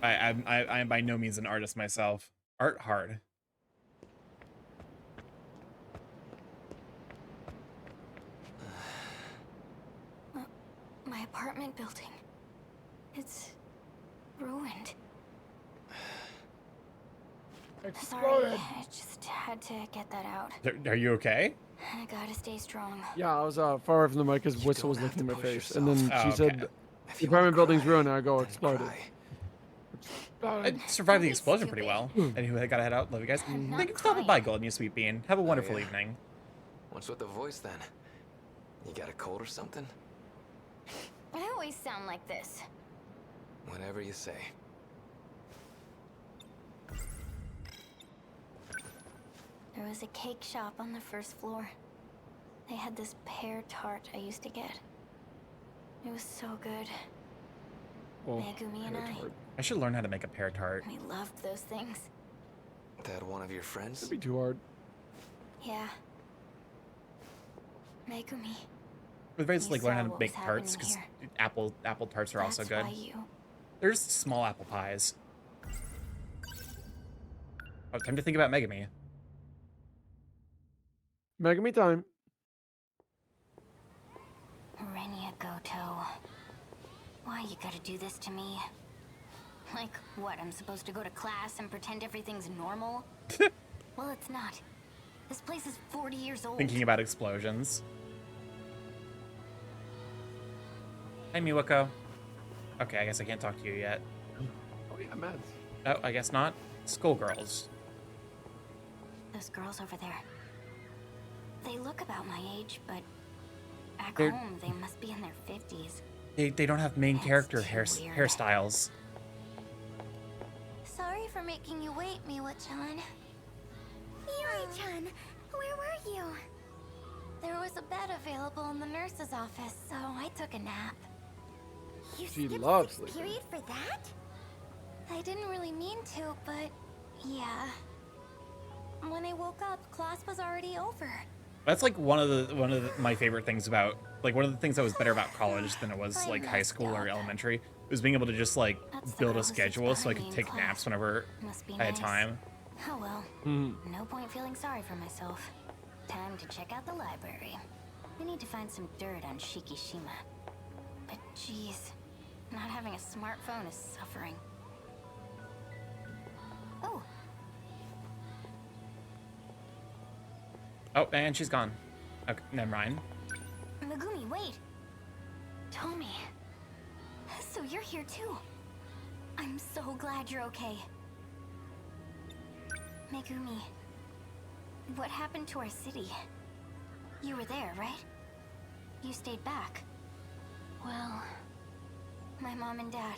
I'm by no means an artist myself. Art hard. My apartment building. It's ruined. Sorry, I just had to get that out. Are you okay? I gotta stay strong. Yeah, I was far away from the mic because Whistle was licking my face, and then Oh, she okay. said, "The apartment building's ruined." And I go, "Exploded." I survived the explosion pretty well. Anyway, I gotta head out. Love you guys. Thank you for stopping by, Golden, you sweet bean. Have a wonderful evening. What's with the voice then? You got a cold or something? I always sound like this. Whatever you say. There was a cake shop on the first floor. They had this pear tart I used to get. It was so good. Megumi and I should learn how to make a pear tart. we loved those things. That one of your friends? It'd be too hard. Yeah. Megumi. But very just You like learn saw how to what make was tarts happening because apple tarts are also That's good. why you... There's small apple pies. Oh, time to think about Megami. Megami time. Renia Goto. Why you gotta do this to me? Like, what, I'm supposed to go to class and pretend everything's normal? Well, it's not. This place is 40 years old. Thinking about explosions. Hey, Miwako. Okay, I guess I can't talk to you yet. Oh yeah, meds. Oh, I guess not. Schoolgirls. Those girls over there. They look about my age, but back They're- home they must be in their 50s. They don't have main character hairstyles. Sorry for making you wait, Miwa-chan. Yuri-chan, where were you? There was a bed available in the nurse's office, so I took a nap. You She skipped loves 6th sleeping. period for that? I didn't really mean to, but yeah. When I woke up, class was already over. That's like one of my favorite things about, like, one of the things that was better about college than it was like high school or elementary was being able to just like build a schedule so I could take naps whenever Must be I had nice. time. Oh well. No point feeling sorry for myself. Time to check out the library. I need to find some dirt on Shikishima. But geez, not having a smartphone is suffering. Oh, Oh, and she's gone. Okay, never mind. Megumi, wait. Tomi. So you're here too. I'm so glad you're okay. Megumi, what happened to our city? You were there, right? You stayed back. Well, my mom and dad,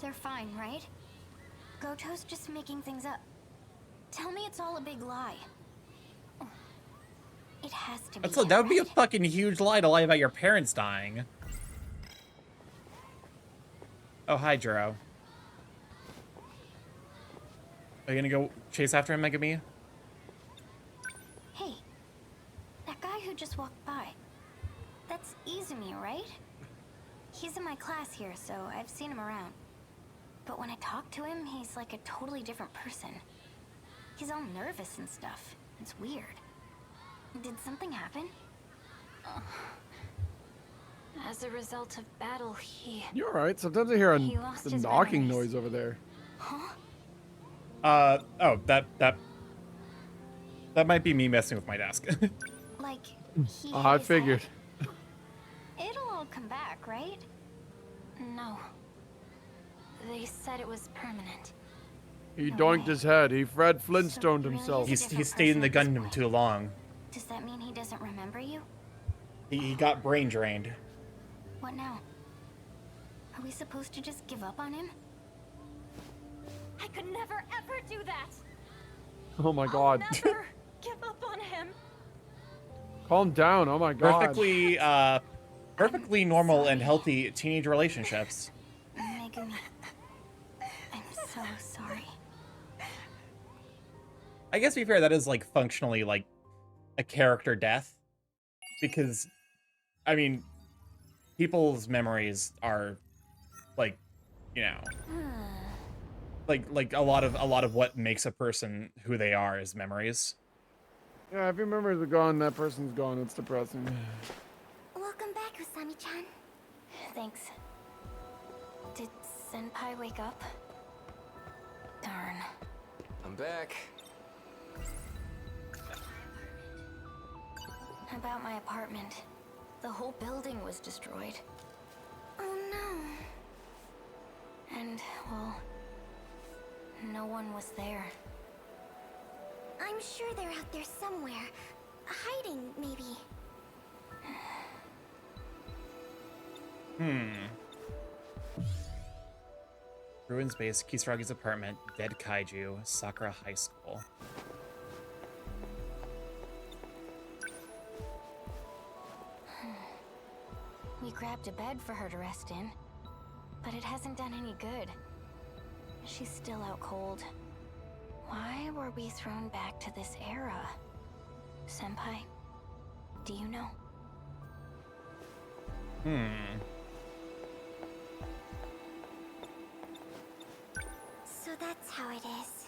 they're fine, right? Goto's just making things up. Tell me it's all a big lie. It has to be. That would be a fucking huge lie to lie about your parents dying. Oh, hi, Juro. Are you gonna go chase after him, Megumi? Hey, that guy who just walked by. That's Izumi, right? He's in my class here, so I've seen him around. But when I talk to him, he's like a totally different person. He's all nervous and stuff. It's weird. Did something happen? As a result of battle, he... You're alright. Sometimes I hear He lost the his knocking memories. noise over there. Huh? Oh, that might be me messing with my desk. Like, he I hit his figured. head? It'll all come back, right? No. They said it was permanent. He doinked his head. He Fred Flintstoned himself. He stayed in the Gundam too long. Does that mean he doesn't remember you? He got brain drained. What now? Are we supposed to just give up on him? I could never ever do that! Oh my god. Never give up on him! Calm down. Oh my god. Perfectly normal and healthy teenage relationships. Megumi, I'm so sorry. I guess to be fair, that is like functionally like a character death, because, I mean, people's memories are like, you know, like a lot of what makes a person who they are is memories. Yeah, if your memories are gone, that person's gone. It's depressing. Welcome back, Usami-chan. Thanks. Did Senpai wake up? Darn. I'm back. About my apartment. The whole building was destroyed. Oh no. And, well, no one was there. I'm sure they're out there somewhere. Hiding, maybe. Ruins base, Kisaragi's apartment, dead kaiju, Sakura High School. We grabbed a bed for her to rest in, but it hasn't done any good. She's still out cold. Why were we thrown back to this era? Senpai, do you know? So that's how it is.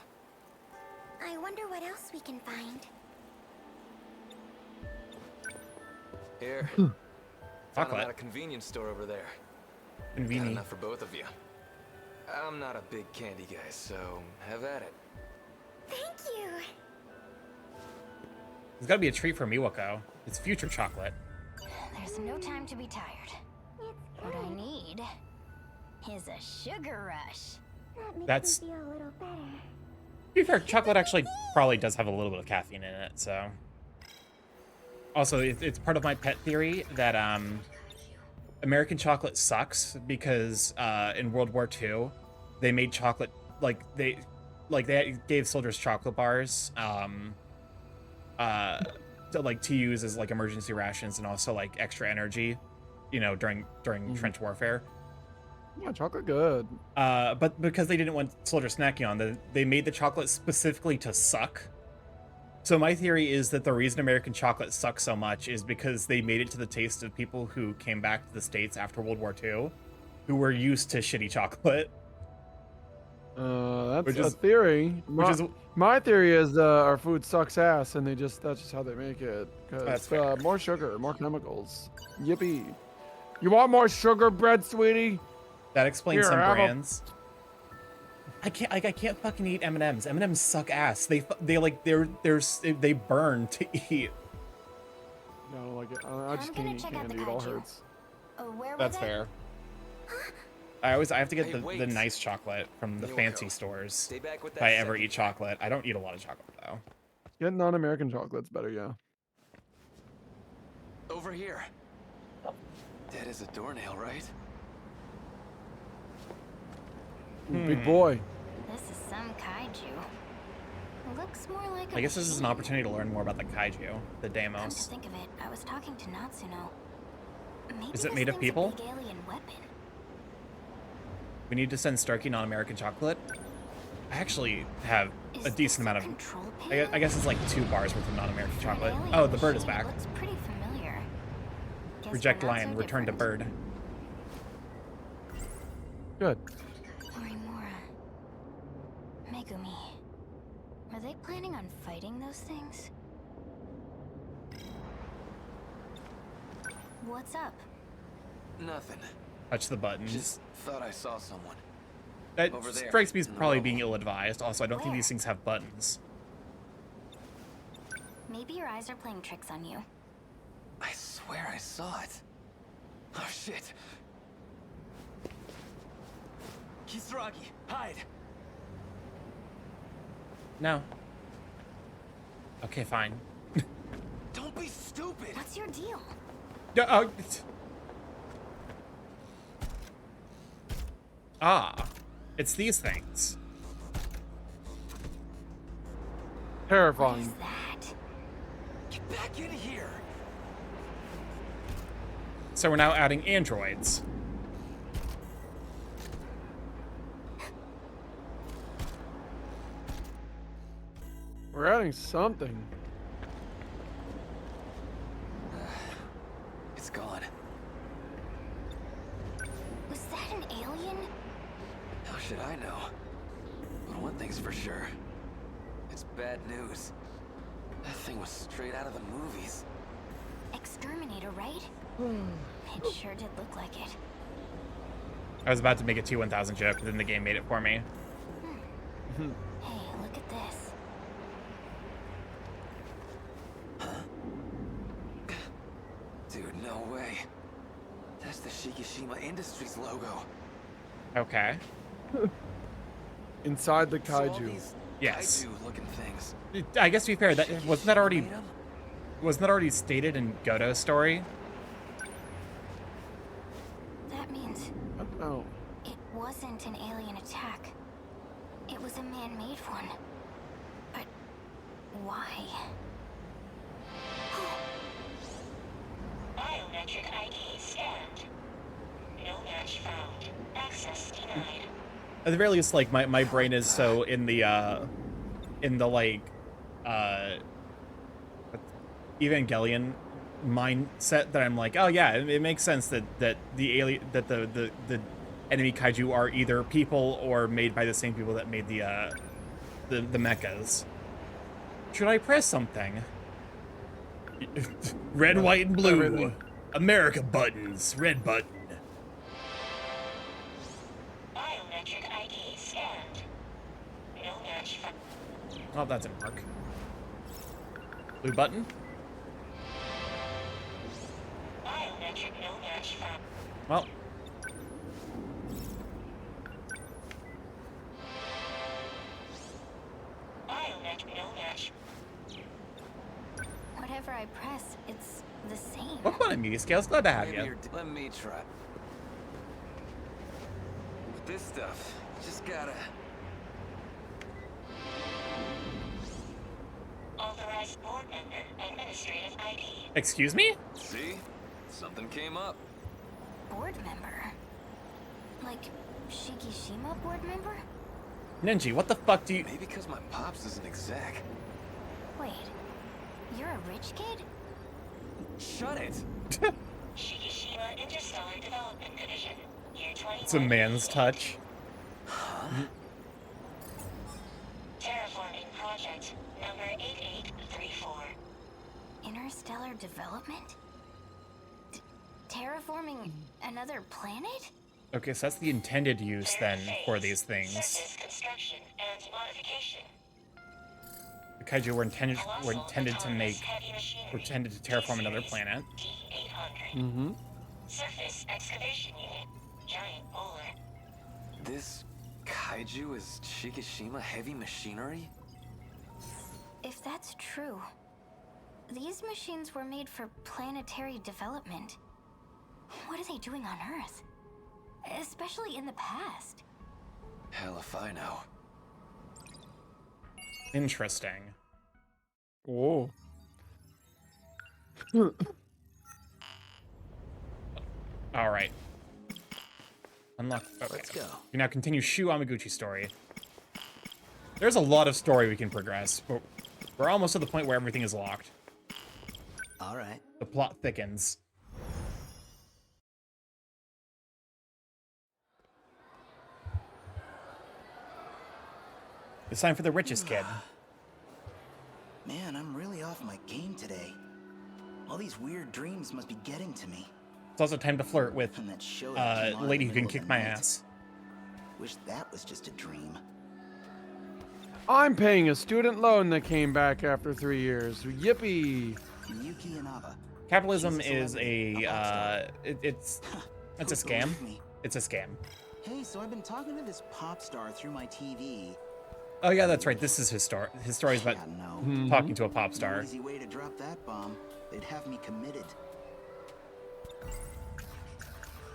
I wonder what else we can find. Here. Found them Chocolate. at a convenience store over there. Got Convenient. enough for both of you. I'm not a big candy guy, so have at it. Thank you. There's gotta be a treat for Miwako. It's future chocolate. There's no time to be tired. What I need is a sugar rush. That makes That's- me feel a little better. To be fair, chocolate actually probably does have a little bit of caffeine in it, so. Also, it's part of my pet theory that American chocolate sucks because in World War II, they made chocolate they gave soldiers chocolate bars to use as like emergency rations and also like extra energy, you know, during trench warfare. Yeah, chocolate good. But because they didn't want soldiers snacking on, they made the chocolate specifically to suck. So my theory is that the reason American chocolate sucks so much is because they made it to the taste of people who came back to the States after World War II, who were used to shitty chocolate. That's a theory. My theory is our food sucks ass, and that's just how they make it. Because more sugar, more chemicals. Yippee! You want more sugar bread, sweetie? That explains some brands. I can't fucking eat M&Ms. M&Ms suck ass. They burn to eat. No, I don't like it. I just can't eat candy. It all hurts. That's fair. I have to get the nice chocolate from the fancy stores. If I ever eat chocolate, I don't eat a lot of chocolate though. Get non-American chocolate's better, yeah. Over here. Dead as a doornail, right? Big boy. This is some kaiju. Looks more like I guess this is an opportunity to learn more about the kaiju, the Come to Deimos. think of it, I was talking to Natsuno. Maybe Is it this made of thing's a people? big alien weapon. We need to send Starky non-American chocolate. I actually have a decent amount of. I guess it's like 2 bars worth of non-American chocolate. Oh, the bird is back. Looks pretty familiar. Guess Reject we're not lion, so return to different. bird. Good. Morimura. Megumi. Are they planning on fighting those things? What's up? Nothing. Touch the buttons. Just thought I saw someone. That over there, strikes me as in the probably rubble. being ill-advised. Also, I don't think these things have buttons. Maybe your eyes are playing tricks on you. I swear I saw it. Oh shit. Kisaragi, hide. No. Okay, fine. Don't be stupid. What's your deal? It's these things. Terrifying. Get back in here. So we're now adding androids. We're adding something. It's gone. Was that an alien? How should I know? But one thing's for sure. It's bad news. That thing was straight out of the movies. Exterminator, right? It sure did look like it. I was about to make a T-1000 joke, but then the game made it for me. Hey, look at this. Dude, no way. That's the Shikishima Industries logo. Okay. Inside the So all kaiju. these Yes. kaiju-looking things. I guess to be fair, wasn't that already stated in Goto's story? That means Oh. it wasn't an alien attack. It was a man-made one. But why? Biometric ID scanned. No match found. Access denied. At the very least, like my brain is so in the like Evangelion mindset that I'm like, oh yeah, it makes sense that the alien the enemy kaiju are either people or made by the same people that made the mechas. Should I press something? Red, white, and blue. Everything. America buttons. Red button. Biometric ID scanned. No match found. Oh, that didn't work. Blue button. Biometric no match found. Well, Biometric no match. Whatever I press, it's the same. Welcome on Media Scales. Glad to have you. Let me try. With this stuff, you just gotta... Authorized board member, administrative ID. Excuse me? See? Something came up. Board member? Like, Shikishima board member? Ninji, what the fuck do you... Maybe because my pops is an exec. Wait, you're a rich kid? Shut it! Shikishima Interstellar Development Division, year 20. It's a man's touch. Terraforming project number 8834. Interstellar development? Terraforming another planet? Okay, so that's the intended use then for these things. Surface construction and modification. The kaiju were intended to terraform another planet. Mm-hmm. Surface excavation unit, giant bowler. This kaiju is Shikishima heavy machinery? If that's true, these machines were made for planetary development. What are they doing on Earth? Especially in the past. Hell if I know. Interesting. Whoa. All right. Unlock. Okay. Let's go. We now continue Shu Amaguchi story. There's a lot of story we can progress, but we're almost to the point where everything is locked. All right. The plot thickens. It's time for the richest kid. Man, I'm really off my game today. All these weird dreams must be getting to me. It's also time to flirt with And that show that came on in lady the who can middle of kick the my night. ass. Wish that was just a dream. I'm paying a student loan that came back after 3 years. Yippee! Yuki Inaba. Capitalism She's a is celebrity, a pop star. it's a Who'd scam. believe me? It's a scam. Hey, so I've been talking to this pop star through my TV. Oh yeah, that's right. This is his story. His story is about Yeah, no. talking to a pop No star. easy way to drop that bomb. They'd have me committed.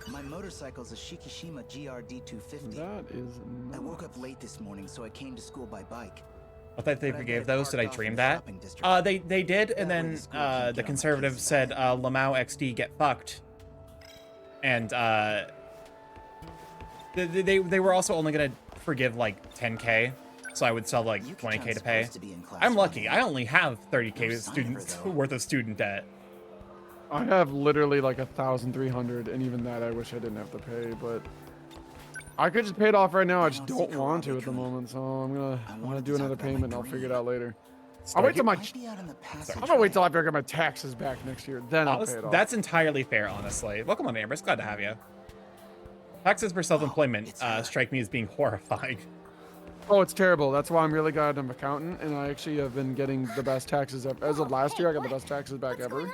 My motorcycle's a Shikishima GRD 250. That is I woke up late this morning, so I came to school by bike. I thought they But I forgave got it those. Did I parked off dream in the that? shopping district. They did, and That way then the school can't the get on my conservative case said about Lamau XD get fucked, and they were also only gonna forgive like 10K, so I would still have like 20K to pay. supposed to be in class I'm one lucky. day. I only have 30K No sign of her, students though. worth of student debt. I have literally like 1,300, and even that I wish I didn't have to pay, but I could just pay it off right now. I just don't want to at the moment, so I'm gonna do another payment and I'll figure it out later. I'll wait till my I'm gonna wait till I figure my taxes back next year, then I'll pay it off. That's entirely fair, honestly. Welcome on, Amber. It's glad to have you. Taxes for self-employment strike me as being horrifying. Oh, it's terrible. That's why I'm really glad I'm an accountant, and I actually have been getting the best taxes ever. As of last year, I got the best taxes back ever.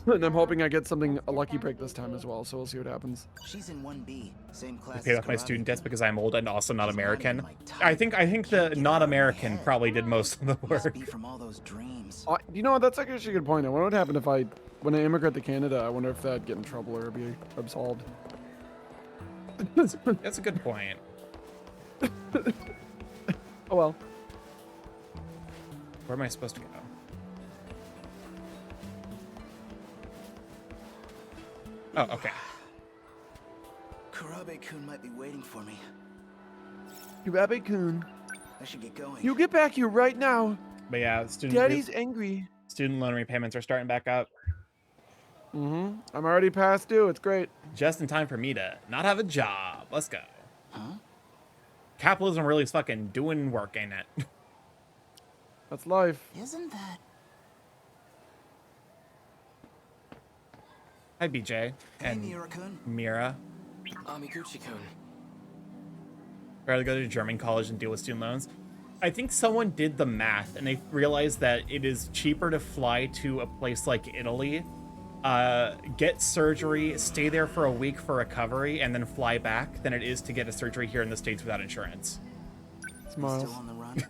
And I'm hoping I get something, a lucky break this time as well, so we'll see what happens. She's in 1B, same I class paid as off my karate. student debts because I'm old and also not American. I think the not American probably did most of the work. Be from all those dreams. You know what? That's actually a good point. I wonder what happened if when I immigrate to Canada, I wonder if that'd get in trouble or be absolved. That's a good point. Oh well. Where am I supposed to go? Oh, okay. Kurabe-kun might be waiting for me. Kurabe-kun. I should get going. You get back here right now. But yeah, Daddy's angry. Student loan repayments are starting back up. Mm-hmm. I'm already past due. It's great. Just in time for me to not have a job. Let's go. Huh? Capitalism really is fucking doing work, ain't it? That's life. Isn't that... Hi, BJ. And Mira-kun. Mira. Amiguchi-kun. Rather go to German college and deal with student loans. I think someone did the math and they realized that it is cheaper to fly to a place like Italy, get surgery, stay there for a week for recovery, and then fly back than it is to get a surgery here in the States without insurance. Smiles. Still on the run?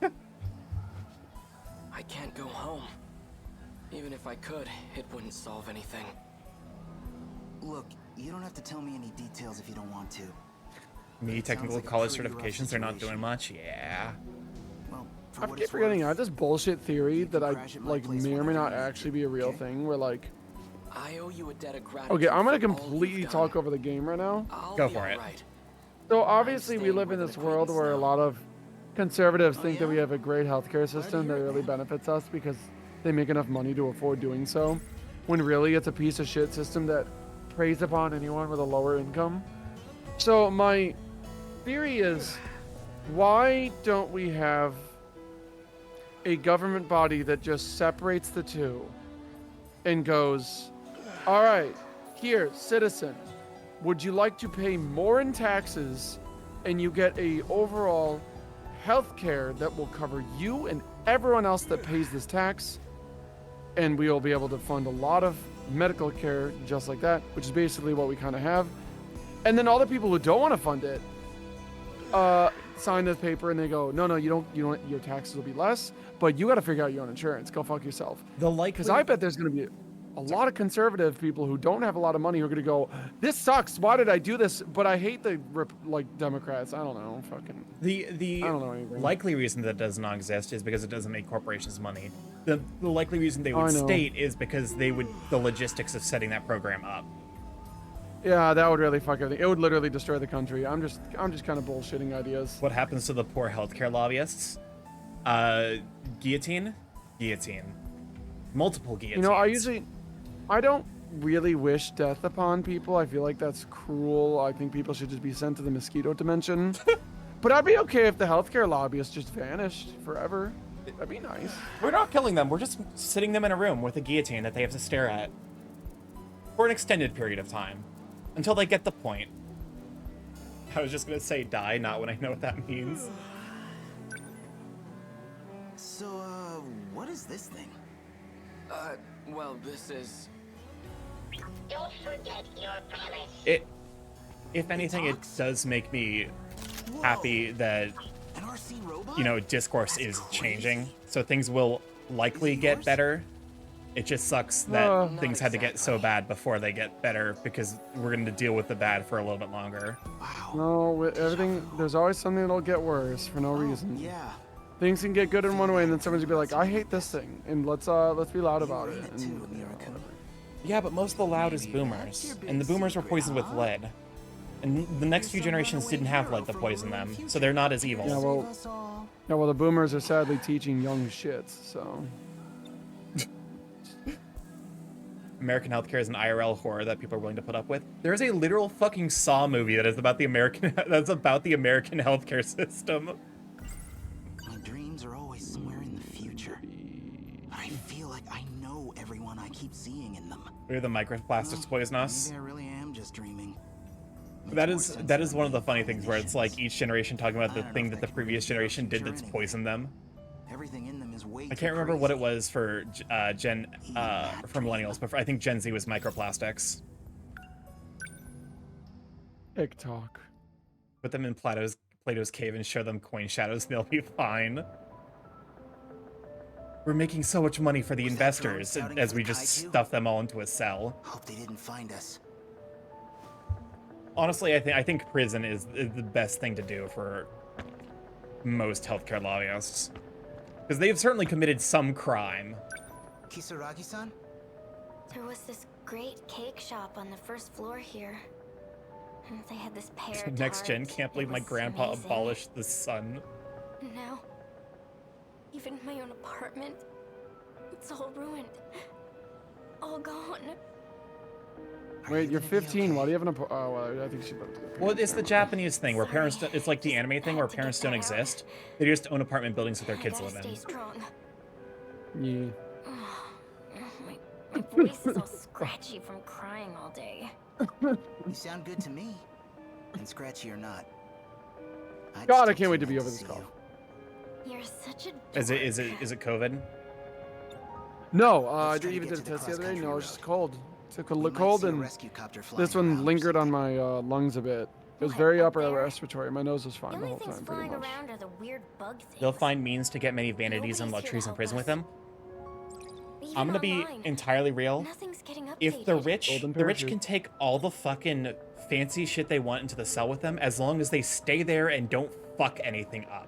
I can't go home. Even if I could, it wouldn't solve anything. Look, you don't have to tell me any details if you don't want to. Me, technical like a college pretty rough certifications, they're not doing situation. much. Yeah. Well, for I what keep it's forgetting I worth, have this bullshit theory that I crash at my like place may or may whenever not you need actually to, be a real okay? thing. Where like, I owe you a debt of gratitude. okay, I'm gonna for all completely you've talk done. over the game right now. I'll Go be for it. alright. So obviously we staying live in with an this world acquaintance where a now. lot of conservatives think that yeah? we have a great healthcare system that hear it, really man. benefits us because they make enough money to afford doing so, when really it's a piece of shit system that preys upon anyone with a lower income. So my theory is, why don't we have a government body that just separates the two and goes, all right, here, citizen, would you like to pay more in taxes and you get a overall health care that will cover you and everyone else that pays this tax, and we will be able to fund a lot of medical care just like that, which is basically what we kind of have. And then all the people who don't want to fund it sign this paper and they go, no, you don't, your taxes will be less, but you got to figure out your own insurance. Go fuck yourself. Because I bet there's going to be a lot of conservative people who don't have a lot of money who are going to go, this sucks. Why did I do this? But I hate the Democrats. I don't know. Fucking. The I don't know anything. likely reason that does not exist is because it doesn't make corporations money. The likely reason they I would know. state is because the logistics of setting that program up. Yeah, that would really fuck everything. It would literally destroy the country. I'm just kind of bullshitting ideas. What happens to the poor healthcare lobbyists? Guillotine? Guillotine. Multiple guillotines. You know, I don't really wish death upon people. I feel like that's cruel. I think people should just be sent to the mosquito dimension. But I'd be okay if the healthcare lobbyists just vanished forever. That'd be nice. We're not killing them. We're just sitting them in a room with a guillotine that they have to stare at for an extended period of time until they get the point. I was just gonna say die, not when I know what that means. So, what is this thing? Well, this is... Don't forget your promise. If anything, it does make me happy that, An RC robot? you know, discourse is changing. So things will likely get better. It just sucks that things had to get so bad before they get better, because we're going to deal with the bad for a little bit longer. No, with everything, there's always something that'll get worse for no reason. Yeah. Things can get good in one way, and then someone's gonna be like, I hate this thing, and let's be loud about it. And, you know, whatever. Yeah, but most of the loud is boomers, and the boomers were poisoned with lead. And the next few generations didn't have lead to poison them, so they're not as evil. Yeah, well, the boomers are sadly teaching young shits, so. American healthcare is an IRL horror that people are willing to put up with. There is a literal fucking Saw movie that is about the American healthcare system. My dreams are always somewhere in the future. I feel like I know everyone I keep seeing in them. Maybe the microplastics poison us. Maybe I really am just dreaming. That is one of the funny things where it's like each generation talking about the thing that the previous generation did that's poisoned them. Everything in them is way I can't remember what it was for for millennials, but I think Gen Z was microplastics. TikTok. Put them in Plato's cave and show them coin shadows, and they'll be fine. We're making so much money for the investors as we just stuff them all into a cell. Hope they didn't find us. Honestly, I think prison is the best thing to do for most healthcare lobbyists. Because they've certainly committed some crime. Kisaragi-san? There was this great cake shop on the first floor here. And they had this pear Next gen, tart. can't believe It my was grandpa amazing. abolished the sun. Now, even my own apartment, it's all ruined. All gone. Wait, you're 15. Why do you have an oh, well, I think she. Well, it's the Japanese thing where parents don't, it's like the anime thing where parents don't exist. They just own apartment buildings that their kids live Stay in. strong. Yeah. My voice is all scratchy from crying all day. You sound good to me. And scratchy or not. God, I can't wait to be over this call. You're such a Is it COVID? No, I even did a test the other day. No, it's just cold. Took a cold, and this one lingered on my lungs a bit. It was very upper respiratory. My nose was fine the whole time, pretty much. around are the weird bug things. They'll find means to get many vanities and luxuries in prison with them. I'm gonna be entirely real. Nothing's getting updated. If the rich Golden can parachute. take all the fucking fancy shit they want into the cell with them, as long as they stay there and don't fuck anything up.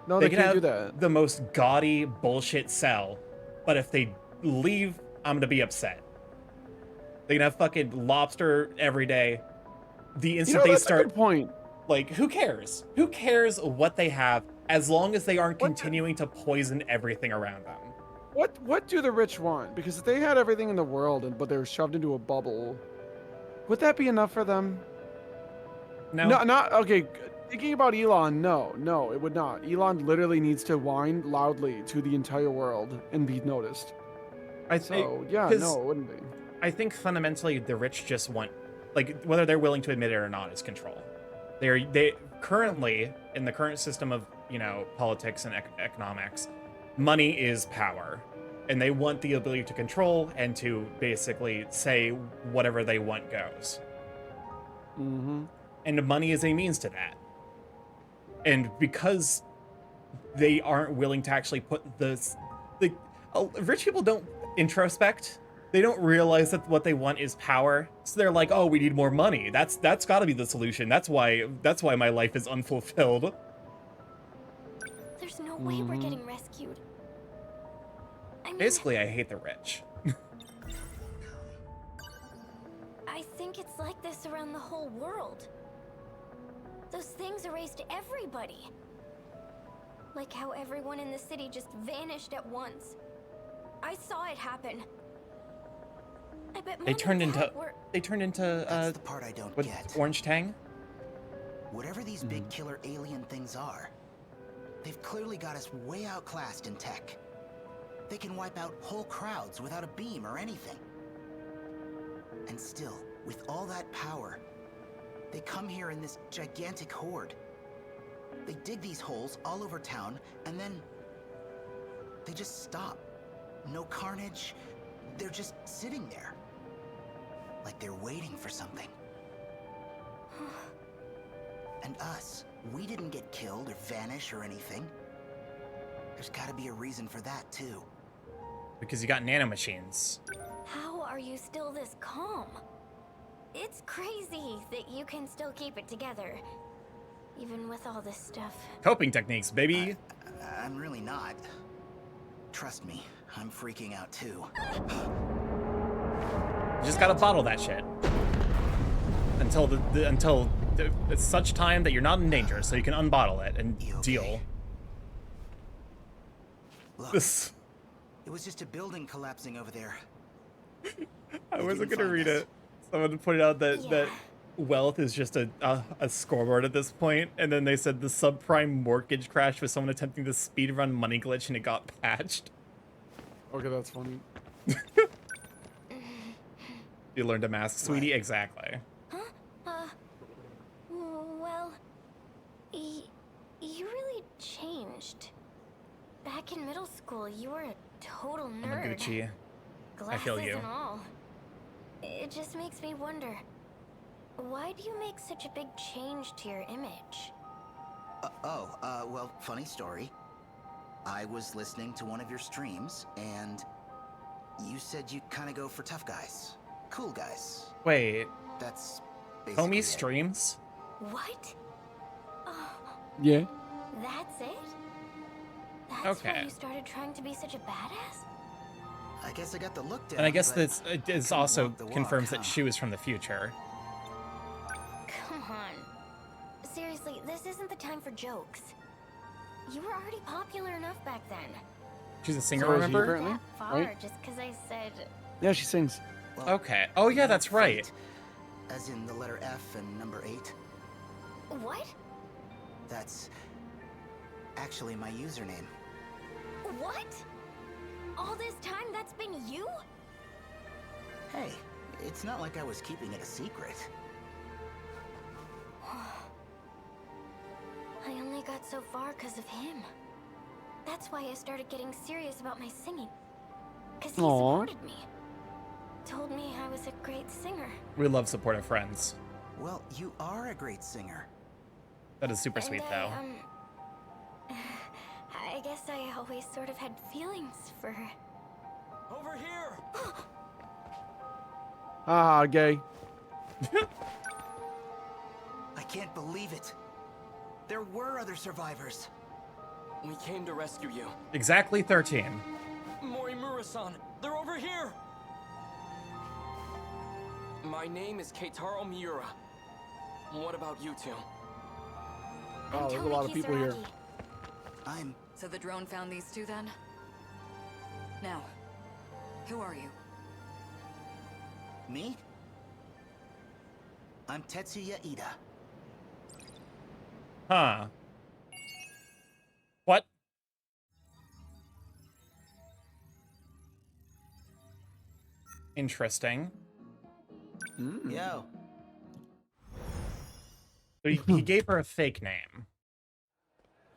No, They they can can't do have that. the most gaudy bullshit cell, but if they leave, I'm gonna be upset. They can have fucking lobster every day. The instant they that's a start, good point. like, who cares? Who cares what they have as long as they aren't continuing to poison everything around them? What do the rich want? Because if they had everything in the world, but they were shoved into a bubble, would that be enough for them? No. No, not okay. Thinking about Elon, no, it would not. Elon literally needs to whine loudly to the entire world and be noticed. So yeah, no, it wouldn't be. I think fundamentally the rich just want, like, whether they're willing to admit it or not, is control. They currently, in the current system of, you know, politics and economics, money is power, and they want the ability to control and to basically say whatever they want goes. Mm-hmm. And money is a means to that. And because they aren't willing to actually put rich people don't introspect. They don't realize that what they want is power. So they're like, "Oh, we need more money. That's got to be the solution. That's why my life is unfulfilled." There's no way we're getting rescued. I mean, Basically, I hate the rich. I think it's like this around the whole world. Those things erased everybody. Like how everyone in the city just vanished at once. I saw it happen. I bet They turned into That's the part I don't get. Orange Tang? Whatever these big killer alien things are, they've clearly got us way outclassed in tech. They can wipe out whole crowds without a beam or anything. And still, with all that power, they come here in this gigantic horde. They dig these holes all over town, and then they just stop. No carnage. They're just sitting there. Like they're waiting for something. And us, we didn't get killed or vanish or anything. There's gotta be a reason for that, too. Because you got nanomachines. How are you still this calm? It's crazy that you can still keep it together, even with all this stuff. Coping techniques, baby. I'm really not. Trust me, I'm freaking out too. You just gotta bottle that shit until it's such time that you're not in danger, so you can unbottle it and deal. Look, This. it was just a building collapsing over there. I wasn't gonna read it. Someone pointed out that wealth is just a scoreboard at this point, and then they said the subprime mortgage crash was someone attempting to speedrun money glitch and it got patched. Okay, that's funny. You learned to mask, sweetie. Exactly. Well, you really changed. Back in middle school, you were a total nerd. I'm a Gucci. I feel Glasses you. and all. It just makes me wonder, why do you make such a big change to your image? Well, funny story. I was listening to one of your streams, and you said you kind of go for tough guys. Cool guys. Wait. That's basically Homie it. streams? What? Oh, Yeah. that's it? That's why Okay. you started trying to be such a badass? I guess I got the look down. And I guess but this couldn't also walk the walk, confirms huh? that she was from the future. Come on. Seriously, this isn't the time for jokes. You were already popular enough back then. She's a singer, So is he remember? apparently? That far, Right? just because I said... Yeah, she sings. Well, Okay. Oh yeah, that's right. Fate, as in the letter F and number 8. What? That's actually my username. What? All this time that's been you? Hey, it's not like I was keeping it a secret. I only got so far because of him. That's why I started getting serious about my singing. Because he supported me. Told me I was a great singer. We love supportive friends. Well, you are a great singer. That is super And sweet, though. I I guess I always sort of had feelings for her. Over here! Ah, gay. I can't believe it. There were other survivors. We came to rescue you. Exactly 13. Morimura-san, they're over here! My name is Keitaro Miura. What about you two? Oh, there's a lot of people here. So the drone found these two then? Now, who are you? Me? I'm Tetsuya Ida. Huh. What? Interesting. Yo. So he gave her a fake name.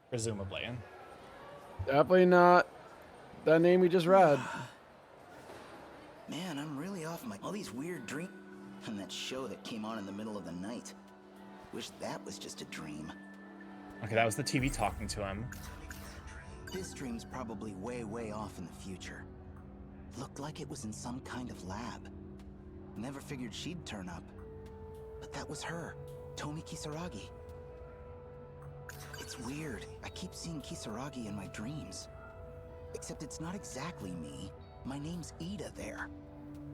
Presumably. Definitely not that name we just read. Man, I'm really off my... All these weird dreams. And that show that came on in the middle of the night. Wish that was just a dream. Okay, that was the TV talking to him. This dream's probably way, way off in the future. Looked like it was in some kind of lab. Never figured she'd turn up. But that was her, Tomi Kisaragi. It's weird. I keep seeing Kisaragi in my dreams. Except it's not exactly me. My name's Ida there.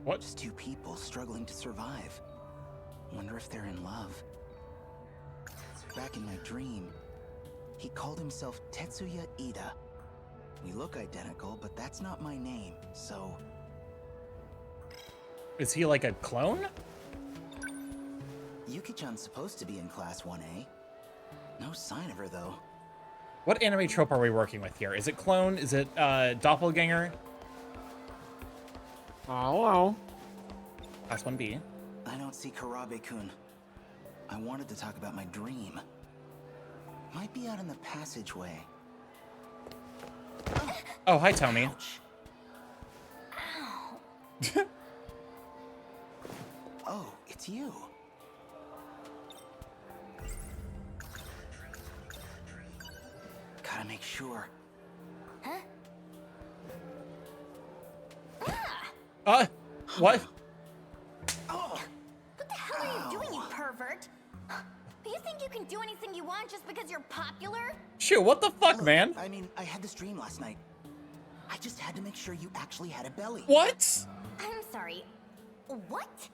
What? Just two people struggling to survive. Wonder if they're in love. Back in my dream, he called himself Tetsuya Ida. We look identical, but that's not my name, so... Is he like a clone? Yuki-chan's supposed to be in Class 1A. No sign of her, though. What anime trope are we working with here? Is it clone? Is it doppelganger? I don't know. Class 1B. I don't see Karabe-kun. I wanted to talk about my dream. Might be out in the passageway. Oh, hi, Tomi. Oh, it's you. Gotta make sure. Huh? What? Oh! What the hell are you doing, you pervert? Do you think you can do anything you want just because you're popular? Shoot, what the fuck, Look, man? I mean, I had this dream last night. I just had to make sure you actually had a belly. What? I'm sorry. What?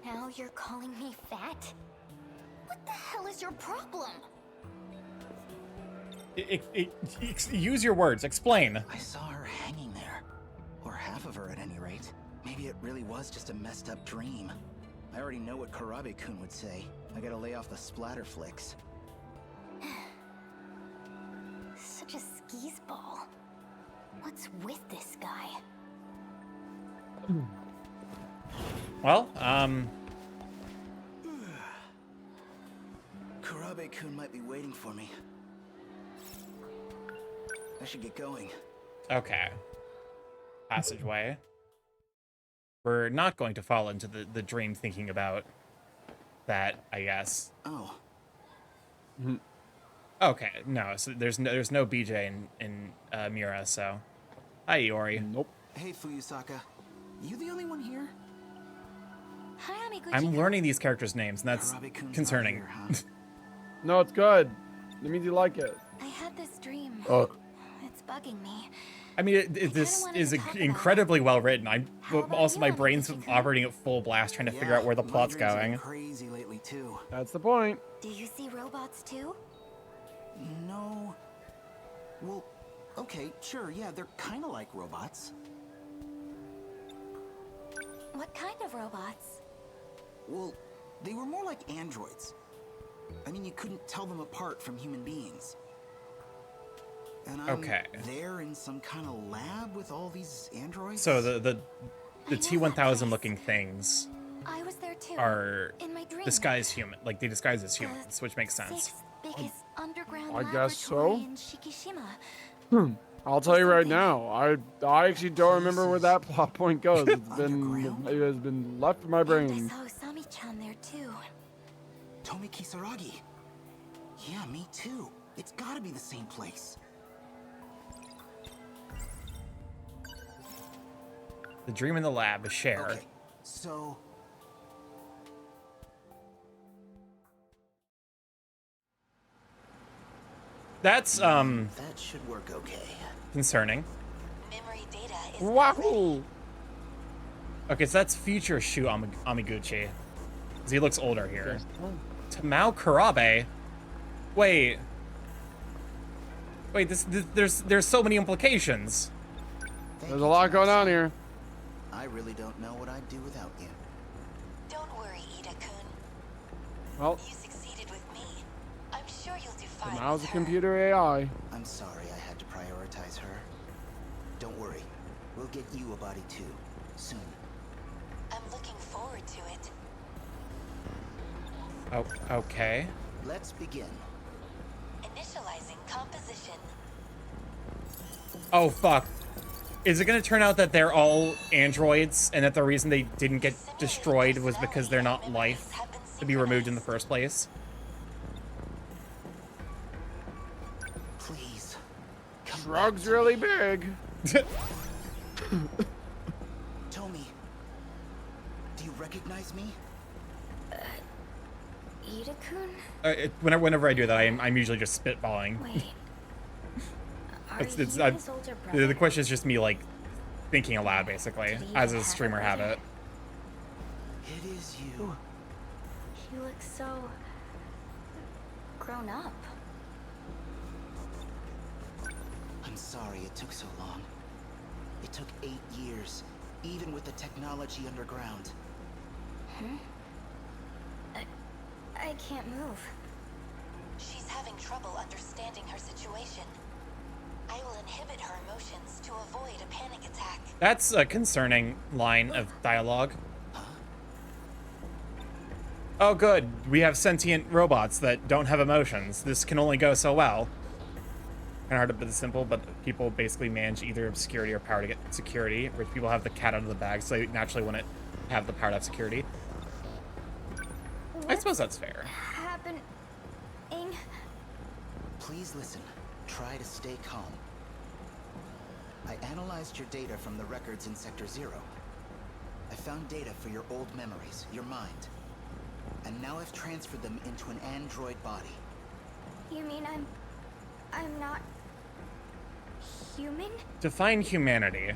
Now you're calling me fat? What the hell is your problem? Use your words. Explain. I saw her hanging there. Or half of her, at any rate. Maybe it really was just a messed up dream. I already know what Karabe-kun would say. I gotta lay off the splatter flicks. Such a skis ball. What's with this guy? Well, Karabe-kun might be waiting for me. I should get going. okay. Passageway. We're not going to fall into the dream thinking about that, I guess. Oh. Okay, no, so there's no BJ in Mura, so. Hi, Iori. Nope. Hey, Fuyusaka. You the only one here? Hi, Amiguchi. I'm learning these characters' names, and that's Karabe-kun's concerning. not here, huh? No, it's good. It means you like it. I had this dream. Oh. It's bugging me. I mean, this is incredibly well written. Also, my brain's operating at full blast, trying to figure out where the plot's my dreams have going. been crazy lately too. That's the point. Do you see robots too? No. Well, okay, sure, yeah, they're kind of like robots. What kind of robots? Well, they were more like androids. I mean, you couldn't tell them apart from human beings. And I'm there in some kind of lab with all these androids. So the T-1000 looking things I was there too. are in my dream. disguised human, like they disguise as humans, which makes sense. Sixth biggest underground I guess so. laboratory in Shikishima. I'll tell you right now. I actually don't remember where that plot point goes. It has been left in my brain. And I saw Usami-chan there too. Tomi Kisaragi. Yeah, me too. It's gotta be the same place. The dream in the lab, a share. Okay, so... That's, That should work okay. concerning. Memory data is Wahoo! Okay, so that's future Shu Amiguchi. 'Cause he looks older here. Tamao Kurabe? Wait. Wait, there's so many implications. There's a lot going on here. I really don't know what I'd do without you. Don't worry, Ida-kun. Well, You succeeded with me. I'm sure you'll do fine. now's with a her. computer AI. I'm sorry I had to prioritize her. Don't worry. We'll get you a body too, soon. I'm looking forward to it. Oh, okay. Let's begin. Initializing composition. Oh, fuck. Is it gonna turn out that they're all androids and that the reason they didn't get destroyed was because they're not life to be removed in the first place? Please. Shrug's really big. Tommy, do you recognize me? Ida-kun? Whenever I do that, I'm usually just spitballing. Wait. Are It's you his older brother? the question is just me, like, thinking aloud, basically, as a streamer habit. It is you. You look so... grown up. I'm sorry it took so long. It took 8 years, even with the technology underground. Hmm? I can't move. She's having trouble understanding her situation. I will inhibit her emotions to avoid a panic attack. That's a concerning line of dialogue. Oh, good. We have sentient robots that don't have emotions. This can only go so well. Kind of hard to put it simple, but people basically manage either obscurity or power to get security. Rich people have the cat out of the bag, so they naturally wouldn't have the power to have security. I suppose that's fair. Happening? Please listen. Try to stay calm. I analyzed your data from the records in Sector 0. I found data for your old memories, your mind. And now I've transferred them into an android body. You mean I'm not... human? Define humanity.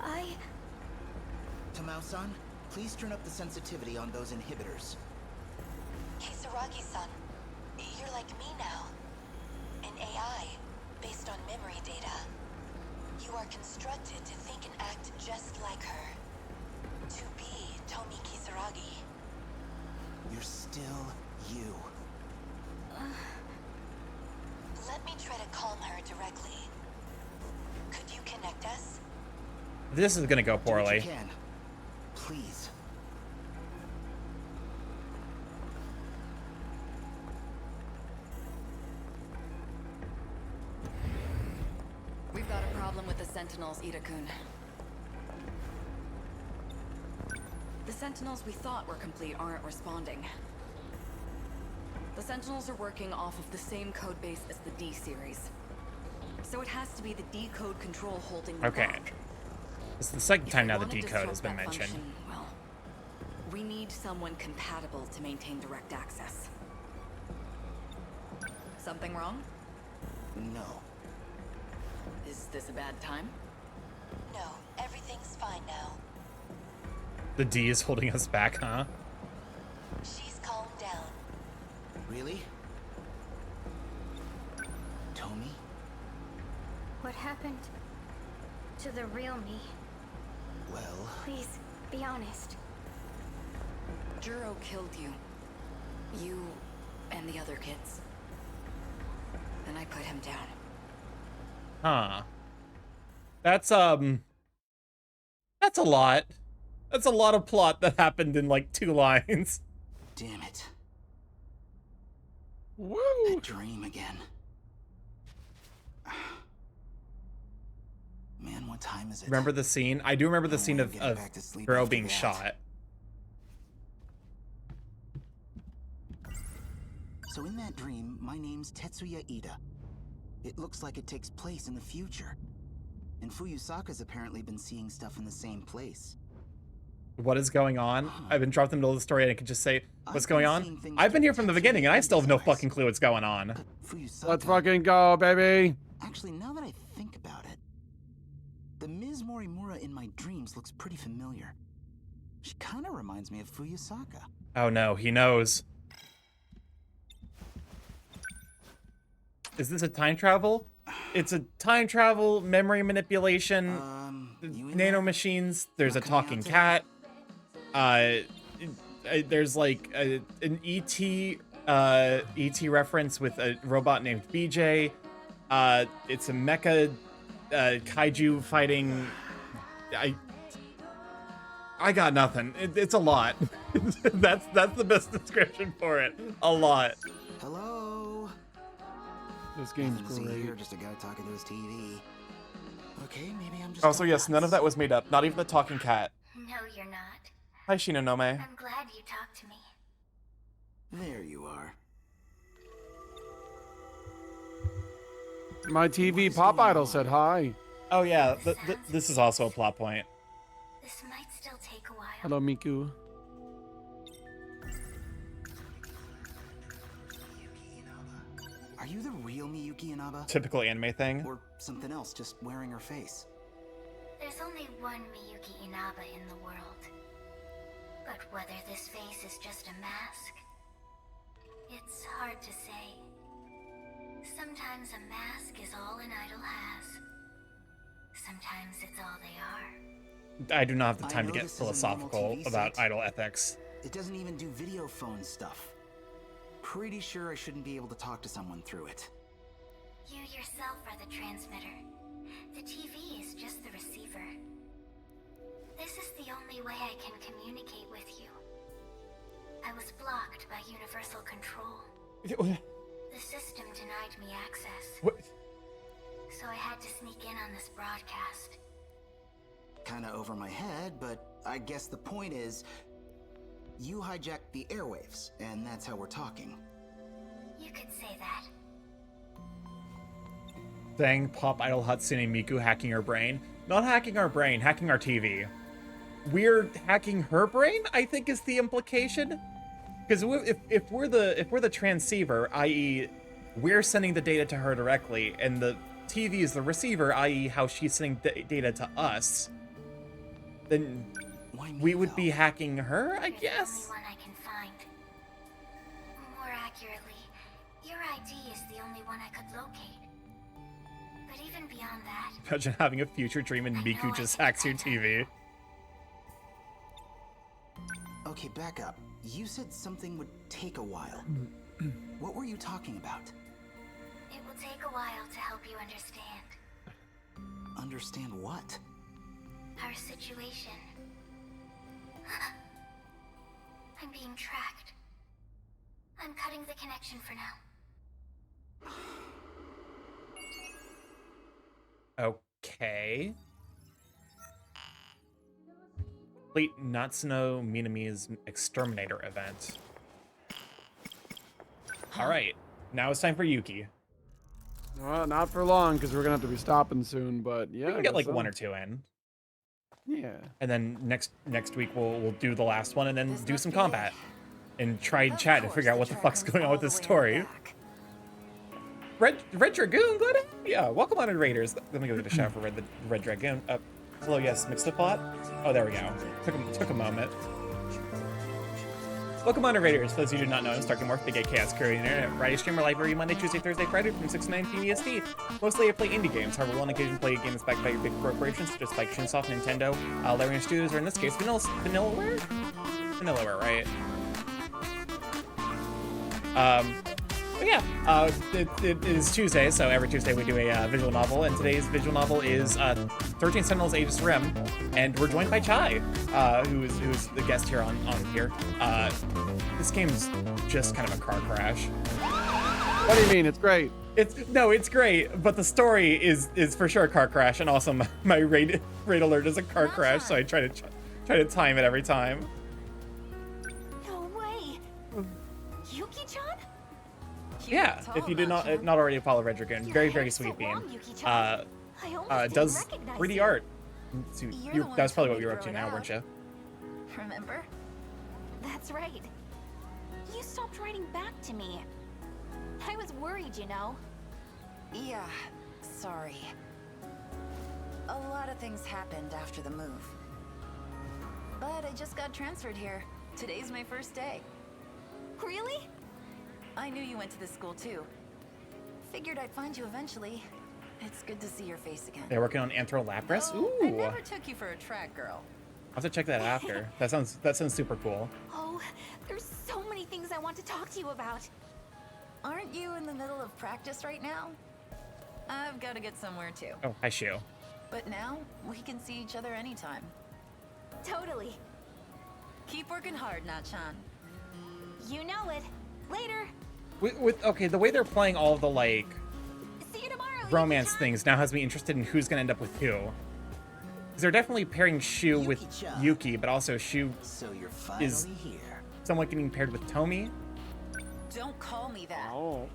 I... Tamao-san, please turn up the sensitivity on those inhibitors. Kisaragi-san, you're like me now. An AI, based on memory data. You are constructed to think and act just like her. To be Tomi Kisaragi. You're still you. Let me try to calm her directly. Could you connect us? This is gonna go Do what poorly. you can. Please. We've got a problem with the Sentinels, Ida-kun. The Sentinels we thought were complete aren't responding. The Sentinels are working off of the same code base as the D series. So it has to be the D code control holding them Okay. back. It's the second time now the Want to decode has disrupt been that mentioned. function, well, we need someone compatible to maintain direct access. Something wrong? No. Is this a bad time? No, everything's fine now. The D is holding us back, huh? She's calmed down. Really? Tommy? What happened to the real me? Well... Please, be honest. Juro killed you. You and the other kids. And I put him down. Huh. That's a lot. That's a lot of plot that happened in like 2 lines. Damn it. Woo! That dream again. Man, what time is it? Remember the scene? I do remember the scene I'm of getting back to sleep Girl after being that. shot. So in that dream, my name's Tetsuya Ida. It looks like it takes place in the future. And Fuyusaka's apparently been seeing stuff in the same place. What is going on? I've been dropped in the middle of the story and I can just say, what's going on? I've been here from the beginning and I still have no fucking clue what's going on. Let's fucking go, baby. Actually, now that I think about it, the Ms. Morimura in my dreams looks pretty familiar. She kind of reminds me of Fuyusaka. Oh no, he knows. Is this a time travel? It's a time travel, memory manipulation, nano machines. There's a talking cat. There's like an ET reference with a robot named BJ. It's a mecha kaiju fighting. I got nothing. It's a lot. that's the best description for it. A lot. Hello. This game's great. great. Just a guy talking to his TV. Okay, maybe I'm just. Oh, so yes, none of that was made up. Not even the talking cat. No, you're not. Hi, Shinonome. I'm glad you talked to me. There you are. My TV pop idol said hi. Oh yeah, this is also a plot point. This might still take a while. Hello, Miku. Are you the real Miyuki Inaba? Typical anime thing. Or something else, just wearing her face? There's only one Miyuki Inaba in the world. But whether this face is just a mask, it's hard to say. Sometimes a mask is all an idol has. Sometimes it's all they are. I do not have the time to get philosophical about idol ethics. It doesn't even do video phone stuff. Pretty sure I shouldn't be able to talk to someone through it. You yourself are the transmitter. The TV is just the receiver. This is the only way I can communicate with you. I was blocked by Universal Control. The system denied me access. What? So I had to sneak in on this broadcast. Kinda over my head, but I guess the point is, you hijacked the airwaves, and that's how we're talking. You could say that. Dang, Pop Idol Hatsune Miku hacking her brain. Not hacking our brain, hacking our TV. We're hacking her brain, I think is the implication. Because if we're the transceiver, i.e., we're sending the data to her directly, and the TV is the receiver, i.e., how she's sending data to us, then we would be hacking her, I guess. The only one I can find. More accurately, your ID is the only one I could locate. But even beyond that, Imagine having a future dream and Miku just hacks your TV. Okay, back up. You said something would take a while. What were you talking about? it will take a while to help you understand. Understand what? Our situation. I'm being tracked. I'm cutting the connection for now. Okay. Complete Natsuno Minami's Exterminator event. Alright, now it's time for Yuki. Well, not for long, because we're going to have to be stopping soon, but yeah. We can get like one or two in. Yeah. And then next week we'll do the last one and then do some combat. And try and chat and figure out what the fuck's going on with this story. Red Dragoon, glad to yeah, welcome on to Raiders. Let me go get a shout for Red Dragoon. Hello, yes, mixed up pot. Oh, there we go. Took a moment. Welcome on to Raiders. For those of you who do not know, I'm StarkyMorph, big chaos creator on the internet. Variety streamer live every Monday, Tuesday, Thursday, Friday from 6 to 9 p.m. EST. Mostly I play indie games. However, we'll on occasion play games backed by big corporations such as like Shunsoft, Nintendo, Larian Studios, or in this case, Vanillaware? Vanillaware, right? But yeah, it is Tuesday, so every Tuesday we do a visual novel, and today's visual novel is 13 Sentinels Aegis Rim, and we're joined by Chai, who's the guest here on here. This game's just kind of a car crash. What do you mean? It's great. It's great, but the story is for sure a car crash, and also my raid alert is a car crash, so I try to time it every time. No way. Yuki-chan? Yeah, if you did not already follow Red Dragoon, very sweet bean. I almost does didn't recognize 3D you. art. You're the one That's who probably told what me you were to up to grow now, it weren't you? Remember? That's right. You stopped writing back to me. I was worried, you know. Yeah, sorry. A lot of things happened after the move. But I just got transferred here. Today's my first day. Really? I knew you went to this school too. Figured I'd find you eventually. It's good to see your face again. They're working on Anthrolapris? Though Ooh. I never took you for a track girl. I'll have to check that out after. That sounds super cool. Oh, there's so many things I want to talk to you about. Aren't you in the middle of practice right now? I've got to get somewhere too. Oh, hi, Shu. But now, we can see each other anytime. Totally. Keep working hard, Nachan. You know it. Later. Okay, the way they're playing all of the, like, See you tomorrow. romance things now has me interested in who's gonna end up with who. Because they're definitely pairing Shu with Yuki-chan. Yuki, but also Shu So you're finally is here. somewhat getting paired with Tomi. Don't call me that. Oh.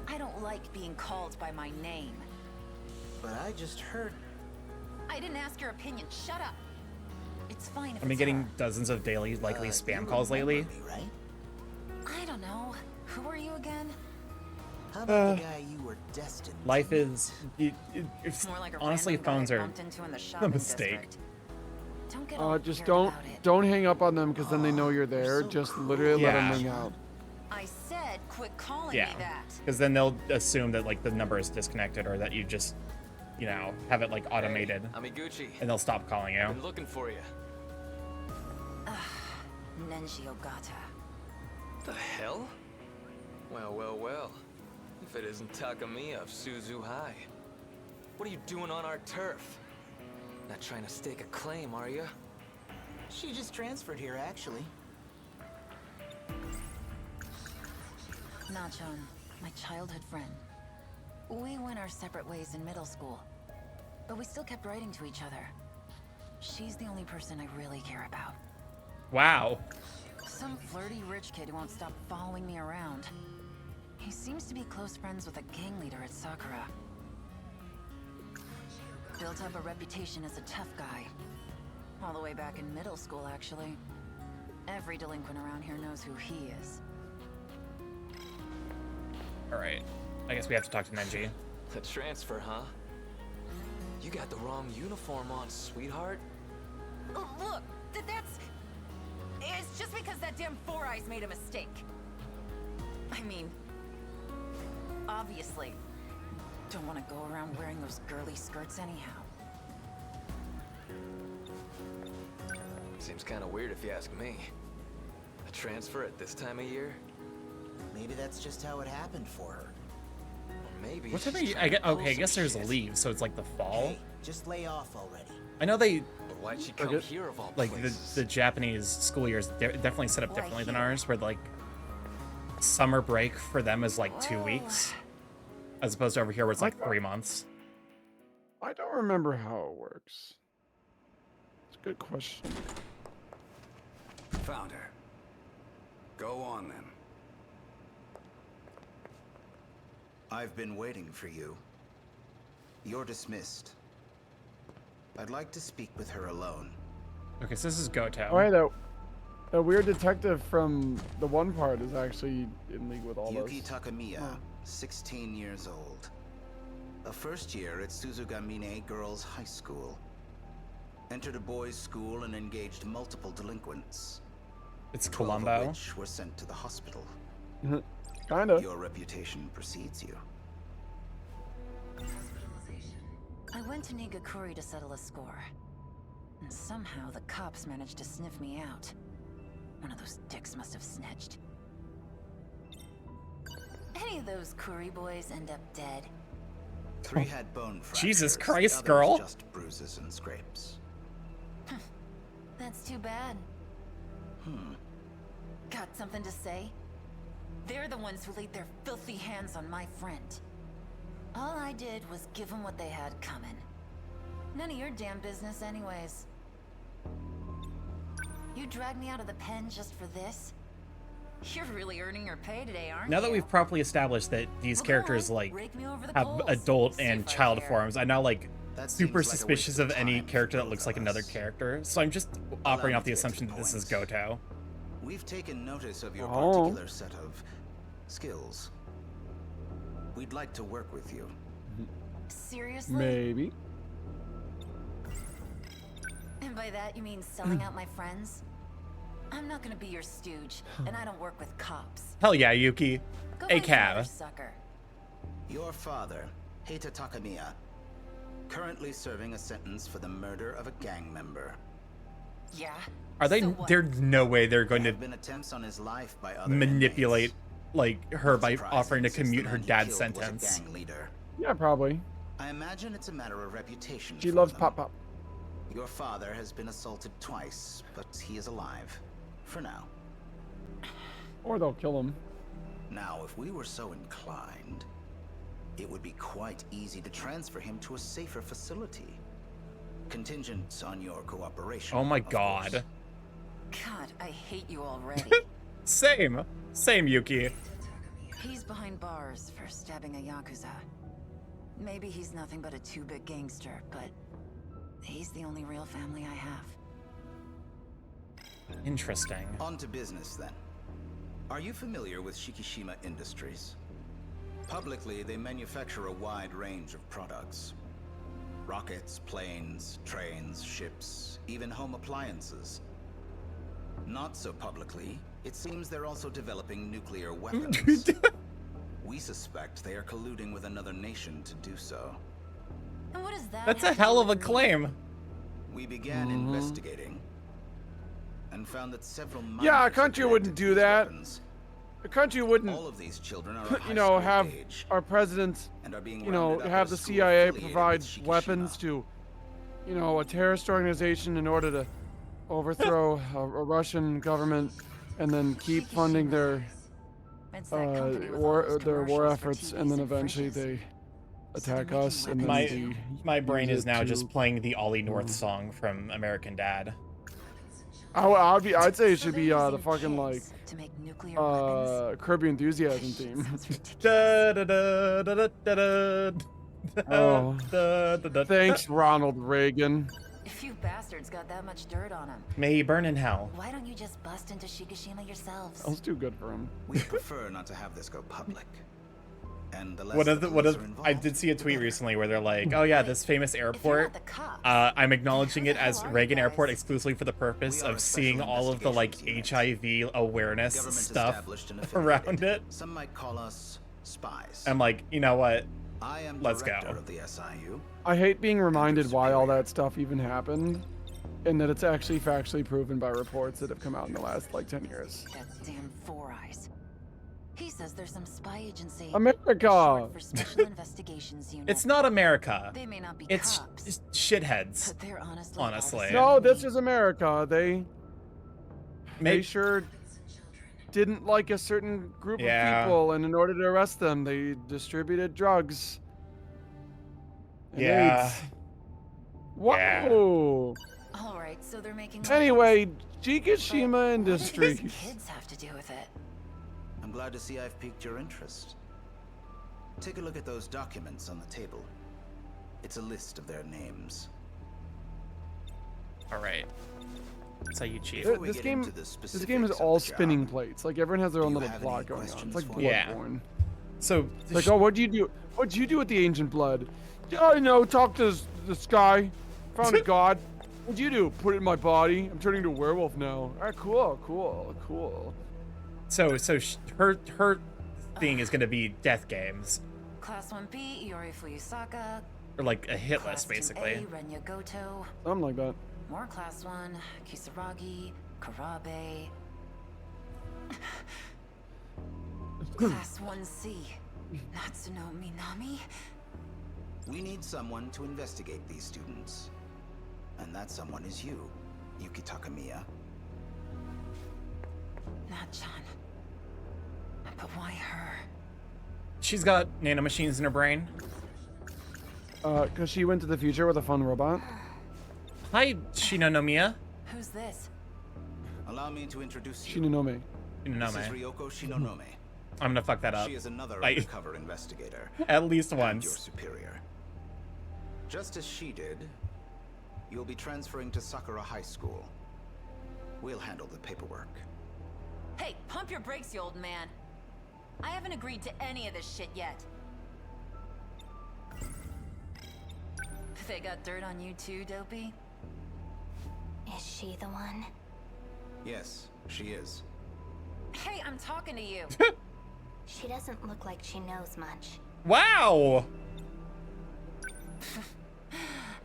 I don't like being called by my name. But I just heard. I didn't ask your opinion. Shut up. It's fine if I've been it's getting her. dozens of daily likely You spam calls lately. remember me, right? I don't know. Who are you again? How about the guy you were destined to Life meet? is it's More like a honestly random guy I phones are bumped into in the a shopping mistake. district. Don't get all Just weird don't about it. don't hang up on them because then they know you're there. so Just cool. literally let them Yeah. ring out. I said quit calling Yeah, me that. because then they'll assume that like the number is disconnected or that you just, you know, have it like automated, I'm Iguchi. and they'll stop calling you. Been looking for you. Nenji Ogata. The hell? Well, well, well. If it isn't Takamiya of Suzu High. What are you doing on our turf? Not trying to stake a claim, are you? She just transferred here, actually. Nachon, my childhood friend. We went our separate ways in middle school, but we still kept writing to each other. She's the only person I really care about. Wow. Some flirty rich kid who won't stop following me around. He seems to be close friends with a gang leader at Sakura. Built up a reputation as a tough guy. All the way back in middle school, actually. Every delinquent around here knows who he is. All right. I guess we have to talk to Nenji. The transfer, huh? You got the wrong uniform on, sweetheart. Oh, look, that's... It's just because that damn Four Eyes made a mistake. I mean... Obviously. Don't want to go around wearing those girly skirts anyhow. Seems kind of weird if you ask me. A transfer at this time of year? Maybe that's just how it happened for her. Or maybe What's she's every? trying to pull Okay, I guess some there's shit. leave, so it's like the fall. Hey, just lay off already. I know they But why'd she come here of all like places? the Japanese school years definitely set up Why differently than here? ours, where like summer break for them is like 2 weeks, as opposed to over here where it's like 3 months. I don't remember how it works. It's a good question. Found her. Go on then. I've been waiting for you. You're dismissed. I'd like to speak with her alone. Okay, so this is Goto. Oh, hey, that weird detective from the one part is actually in league with all Yuki those. Takamiya, 16 years old. A first year at Suzugamine Girls High School. Entered a boys' school and engaged multiple delinquents. It's 12 of Columbo. which were sent to the hospital. Kinda. Your reputation precedes you. I went to Nigakuri to settle a score. And somehow the cops managed to sniff me out. One of those dicks must have snitched. Any of those Kuri boys end up dead? 3 had bone fractures. Jesus the Christ, others girl. Just bruises and scrapes. That's too bad. Got something to say? They're the ones who laid their filthy hands on my friend. All I did was give them what they had coming. None of your damn business anyways. You dragged me out of the pen just for this? You're really earning your pay today, aren't you? Now that we've properly established that these Well, go characters on, like rake me over the have coals. adult See and if I child care. forms, I now like super suspicious of any character that looks like another character, so I'm just operating off the assumption that this is Goto. We've taken notice of your particular set of skills. We'd like to work with you. Seriously? Maybe. And by that you mean selling out my friends? I'm not gonna be your stooge, and I don't work with cops. Hell yeah, Yuki. Go A find some other cab. sucker. Your father, Heita Takamiya, currently serving a sentence for the murder of a gang member. Yeah? Are they? There's no way they're going to Been attempts on his life by other manipulate like her by surprising, offering to since the commute man her he dad's killed was a sentence. gang leader. Yeah, probably. I imagine it's a matter of reputation. She for loves them. Pop Pop. Your father has been assaulted twice, but he is alive. For now. Or they'll kill him. Now, if we were so inclined, it would be quite easy to transfer him to a safer facility. Contingent on your cooperation. Oh my god. God, I hate you already. Same. Same, Yuki. He's behind bars for stabbing a Yakuza. Maybe he's nothing but a too-big gangster, but he's the only real family I have. Interesting. On to business then. Are you familiar with Shikishima Industries? Publicly, they manufacture a wide range of products. Rockets, planes, trains, ships, even home appliances. Not so publicly, it seems they're also developing nuclear weapons. We suspect they are colluding with another nation to do so. And what is that? That's a hell of a claim. We began investigating and found that several Yeah, a minors country are wouldn't connected do to these that. weapons. A country wouldn't, All of these children are of you know, high school have age our president, and are being you know, rounded up have at the a school CIA affiliated provide with Shikishima. weapons to, you know, a terrorist organization in order to overthrow a Russian government, and then keep funding their war efforts, and then eventually they attack us, and then My brain use is it now to- just playing the Ollie North song from American Dad. I'd say it should be the fucking like Curb Your Enthusiasm theme. Da, da, da, da, da, da, da, Oh. da, da, da, Thanks, da. Ronald Reagan. If you bastards got that much dirt on him, May he burn in hell. why don't you just bust into Shikishima yourselves? That was too good for him. We prefer not to have this go public. And the less One of the the police are involved, I did see a tweet recently where they're like, "Oh yeah, this famous airport. I'm acknowledging it as Reagan Airport exclusively for the purpose of seeing all of the like HIV awareness government stuff established and around affiliated. it." Some might call us spies. I'm like, you know what? I am Let's director go. of the SIU. I hate being reminded why all that stuff even happened, and that it's actually factually proven by reports that have come out in the last like 10 years. That damn Four Eyes. He says there's some spy agency. America! short for Special Investigations Unit. It's not America. They may not be It's cops, just shitheads. but they're honestly. Honestly. No, this is America. They Maybe- sure didn't like a certain group Yeah. of people, and in order to arrest them, they distributed drugs. And Yeah. AIDS. Whoa! All right, so they're making. Anyway, What Shikishima do these Industries. kids have to do with it? I'm glad to see I've piqued your interest. Take a look at those documents on the table. It's a list of their names. All right. So you cheat. Before we This get game, into the this game is specifics of all the job, spinning plates. Like everyone has their own do you little have plot any going on. It's questions like for me? Yeah. Bloodborne. So Like, oh, what'd you do? What'd you do with the ancient blood? I know. Talk to this guy. Found a god. What'd you do? Put it in my body. I'm turning into a werewolf now. All right, cool. her thing is gonna be death games Class 1B, Iori Fuyusaka. or like a hit Class list basically. 2A, Renya Goto. Something like that. More Class 1, Kisaragi, Karabe. Class 1C, Natsuno Minami. We need someone to investigate these students. And that someone is you, Yuki Takamiya. Natchan. But why her? She's got nanomachines in her brain. Cause she went to the future with a fun robot. Hi, Shinonomiya. Who's this? Allow me to introduce you. Shinonome. This is Shinonome. Ryoko Shinonome. I'm gonna fuck that up. She is another I- undercover investigator. At least and once. Your superior. Just as she did, you'll be transferring to Sakura High School. We'll handle the paperwork. Hey, pump your brakes, you old man. I haven't agreed to any of this shit yet. They got dirt on you too, Dopey? Is she the one? Yes, she is. Hey, I'm talking to you. She doesn't look like she knows much. Wow.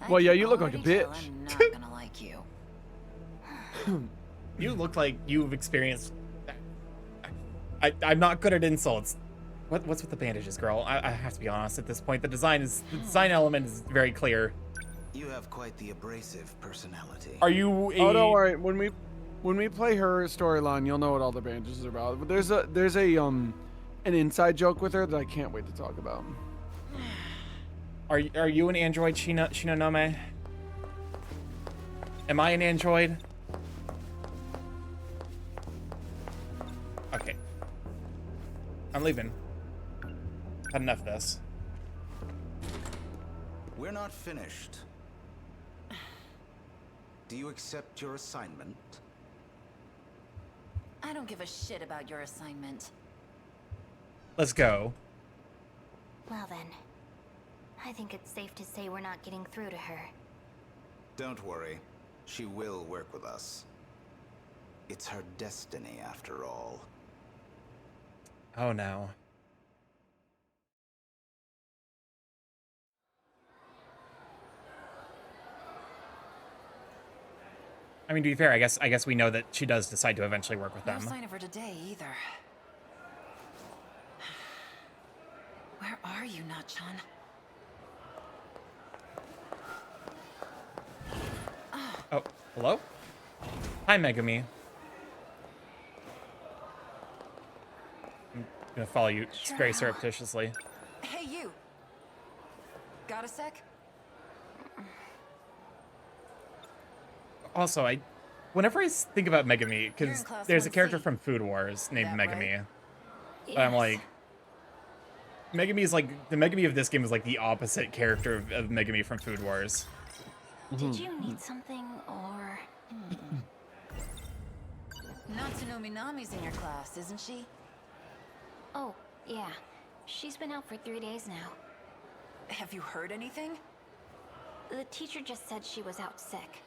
Well, yeah, you look like a bitch. I'm not gonna like you. You look like you've experienced. I'm not good at insults. What's with the bandages, girl? I have to be honest at this point. The design element is very clear. You have quite the abrasive personality. Are you? Oh, don't worry. When we play her storyline, you'll know what all the bandages are about. But there's an inside joke with her that I can't wait to talk about. Are you an android, Shinonome? Am I an android? Okay. I'm leaving. Had enough of this. We're not finished. Do you accept your assignment? I don't give a shit about your assignment. Let's go. Well then, I think it's safe to say we're not getting through to her. Don't worry. She will work with us. It's her destiny, after all. Oh no. I mean, to be fair, I guess we know that she does decide to eventually work with them. No sign of her today either. Where are you, Nachan? Oh, hello? Hi, Megami. I'm gonna follow you very surreptitiously. Hey, you. Got a sec? Also, whenever I think about Megami, because there's a character 1C. from Food Wars named That Megami, right? but I'm like, Megami is like, the Megami of this game is like the opposite character of Megami from Food Wars. Did you need something, or...? Natsuno Minami's in your class, isn't she? Oh, yeah. She's been out for 3 days now. Have you heard anything? The teacher just said she was out sick.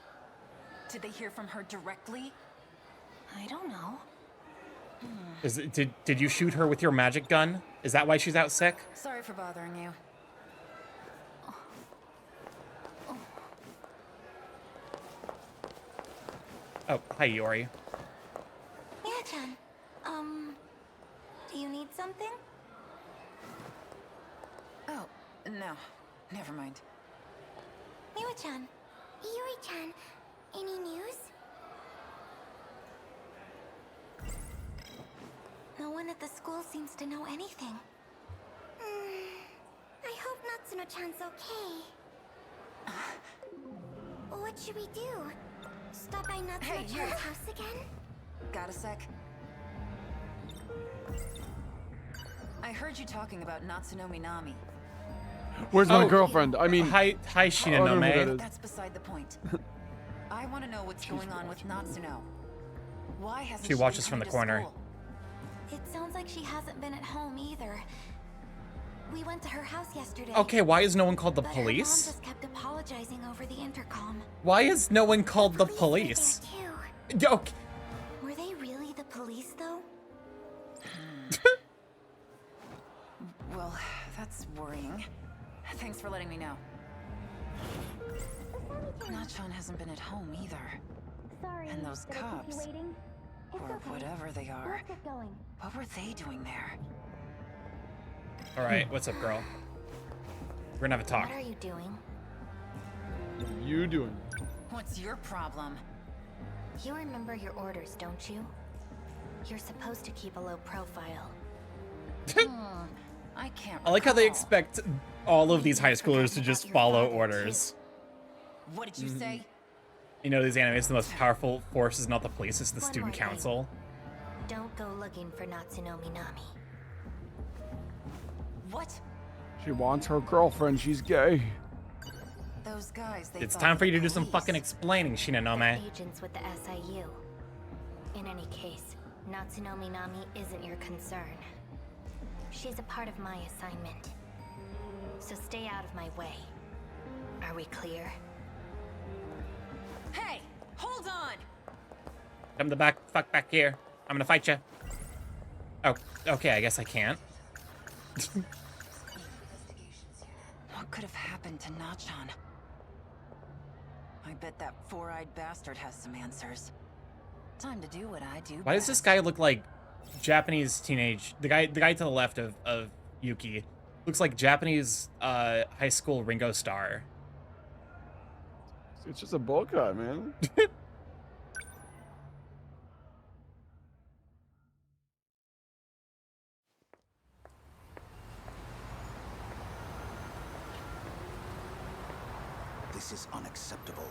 Did they hear from her directly? I don't know. Did you shoot her with your magic gun? Is that why she's out sick? Sorry for bothering you. Oh, hi, Yori. Mia-chan, do you need something? Oh, no. Never mind. Miwa-chan, Yuri-chan, any news? No one at the school seems to know anything. I hope Natsuno-chan's okay. What should we do? Stop by Natsuno-chan's you. house again? Got a sec? I heard you talking about Natsuno Minami. Where's my girlfriend? I mean, hi, Shinonome. That's beside the point. I want to know what's going on with Natsuno. Why hasn't She watches been from the coming to corner. school? It sounds like she hasn't been at home either. We went to her house yesterday. Okay, why is no one called the but her mom police? just kept apologizing over the intercom. Why is no one called the police? Okay. Were they really the police, though? Well, that's worrying. Thanks for letting me know. Nachan hasn't been at home either. Sorry, And those did I keep cops, you waiting? It's or okay. whatever they are, Let's get going. what were they doing there? All right, what's up, girl? We're gonna have a talk. What are you doing? what are you doing? What's your problem? You remember your orders, don't you? You're supposed to keep a low profile. I can't I like how they recall. expect all of these high schoolers to just follow orders. What did you say? You know, these animes, the most powerful force is not the police, it's the One student more thing. council. Don't go looking for Natsuno Minami. What? She wants her girlfriend. She's gay. Those guys, they It's thought time were for you to the do some police. fucking explaining, Shinonome. Agents with the SIU. In any case, Natsuno Minami isn't your concern. She's a part of my assignment. So stay out of my way. Are we clear? Hey, hold on! Come the fuck back here. I'm gonna fight you. Oh, okay, I guess I can't. What could have happened to Nachan? I bet that four-eyed bastard has some answers. Time to do what I do. Why does this guy look like Japanese teenage? The guy to the left of Yuki looks like Japanese high school Ringo Starr. It's just a bowl cut, man. This is unacceptable.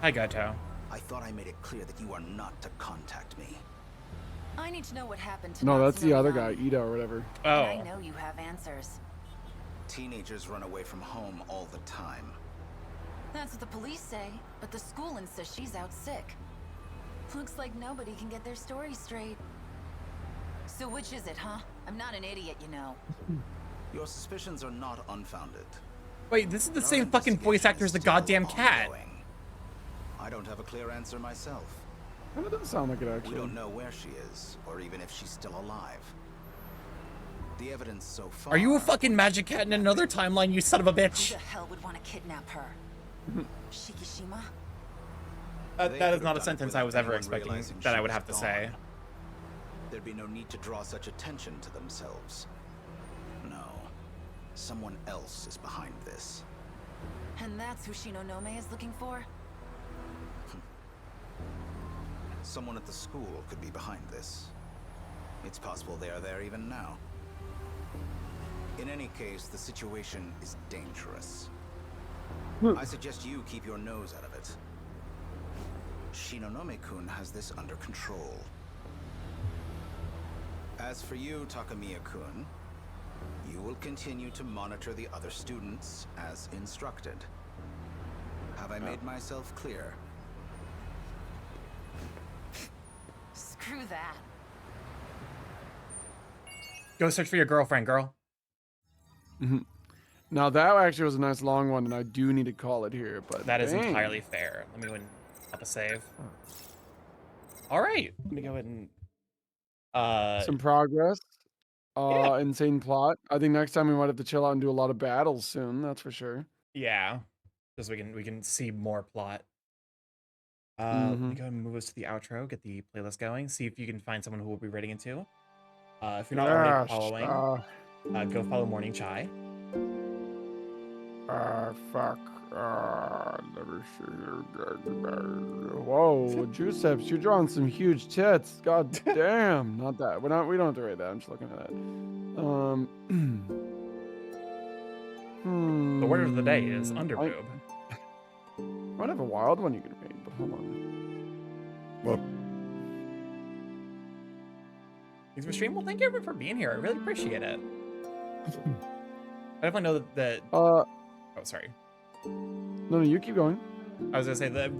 Hi, Gato. I thought I made it clear that you are not to contact me. I need to know what happened to No, that's the Natsuno other Minami. guy, Ida or whatever. Oh. And I know you have answers. Teenagers run away from home all the time. That's what the police say, but the school insists she's out sick. Looks like nobody can get their story straight. So which is it, huh? I'm not an idiot, you know. Your suspicions are not unfounded. Wait, this is the same fucking voice actor as the goddamn cat. I don't have a clear answer myself. Kind of doesn't sound like it, actually. We don't know where she is, or even if she's still alive. The evidence so far... Are you a fucking magic cat in another timeline, you son of a bitch? Who the hell would want to kidnap her? Shikishima? That is not a sentence I was ever expecting that I would have to say. There'd be no need to draw such attention to themselves. No. Someone else is behind this. And that's who Shinonome is looking for? Someone at the school could be behind this. It's possible they are there even now. In any case, the situation is dangerous. I suggest you keep your nose out of it. Shinonome-kun has this under control. As for you, Takamiya-kun, you will continue to monitor the other students as instructed. Have I made myself clear? Screw that. Go search for your girlfriend, girl. Now that actually was a nice long one, and I do need to call it here. But That is dang. entirely fair. Let me go ahead and have a save. All right, let me go ahead and Some progress. Yeah. Insane plot. I think next time we might have to chill out and do a lot of battles soon. That's for sure. yeah, just we can see more plot. Let me go ahead and move us to the outro. Get the playlist going. See if you can find someone who will be rating it too. If you're not already following, go follow Morning Chai. Fuck. Never sure. Whoa, Juiceps, you're drawing some huge tits. God damn. Not that. We don't have to rate that. I'm just looking at that. The word of the day is underboob. Might have a wild one you could read, but hold on. Thanks for stream. Well, thank you everyone for being here. I really appreciate it. I definitely know that. Oh, sorry. No, you keep going. I was gonna say that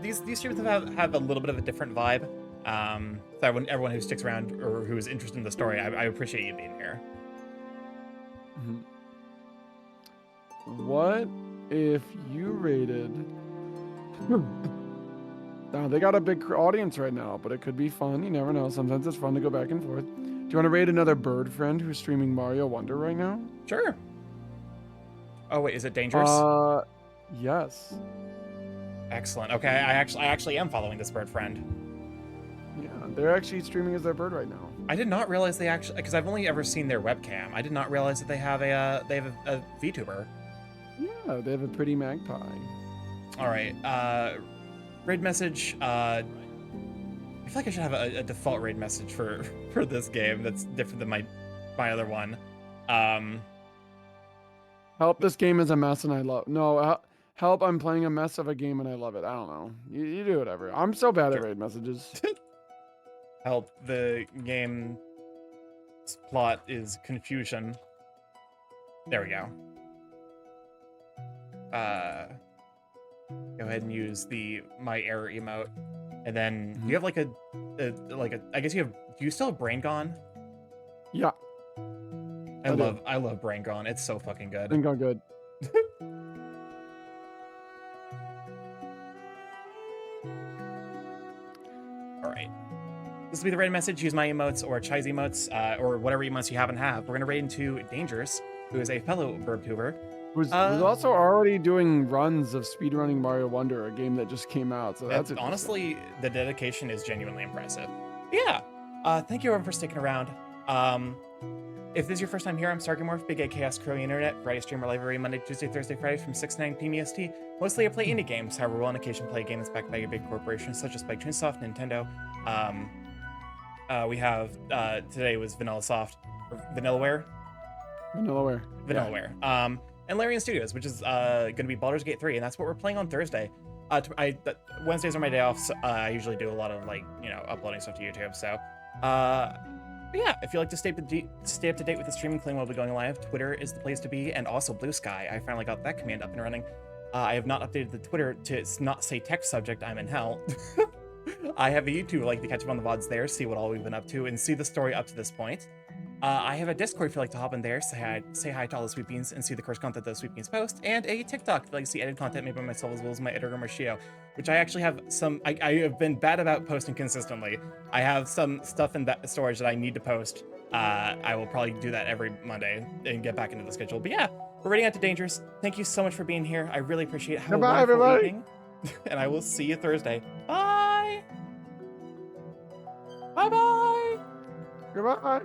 these streams have a little bit of a different vibe. So everyone who sticks around or who is interested in the story, I appreciate you being here. What if you rated? Now they got a big audience right now, but it could be fun. You never know. Sometimes it's fun to go back and forth. Do you want to rate another bird friend who's streaming Mario Wonder right now? Sure. Oh wait, is it dangerous? Yes. Excellent. Okay, I actually am following this bird friend. Yeah, they're actually streaming as their bird right now. I did not realize they actually, because I've only ever seen their webcam. I did not realize that they have a VTuber. Yeah, they have a pretty magpie. All right. Raid message. I feel like I should have a default raid message for this game that's different than my other one. Help, this game is a mess and I love. No, help, I'm playing a mess of a game and I love it. I don't know. You do whatever. I'm so bad at raid messages. Help, the game's plot is confusion. There we go. go ahead and use the my error emote, and then you have like a I guess you have. Do you still have Brain Gone? Yeah. I love Brain Gone. It's so fucking good. Brain Gone good. All right. This will be the raid message. Use my emotes or Chai's emotes or whatever emotes you happen to have. We're gonna raid into Dangerous, who is a fellow BurbTuber. Who's also already doing runs of speedrunning Mario Wonder, a game that just came out. So that's honestly, the dedication is genuinely impressive. Yeah. Thank you everyone for sticking around. If this is your first time here, I'm StarkyMorph, Big A Chaos Crow Internet, Friday streamer live every Monday, Tuesday, Thursday, Friday from 6 to 9 p.m. EST. Mostly I play indie games, however, we'll on occasion play a game that's backed by a big corporation such as Toonsoft, Nintendo. We have today was Vanillaware. Yeah. And Larian Studios, which is going to be Baldur's Gate 3, and that's what we're playing on Thursday. Wednesdays are my day off, so I usually do a lot of uploading stuff to YouTube. So, but yeah, if you like to stay up to date with the streaming claim while we're going live, Twitter is the place to be, and also Blue Sky. I finally got that command up and running. I have not updated the Twitter to not say text subject. I'm in hell. I have a YouTube like to catch up on the VODs there, see what all we've been up to, and see the story up to this point. I have a Discord if you like to hop in there, say hi to all the Sweet Beans, and see the course content those Sweet Beans post, and a TikTok if you like to see edited content made by myself as well as my editor Marcio, which I actually have some. I have been bad about posting consistently. I have some stuff in that storage that I need to post. I will probably do that every Monday and get back into the schedule. But yeah, we're reading out to Dangerous. Thank you so much for being here. I really appreciate it. Have Goodbye, a wonderful everybody. evening, and I will see you Thursday. Bye. Bye bye. Goodbye.